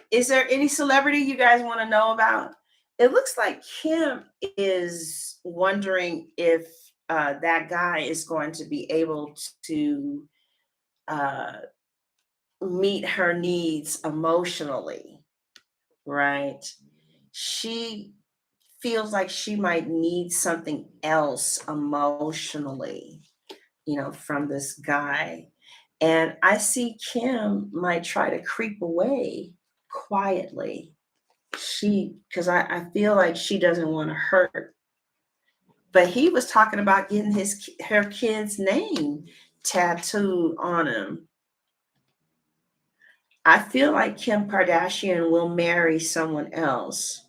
Is there any celebrity you guys want to know about? It looks like Kim is wondering if that guy is going to be able to uh, meet her needs emotionally, right? She feels like she might need something else emotionally, from this guy. And I see Kim might try to creep away quietly. Because I feel like she doesn't want to hurt. But he was talking about getting her kid's name tattooed on him. I feel like Kim Kardashian will marry someone else.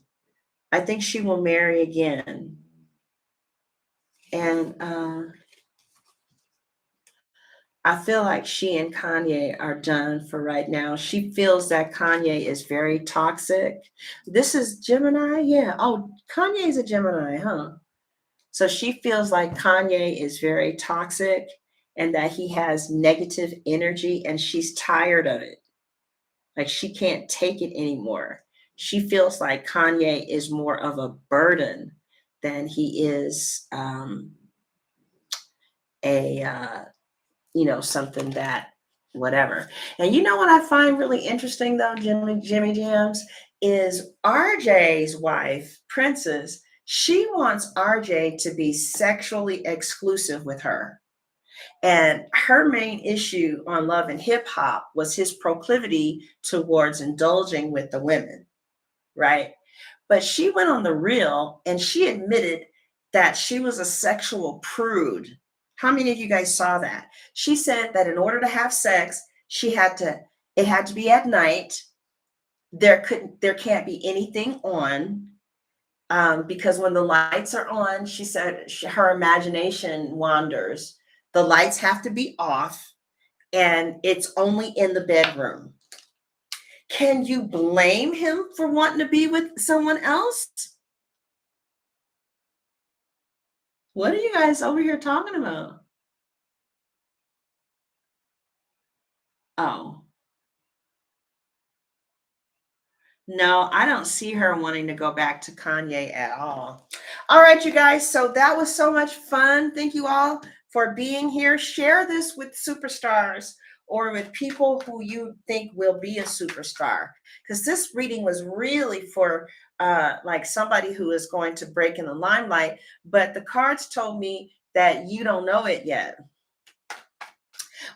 I think she will marry again. And I feel like she and Kanye are done for right now. She feels that Kanye is very toxic. This is Gemini? Yeah. Oh, Kanye is a Gemini, huh? So she feels like Kanye is very toxic and that he has negative energy and she's tired of it. Like she can't take it anymore. She feels like Kanye is more of a burden than he is a something that whatever. And you know what I find really interesting though, Jimmy Jams, is RJ's wife, Princess. She wants RJ to be sexually exclusive with her. And her main issue on Love and Hip Hop was his proclivity towards indulging with the women, right? But she went on the real and she admitted that she was a sexual prude. How many of you guys saw that? She said that in order to have sex, it had to be at night. There can't be anything on. Because when the lights are on, she said her imagination wanders. The lights have to be off, and it's only in the bedroom. Can you blame him for wanting to be with someone else? What are you guys over here talking about? Oh, no, I don't see her wanting to go back to Kanye at all. All right, you guys. So that was so much fun. Thank you all for being here. Share this with superstars or with people who you think will be a superstar. Because this reading was really for like somebody who is going to break in the limelight. But the cards told me that you don't know it yet.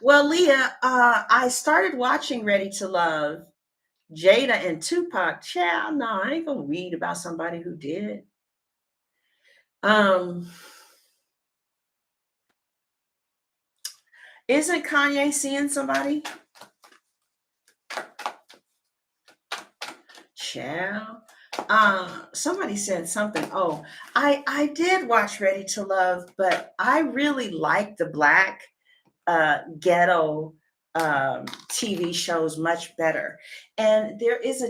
Well, Leah, I started watching Ready to Love. Jada and Tupac, child, no, I ain't gonna read about somebody who did. Um, Isn't Kanye seeing somebody? Child. Somebody said something. Oh, I did watch Ready to Love, but I really like the black ghetto TV shows much better. And there is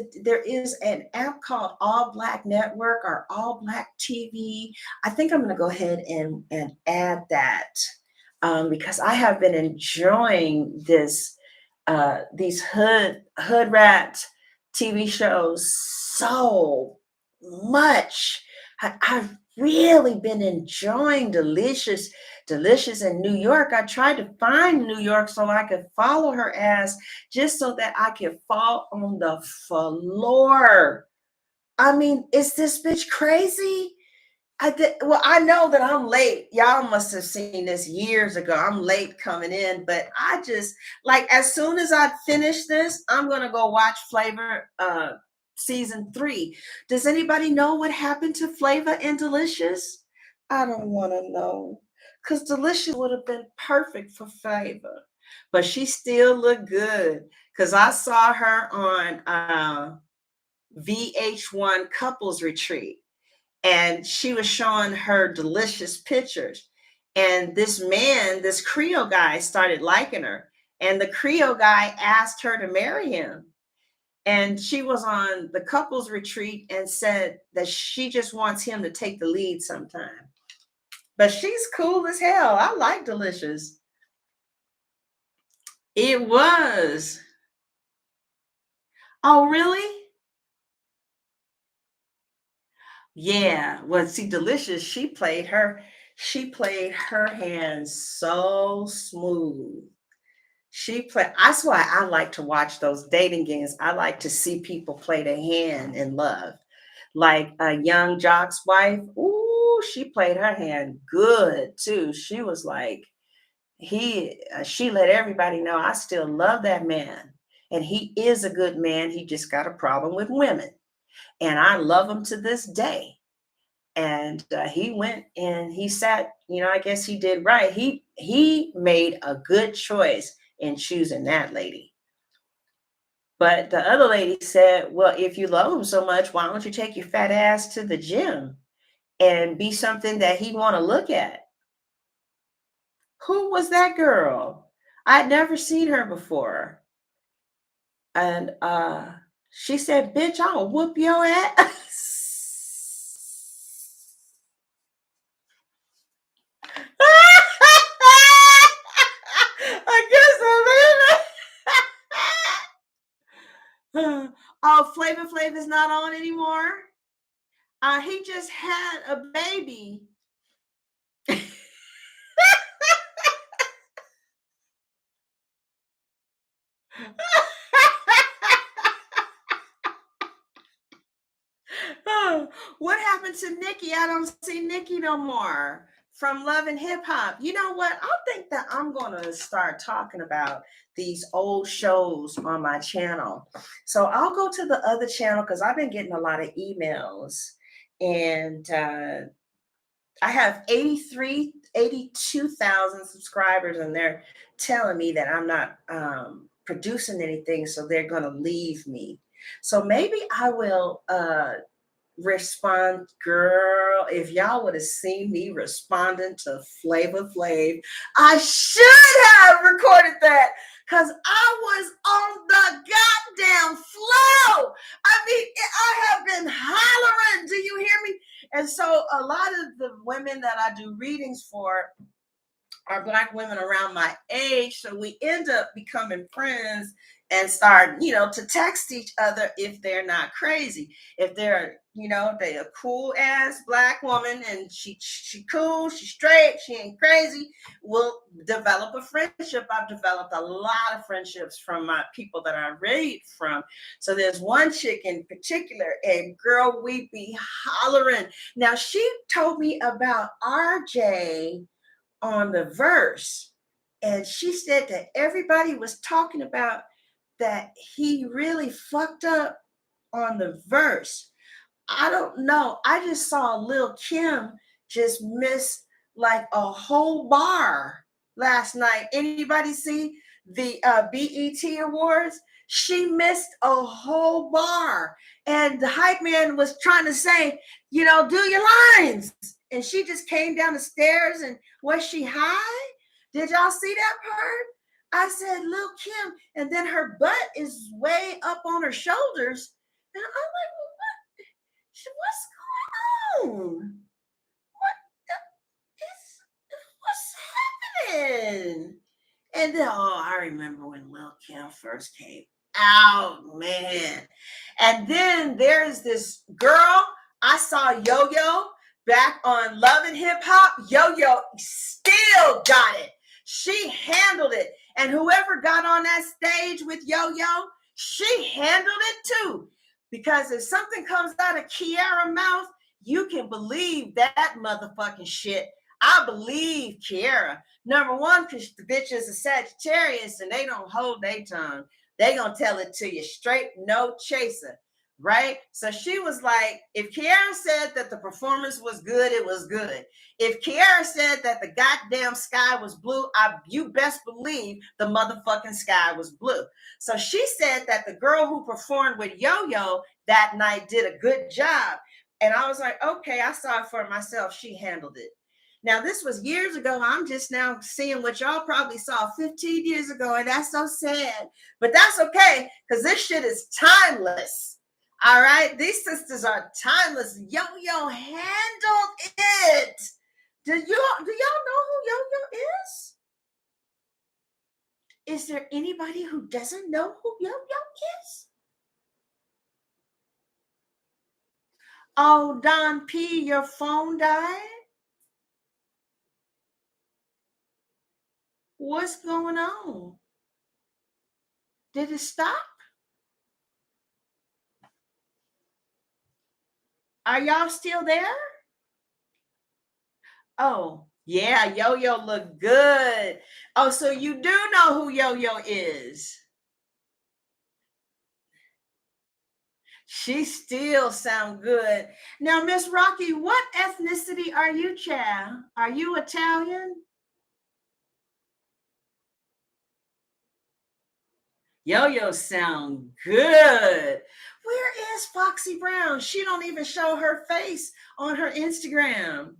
an app called All Black Network or All Black TV. I think I'm going to go ahead and add that because I have been enjoying these hood rat TV shows so much. I've really been enjoying Delicious in New York. I tried to find New York so I could follow her ass just so that I could fall on the floor. I mean, is this bitch crazy? Well, I know that I'm late. Y'all must have seen this years ago. I'm late coming in, but I just like as soon as I finish this, I'm gonna go watch Flavor season 3. Does anybody know what happened to Flavor and Delicious? I don't want to know because Delicious would have been perfect for Flavor, but she still looked good because I saw her on VH1 Couples Retreat and she was showing her delicious pictures. And this man, this Creole guy, started liking her. And the Creole guy asked her to marry him. And she was on the couples retreat and said that she just wants him to take the lead sometime. But she's cool as hell. I like Delicious. It was. Oh, really? Yeah. Well, see, Delicious, she played her hand so smooth. That's why I like to watch those dating games. I like to see people play their hand in love. Like a young jock's wife. Ooh, she played her hand good too. She was like, she let everybody know I still love that man. And he is a good man. He just got a problem with women. And I love him to this day. And he went and he sat, I guess he did right. He made a good choice in choosing that lady. But the other lady said, well, if you love him so much, why don't you take your fat ass to the gym and be something that he'd want to look at? Who was that girl? I'd never seen her before. And she said, bitch, I'll whoop your ass. I guess I'm in. Oh, Flavor Flav is not on anymore. He just had a baby. Oh, what happened to Nikki? I don't see Nikki no more from Love and Hip Hop. You know what? I think that I'm going to start talking about these old shows on my channel. So I'll go to the other channel because I've been getting a lot of emails. And I have 82,000 subscribers, and they're telling me that I'm not producing anything, so they're going to leave me. So maybe I will respond, girl. If y'all would have seen me responding to Flavor Flav, I should have recorded that because I was on the goddamn flow. I mean, I have been hollering. Do you hear me? And so a lot of the women that I do readings for are Black women around my age. So we end up becoming friends and start, to text each other if they're not crazy. If they're, they a cool ass Black woman and she cool, she's straight, she ain't crazy, we'll develop a friendship. I've developed a lot of friendships from my people that I read from. So there's one chick in particular, and girl, we be hollering. Now she told me about RJ on the verse, and she said that everybody was talking about that he really fucked up on the verse. I don't know. I just saw Lil Kim just miss like a whole bar. last night. Anybody see the BET Awards? She missed a whole bar. And the hype man was trying to say, you know, do your lines. And she just came down the stairs and was she high? Did y'all see that part? I said, Lil Kim, and then her butt is way up on her shoulders. And I'm like, what's going on? What what's happening? And then, oh, I remember when Lil Kim first came out, man. And then there's this girl, I saw Yo-Yo back on Love and Hip Hop. Yo-Yo still got it. She handled it. And whoever got on that stage with Yo-Yo, she handled it too. Because if something comes out of Kiara's mouth, you can believe that motherfucking shit. I believe Kiara. Number one, because the bitch is a Sagittarius and they don't hold their tongue. They gonna tell it to you straight, no chaser, right? So she was like, if Kiara said that the performance was good, it was good. If Kiara said that the goddamn sky was blue, you best believe the motherfucking sky was blue. So she said that the girl who performed with Yo-Yo that night did a good job. And I was like, okay, I saw it for myself. She handled it. Now, this was years ago. I'm just now seeing what y'all probably saw 15 years ago, and that's so sad. But that's okay, because this shit is timeless. All right? These sisters are timeless. Yo-Yo handled it. Do y'all know who Yo-Yo is? Is there anybody who doesn't know who Yo-Yo is? Oh, Don P., your phone died? What's going on? Did it stop? Are y'all still there? Oh, yeah, Yo-Yo look good. Oh, so you do know who Yo-Yo is. She still sound good. Now, Miss Rocky, what ethnicity are you, child? Are you Italian? Yo-Yo sound good. Where is Foxy Brown? She don't even show her face on her Instagram.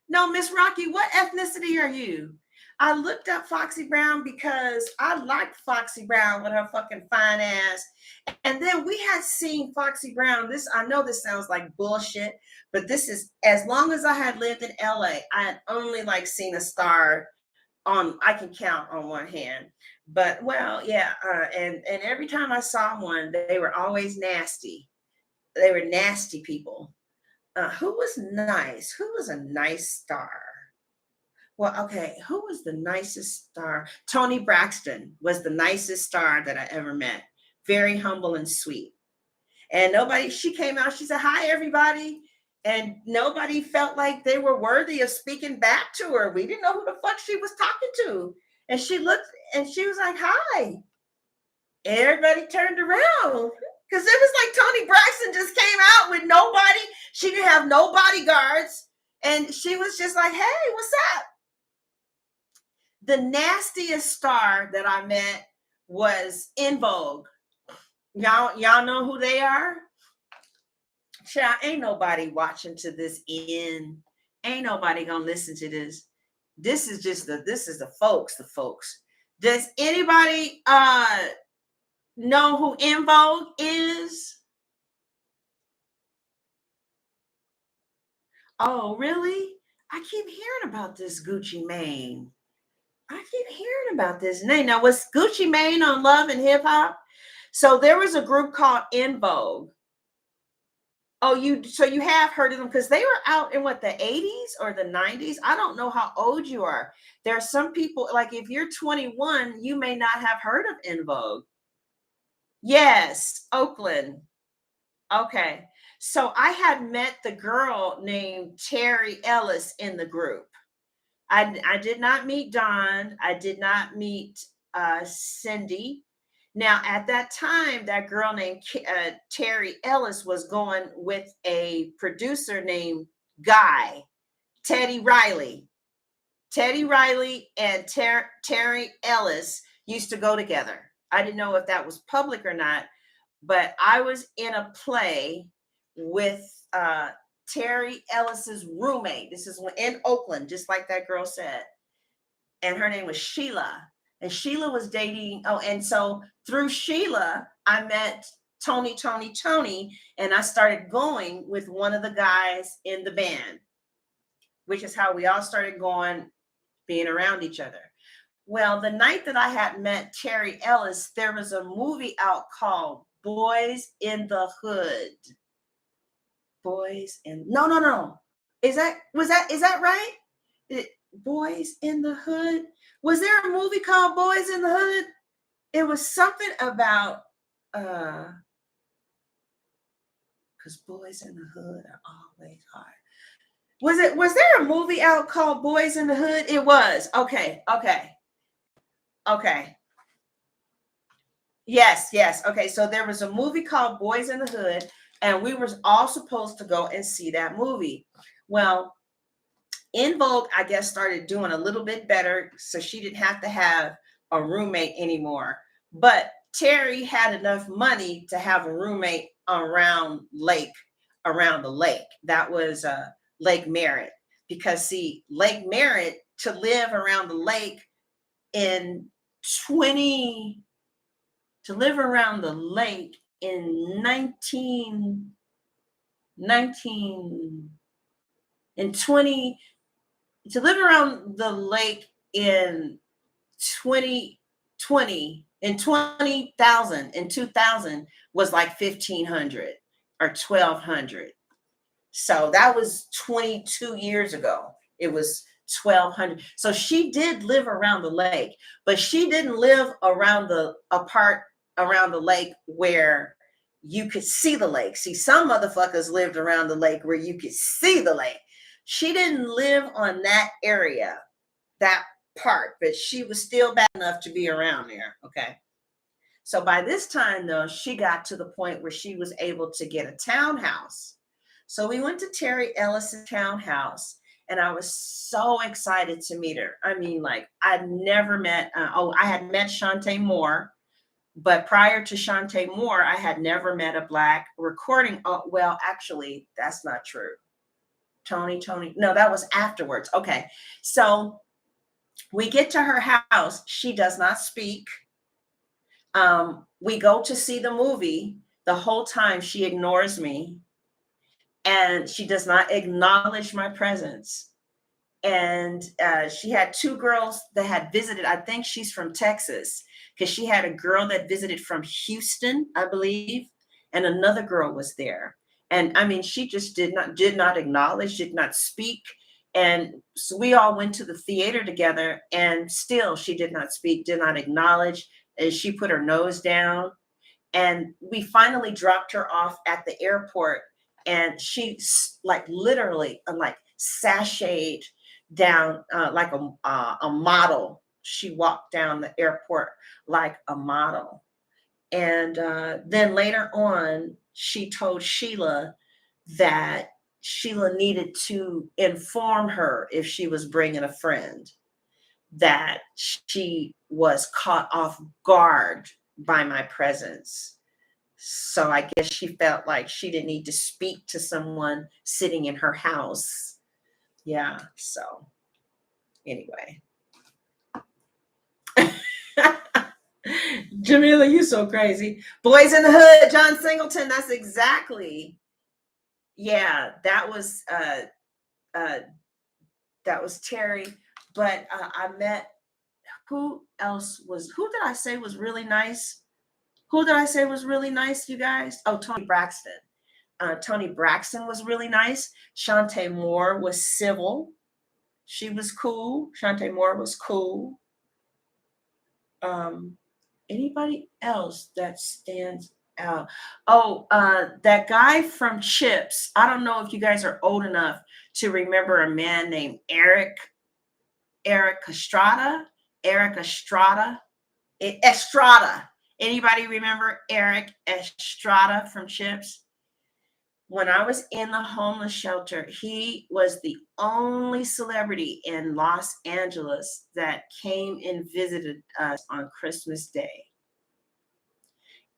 No, Miss Rocky, what ethnicity are you? I looked up Foxy Brown because I liked Foxy Brown with her fucking fine ass. And then we had seen Foxy Brown. I know this sounds like bullshit, but this is, as long as I had lived in LA, I had only like seen a star I can count on one hand. But well, yeah, and every time I saw one, they were always nasty. They were nasty people. Who was nice? Who was a nice star? Well, okay, who was the nicest star? Toni Braxton was the nicest star that I ever met. Very humble and sweet. And she came out, she said, hi, everybody. And nobody felt like they were worthy of speaking back to her. We didn't know who the fuck she was talking to. And she looked and she was like, hi. And everybody turned around. Because it was like Toni Braxton just came out with nobody. She didn't have no bodyguards. And she was just like, hey, what's up? The nastiest star that I met was En Vogue. Y'all know who they are? Child, ain't nobody watching to this end. Ain't nobody gonna listen to this. This is the folks. Does anybody know who En Vogue is? Oh, really? I keep hearing about this Gucci Mane. I keep hearing about this name. Now, was Gucci Mane on Love and Hip Hop? So there was a group called En Vogue. Oh, so you have heard of them because they were out in what, the 80s or the 90s? I don't know how old you are. There are some people, like if you're 21, you may not have heard of En Vogue. Yes, Oakland. Okay. So I had met the girl named Terry Ellis in the group. I did not meet Dawn. I did not meet Cindy. Now, at that time, that girl named Terry Ellis was going with a producer named Guy, Teddy Riley. Teddy Riley and Terry Ellis used to go together. I didn't know if that was public or not, but I was in a play with Terry Ellis's roommate. This is in Oakland, just like that girl said. And her name was Sheila. And Sheila was dating. Oh, and so through Sheila, I met Tony, and I started going with one of the guys in the band, which is how we all started going, being around each other. Well, the night that I had met Terry Ellis, there was a movie out called Boys in the Hood. Boys in no. Is that right? Boys in the Hood. Was there a movie called Boys in the Hood? It was something about because boys in the hood are always hard. Was there a movie out called Boys in the Hood? It was. Okay. Yes. Okay, so there was a movie called Boys in the Hood, and we were all supposed to go and see that movie. Well, In Vogue, I guess, started doing a little bit better, so she didn't have to have a roommate anymore. But Terry had enough money to have a roommate around the lake. That was Lake Merritt. Because see, Lake Merritt, to live around the lake in 20 to live around the lake in 20 to live around the lake in 2020 in 20,000 in 2000 was like 1,500 or 1,200. So that was 22 years ago. It was 1,200. So she did live around the lake, but she didn't live around the lake where you could see the lake. See, some motherfuckers lived around the lake where you could see the lake. She didn't live on that area, that part, but she was still bad enough to be around there. Okay. So by this time, though, she got to the point where she was able to get a townhouse. So we went to Terry Ellis's townhouse, and I was so excited to meet her. I mean, like, I'd never met, I had met Shantae Moore, but prior to Shantae Moore, I had never met a Black recording. Well, actually, that's not true. Tony, no, that was afterwards. Okay, so we get to her house. She does not speak. We go to see the movie. The whole time she ignores me, and she does not acknowledge my presence. And she had two girls that had visited. I think she's from Texas, because she had a girl that visited from Houston, I believe, and another girl was there. And I mean, she just did not acknowledge, did not speak. And so we all went to the theater together, and still she did not speak, did not acknowledge, and she put her nose down. And we finally dropped her off at the airport, and she like literally like sashayed down like a model. She walked down the airport like a model. And then later on, she told Sheila that Sheila needed to inform her if she was bringing a friend, that she was caught off guard by my presence. So I guess she felt like she didn't need to speak to someone sitting in her house. Yeah, so anyway. Jamila, you so crazy. Boys in the Hood, John Singleton. That's exactly. Yeah, that was Terry. But I met, who did I say was really nice? Who did I say was really nice, you guys? Oh, Tony Braxton. Tony Braxton was really nice. Shantae Moore was civil. She was cool. Shantae Moore was cool. Anybody else that stands out? Oh, that guy from Chips. I don't know if you guys are old enough to remember a man named Eric Estrada. Anybody remember Eric Estrada from Chips? when I was in the homeless shelter, he was the only celebrity in Los Angeles that came and visited us on Christmas Day.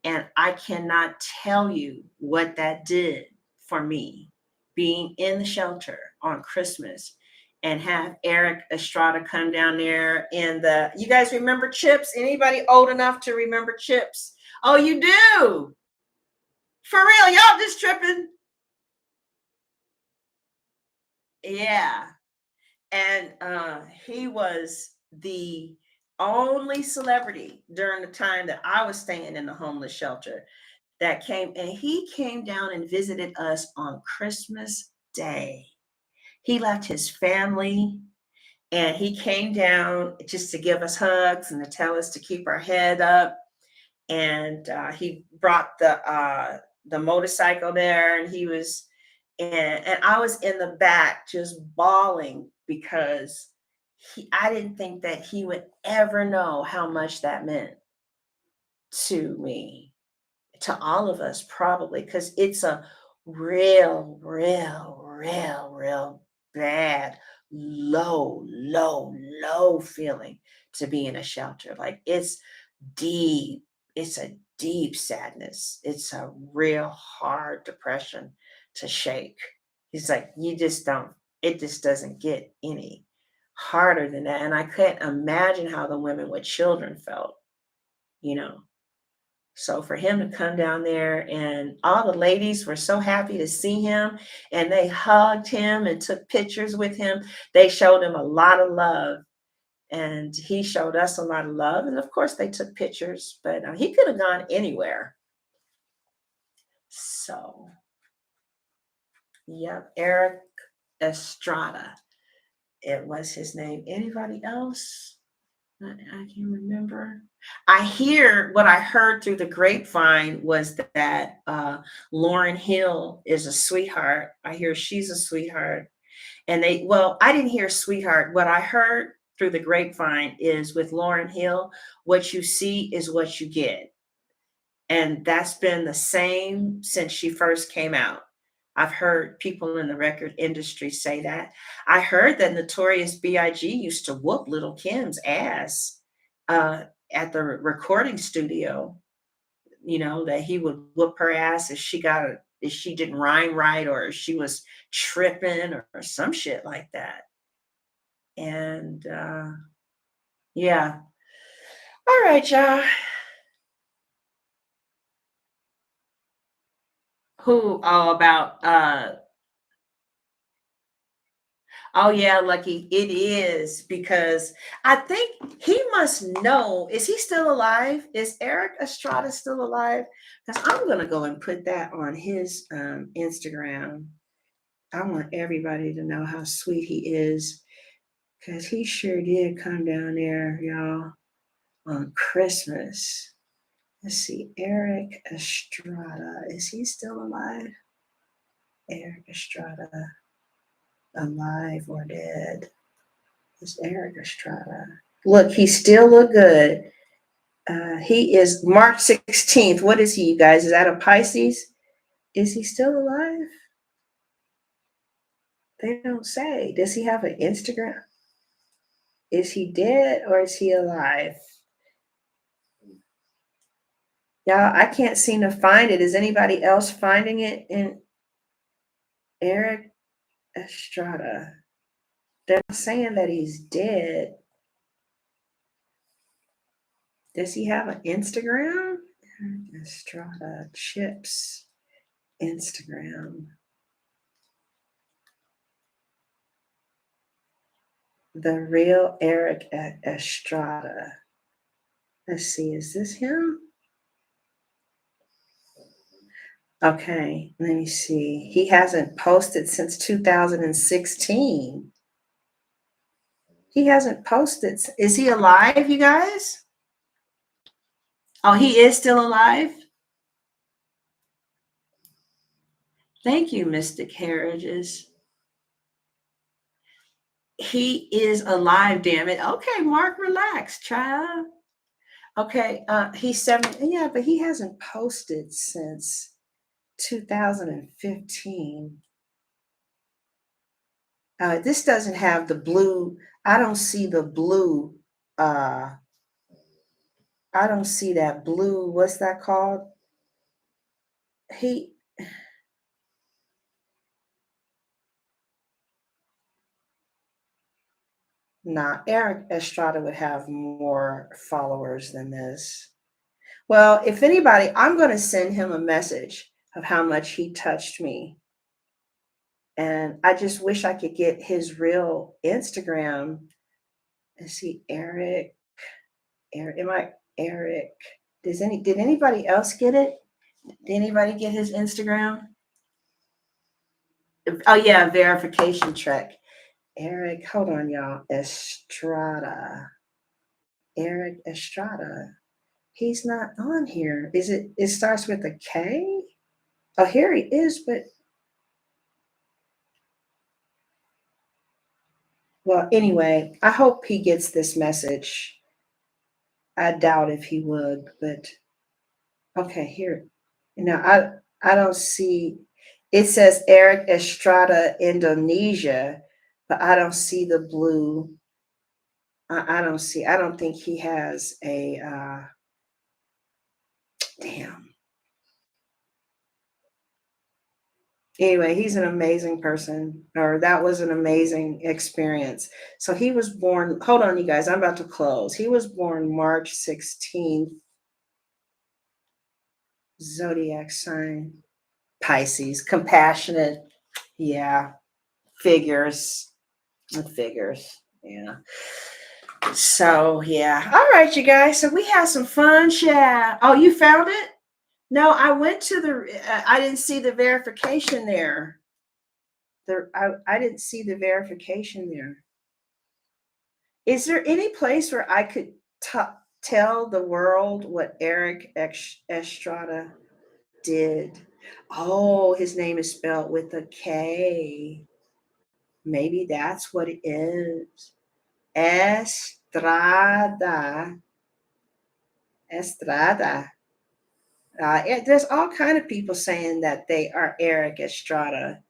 And I cannot tell you what that did for me being in the shelter on Christmas and have Eric Estrada come down there and you guys remember Chips? Anybody old enough to remember Chips? Oh, you do? For real, y'all just tripping. Yeah. And he was the only celebrity during the time that I was staying in the homeless shelter that came, and he came down and visited us on Christmas Day. He left his family and he came down just to give us hugs and to tell us to keep our head up. And he brought the motorcycle there, and he was and I was in the back just bawling because I didn't think that he would ever know how much that meant to me, to all of us probably, because it's a real bad, low feeling to be in a shelter. Like deep, it's a deep sadness. It's a real hard depression to shake. He's like, you just don't, it just doesn't get any harder than that. And I couldn't imagine how the women with children felt, you know. So for him to come down there, and all the ladies were so happy to see him, and they hugged him and took pictures with him. They showed him a lot of love, and he showed us a lot of love. And of course, they took pictures, but he could have gone anywhere. So, yep, Eric Estrada. It was his name. Anybody else? I can remember. I hear what I heard through the grapevine was that Lauren Hill is a sweetheart. I hear she's a sweetheart. And well, I didn't hear sweetheart. What I heard through the grapevine is with Lauren Hill, what you see is what you get. And that's been the same since she first came out. I've heard people in the record industry say that. I heard that Notorious B.I.G. used to whoop Little Kim's ass uh, at the recording studio. You know, that he would whoop her ass if she didn't rhyme right, or if she was tripping, or some shit like that. And yeah. All right, y'all. Who? Oh, about oh yeah, Lucky, it is, because I think he must know. Is he still alive? Is Eric Estrada still alive? Because I'm gonna go and put that on his Instagram. I want everybody to know how sweet he is, because he sure did come down there, y'all, on Christmas. Let's see, Eric Estrada. Is he still alive? Eric Estrada, alive or dead? Is Eric Estrada? Look, he still look good. He is March 16th. What is he, you guys? Is that a Pisces? Is he still alive? They don't say. Does he have an Instagram? Is he dead or is he alive? Y'all, I can't seem to find it. Is anybody else finding it in Eric Estrada? They're saying that he's dead. Does he have an Instagram? Eric Estrada Chips Instagram. The real Eric Estrada. Let's see, is this him? Okay, let me see. He hasn't posted since 2016. He hasn't posted. Is he alive, you guys? Oh, he is still alive? Thank you, Mystic Heritage. He is alive, damn it. Okay, Mark, relax, child. Okay, he's 7. Yeah, but he hasn't posted since 2015. This doesn't have the blue. I don't see the blue. Uh, I don't see that blue. What's that called? He, nah, Eric Estrada would have more followers than this. Well, if anybody, I'm going to send him a message of how much he touched me. And I just wish I could get his real Instagram. And see, Eric, am I Eric? Did anybody else get it? Did anybody get his Instagram? Oh yeah, verification check. Eric, hold on, y'all. Estrada. Eric Estrada. He's not on here. Is it? It starts with a K. Oh, here he is. But well, anyway, I hope he gets this message. I doubt if he would, but okay, here. Now I don't see. It says Eric Estrada, Indonesia, but I don't see the blue. I don't see. I don't think he has a. Damn. Anyway, he's an amazing person, or that was an amazing experience. So he was born. Hold on, you guys. I'm about to close. He was born March 16th. Zodiac sign Pisces. Compassionate. Yeah. Figures. Figures. Yeah. So yeah. All right, you guys. So we had some fun chat. Oh, you found it? No, I went to the. I didn't see the verification there. I didn't see the verification there. Is there any place where I could tell the world what Eric Estrada did? Oh, his name is spelled with a K. Maybe that's what it is. Estrada. Estrada. There's all kind of people saying that they are Eric Estrada.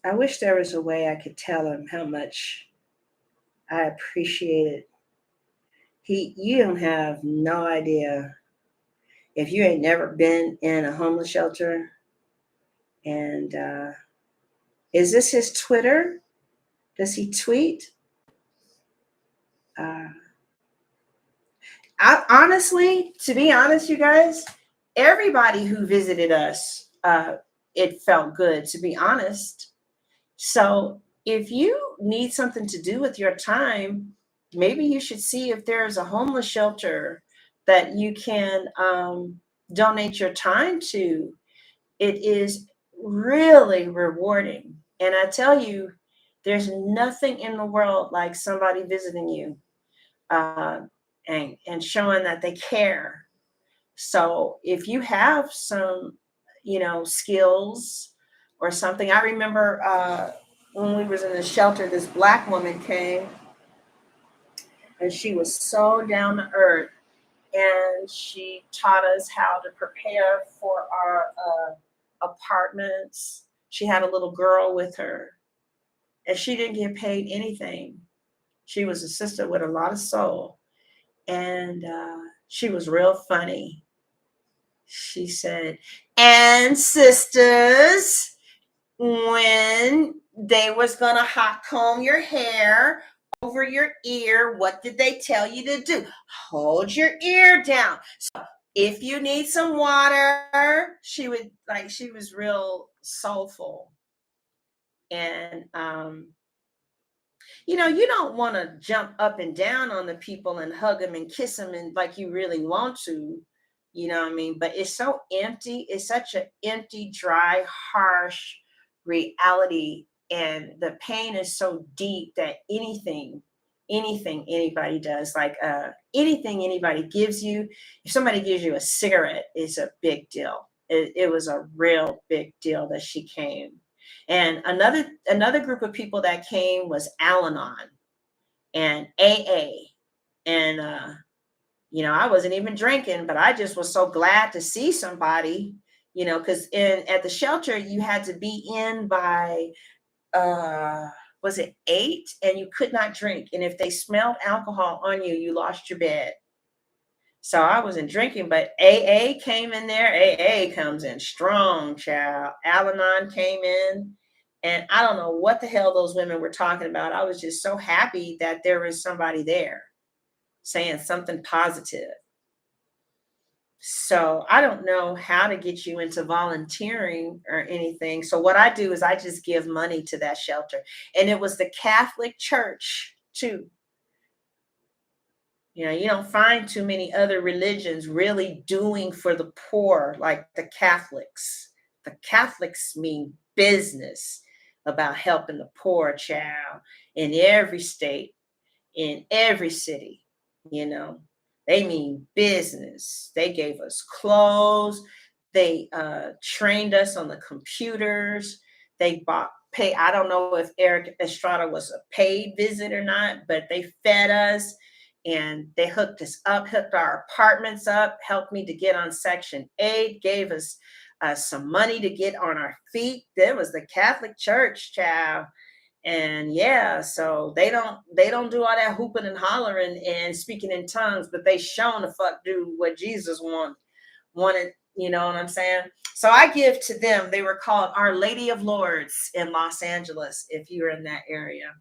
I wish there was a way I could tell him how much I appreciate it. You don't have no idea if you ain't never been in a homeless shelter. And is this his Twitter? Does he tweet? Uh, Honestly, to be honest, you guys, everybody who visited us, it felt good, to be honest. So if you need something to do with your time, maybe you should see if there's a homeless shelter that you can donate your time to. It is really rewarding. And I tell you, there's nothing in the world like somebody visiting you uh, and showing that they care. So if you have some, skills or something, I remember when we was in the shelter, this Black woman came, and she was so down to earth, and she taught us how to prepare for our apartments. She had a little girl with her, and she didn't get paid anything. She was a sister with a lot of soul, and she was real funny. She said, "And sisters, when they was gonna hot comb your hair over your ear, what did they tell you to do? Hold your ear down. So if you need some water," she was real soulful. And you don't want to jump up and down on the people and hug them and kiss them and like you really want to, you know what I mean? But it's so empty. It's such an empty, dry, harsh reality. And the pain is so deep that anything anybody does, like anything anybody gives you, if somebody gives you a cigarette, it's a big deal. It was a real big deal that she came. And another group of people that came was Al-Anon and AA. And I wasn't even drinking, but I just was so glad to see somebody, because at the shelter you had to be in by was it 8, and you could not drink. And if they smelled alcohol on you, you lost your bed. So I wasn't drinking, but AA came in there. AA comes in strong, child. Al-Anon came in, and I don't know what the hell those women were talking about. I was just so happy that there was somebody there saying something positive. So I don't know how to get you into volunteering or anything. So what I do is I just give money to that shelter. And it was the Catholic Church too. You don't find too many other religions really doing for the poor like the Catholics. The Catholics mean business about helping the poor, child, in every state, in every city. you know they mean business. They gave us clothes. They trained us on the computers. They bought pay I don't know if Eric Estrada was a paid visit or not, but they fed us, and they hooked us up, hooked our apartments up, helped me to get on Section 8, gave us some money to get on our feet. There was the Catholic Church, child. And yeah, so they don't do all that hooping and hollering and speaking in tongues, but they shown the fuck do what Jesus wanted. You know what I'm saying? So I give to them. They were called Our Lady of Lourdes in Los Angeles, if you're in that area.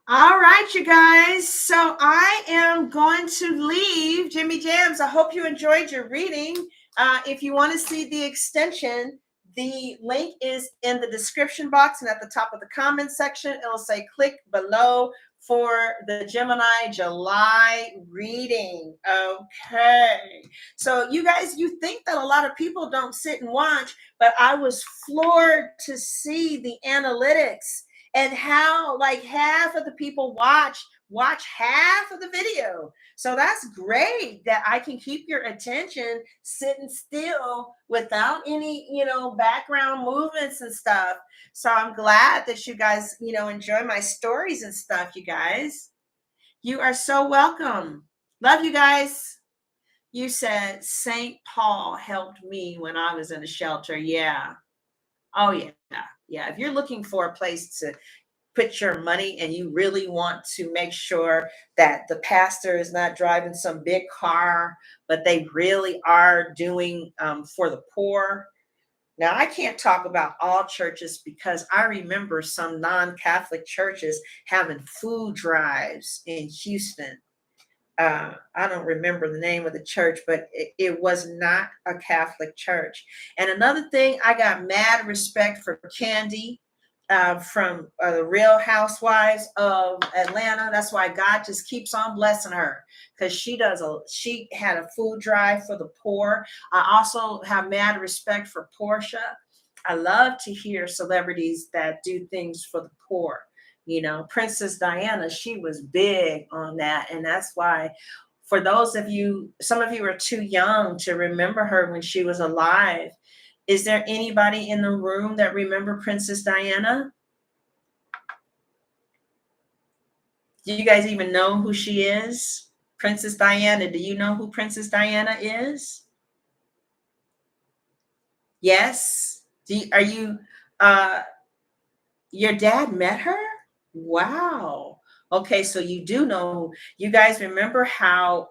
All right, you guys. So I am going to leave. Jimmy Jams, I hope you enjoyed your reading. If you want to see the extension, the link is in the description box and at the top of the comment section. It'll say click below for the Gemini July reading. Okay. So you guys, you think that a lot of people don't sit and watch, but I was floored to see the analytics and how like half of the people watch half of the video. So that's great that I can keep your attention sitting still without any, background movements and stuff. So I'm glad that you guys, enjoy my stories and stuff, you guys. You are so welcome. Love you guys. You said St. Paul helped me when I was in a shelter. Yeah. Oh, yeah. Yeah. If you're looking for a place to put your money and you really want to make sure that the pastor is not driving some big car, but they really are doing for the poor. Now, I can't talk about all churches because I remember some non-Catholic churches having food drives in Houston. I don't remember the name of the church, but it was not a Catholic church. And another thing, I got mad respect for Candy from the Real Housewives of Atlanta. That's why God just keeps on blessing her, because she had a food drive for the poor. I also have mad respect for Portia. I love to hear celebrities that do things for the poor. Princess Diana, she was big on that. And that's why, for those of you, some of you are too young to remember her when she was alive. Is there anybody in the room that remember Princess Diana? Do you guys even know who she is? Princess Diana, do you know who Princess Diana is? Yes? Are you, your dad met her? Wow. Okay, so you do know. You guys remember how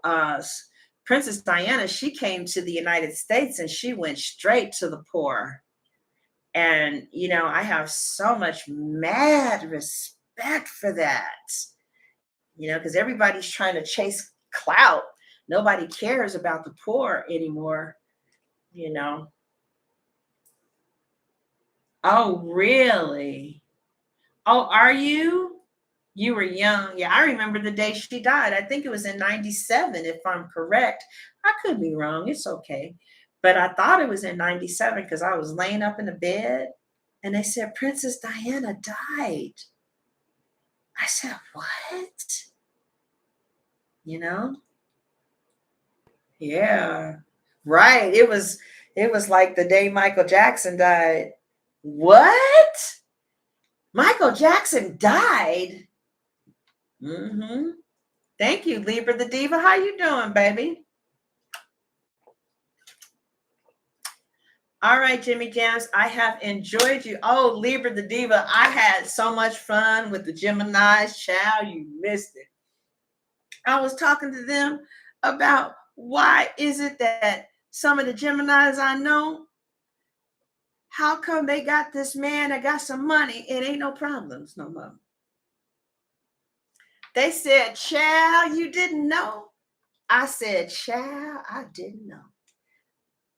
Princess Diana, she came to the United States and she went straight to the poor. And, I have so much mad respect for that, because everybody's trying to chase clout. Nobody cares about the poor anymore, you know. Oh, really? Oh, are you? You were young. Yeah, I remember the day she died. I think it was in 97, if I'm correct. I could be wrong. It's okay. But I thought it was in 97 because I was laying up in the bed and they said Princess Diana died. I said, what? You know? Yeah. Right. It was, It was like the day Michael Jackson died. What? Michael Jackson died? Mm-hmm. Thank you, Libra the Diva. How you doing, baby? All right, Jimmy Jams, I have enjoyed you. Oh, Libra the Diva, I had so much fun with the Geminis. Child, you missed it. I was talking to them about why is it that some of the Geminis I know, how come they got this man that got some money and ain't no problems no more? They said, child, you didn't know? I said, child, I didn't know.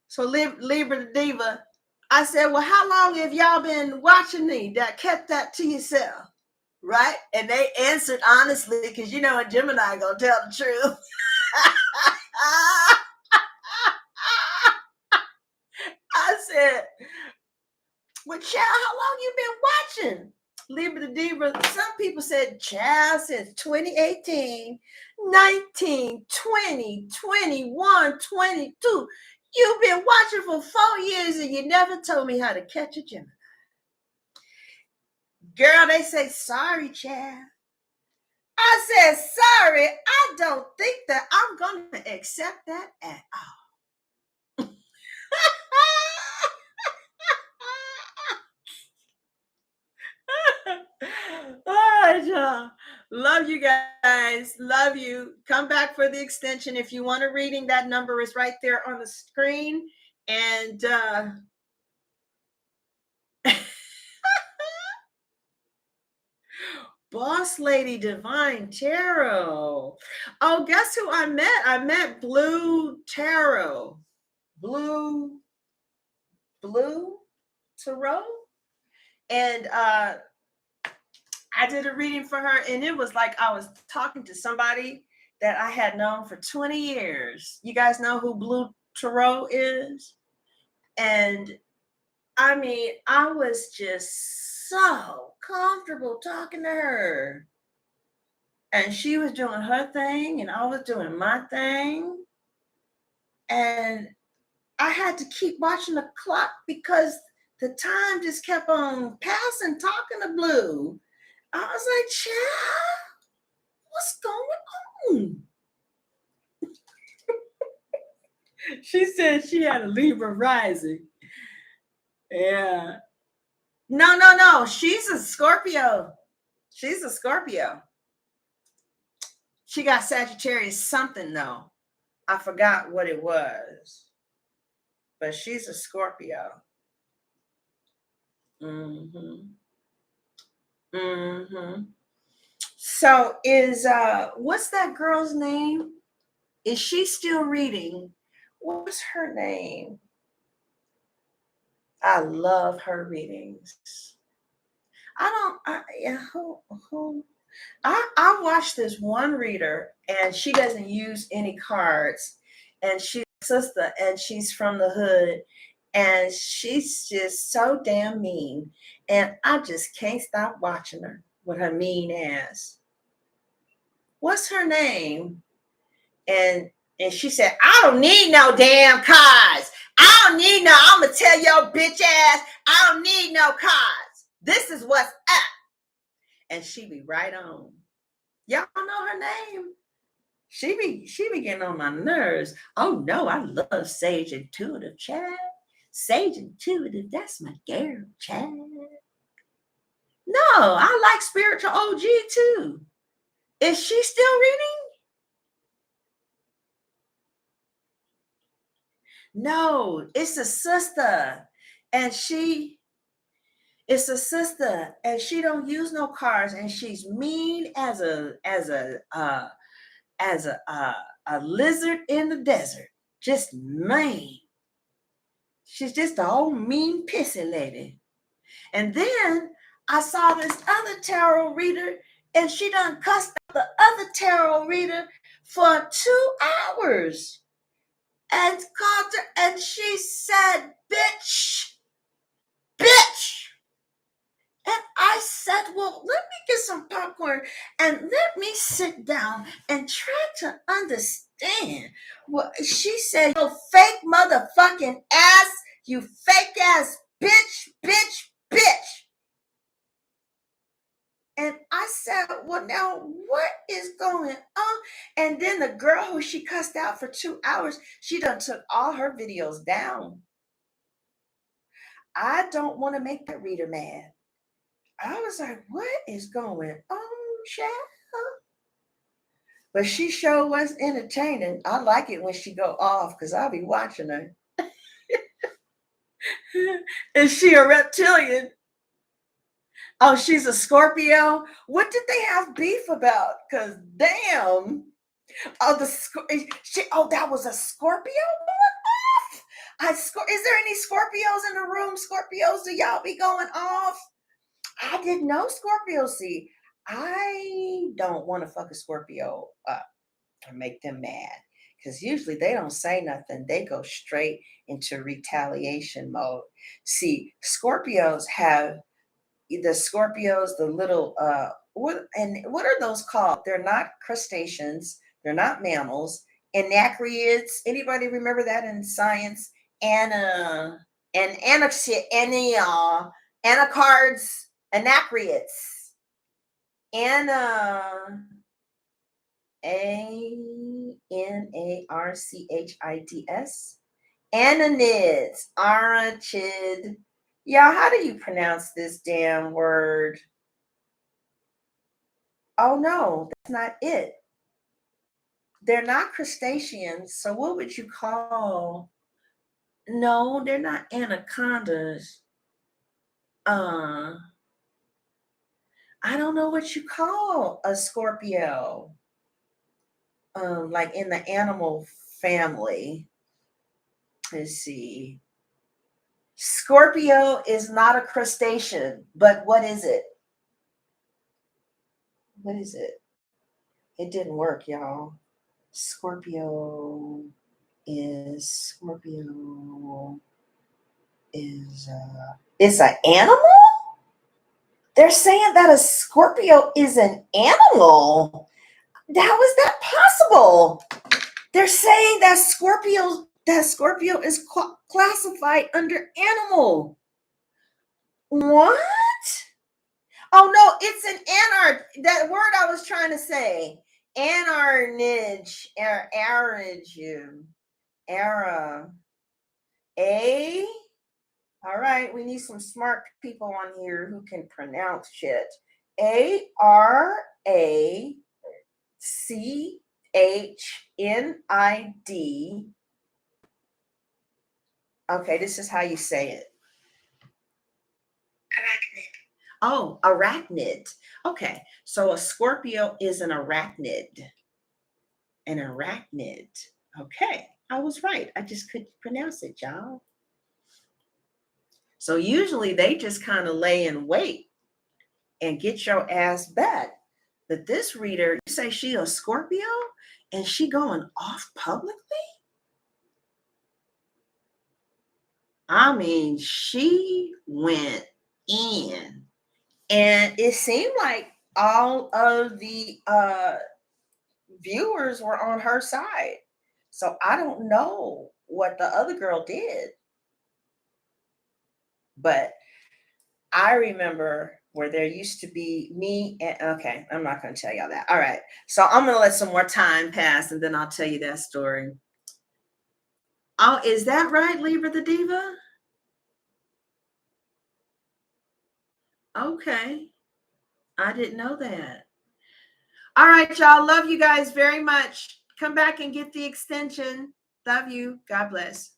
So Libra the Diva, I said, well, how long have y'all been watching me that kept that to yourself? Right? And they answered honestly, because you know a Gemini gonna tell the truth. I said, well, child, how long you been watching? Libra the Diva, some people said, child, since 2018, 19, 20, 21, 22. You've been watching for 4 years and you never told me how to catch a Gemini. Girl, they say, sorry, child. I said, sorry, I don't think that I'm going to accept that at all. All right, y'all. Love you guys. Love you. Come back for the extension. If you want a reading, that number is right there on the screen. And Boss Lady Divine Tarot. Oh, guess who I met? I met Blue Tarot. Blue Tarot. And I did a reading for her, and it was like I was talking to somebody that I had known for 20 years. You guys know who Blue Tarot is? And I mean, I was just so comfortable talking to her. And she was doing her thing, and I was doing my thing. And I had to keep watching the clock because the time just kept on passing, talking to Blue. I was like, child, what's going on? She said she had a Libra rising. Yeah. No. She's a Scorpio. She's a Scorpio. She got Sagittarius something, though. I forgot what it was. But she's a Scorpio. Mm-hmm. Mm-hmm. So what's that girl's name? Is she still reading? What's her name? I love her readings. I watched this one reader and she doesn't use any cards, and she's a sister and she's from the hood and she's just so damn mean, and I just can't stop watching her with her mean ass. What's her name? And she said, I don't need no damn cards. I'm gonna tell your bitch ass, I don't need no cards. This is what's up. And she be right on. Y'all know her name? She be getting on my nerves. Oh no, I love Sage Intuitive, child. Sage Intuitive, that's my girl, child. No, I like Spiritual OG too. Is she still reading? No, it's a sister. And it's a sister, and she don't use no cards, and she's mean as a lizard in the desert. Just mean. She's just a old mean pissy lady. And then I saw this other tarot reader, and she done cussed out the other tarot reader for 2 hours. And called her, and she said, bitch. And I said, well, let me get some popcorn and let me sit down and try to understand what she said. You fake motherfucking ass, you fake ass bitch, bitch, bitch. And I said, well, now what is going on? And then the girl who she cussed out for 2 hours, she done took all her videos down. I don't want to make that reader mad. I was like, what is going on, child? But she sure was entertaining. I like it when she go off because I'll be watching her. Is she a reptilian? Oh, she's a Scorpio. What did they have beef about? Because damn. Oh, that was a Scorpio going off. Is there any Scorpios in the room? Scorpios, do y'all be going off? I didn't know Scorpios. See, I don't want to fuck a Scorpio up or make them mad because usually they don't say nothing. They go straight into retaliation mode. See, Scorpios have the little what are those called? They're not crustaceans, they're not mammals. Anachryids. Anybody remember that in science? Anacards, anachryids. Anarchids. Ananids. Arachid. Y'all, how do you pronounce this damn word? Oh no, that's not it. They're not crustaceans. So what would you call? No, they're not anacondas. I don't know what you call a Scorpio. Like in the animal family. Let's see. Scorpio is not a crustacean, but what is it? What is it? It didn't work, y'all. Scorpio is it's an animal? They're saying that a Scorpio is an animal. How is that possible? They're saying that Scorpio is classified under animal. What? Oh no, it's an anard. That word I was trying to say. Anarnage. Era. A. All right, we need some smart people on here who can pronounce shit. Arachnid. Okay, this is how you say it. Arachnid. Oh, arachnid. Okay, so a Scorpio is an arachnid. An arachnid. Okay, I was right. I just couldn't pronounce it, y'all. So usually they just kind of lay in wait and get your ass back. But this reader, you say she a Scorpio and she going off publicly? I mean, she went in. And it seemed like all of the viewers were on her side. So I don't know what the other girl did. But I remember where there used to be me and okay, I'm not going to tell y'all that. All right. So I'm going to let some more time pass and then I'll tell you that story. Oh, is that right, Libra the Diva? Okay. I didn't know that. All right, y'all. Love you guys very much. Come back and get the extension. Love you. God bless.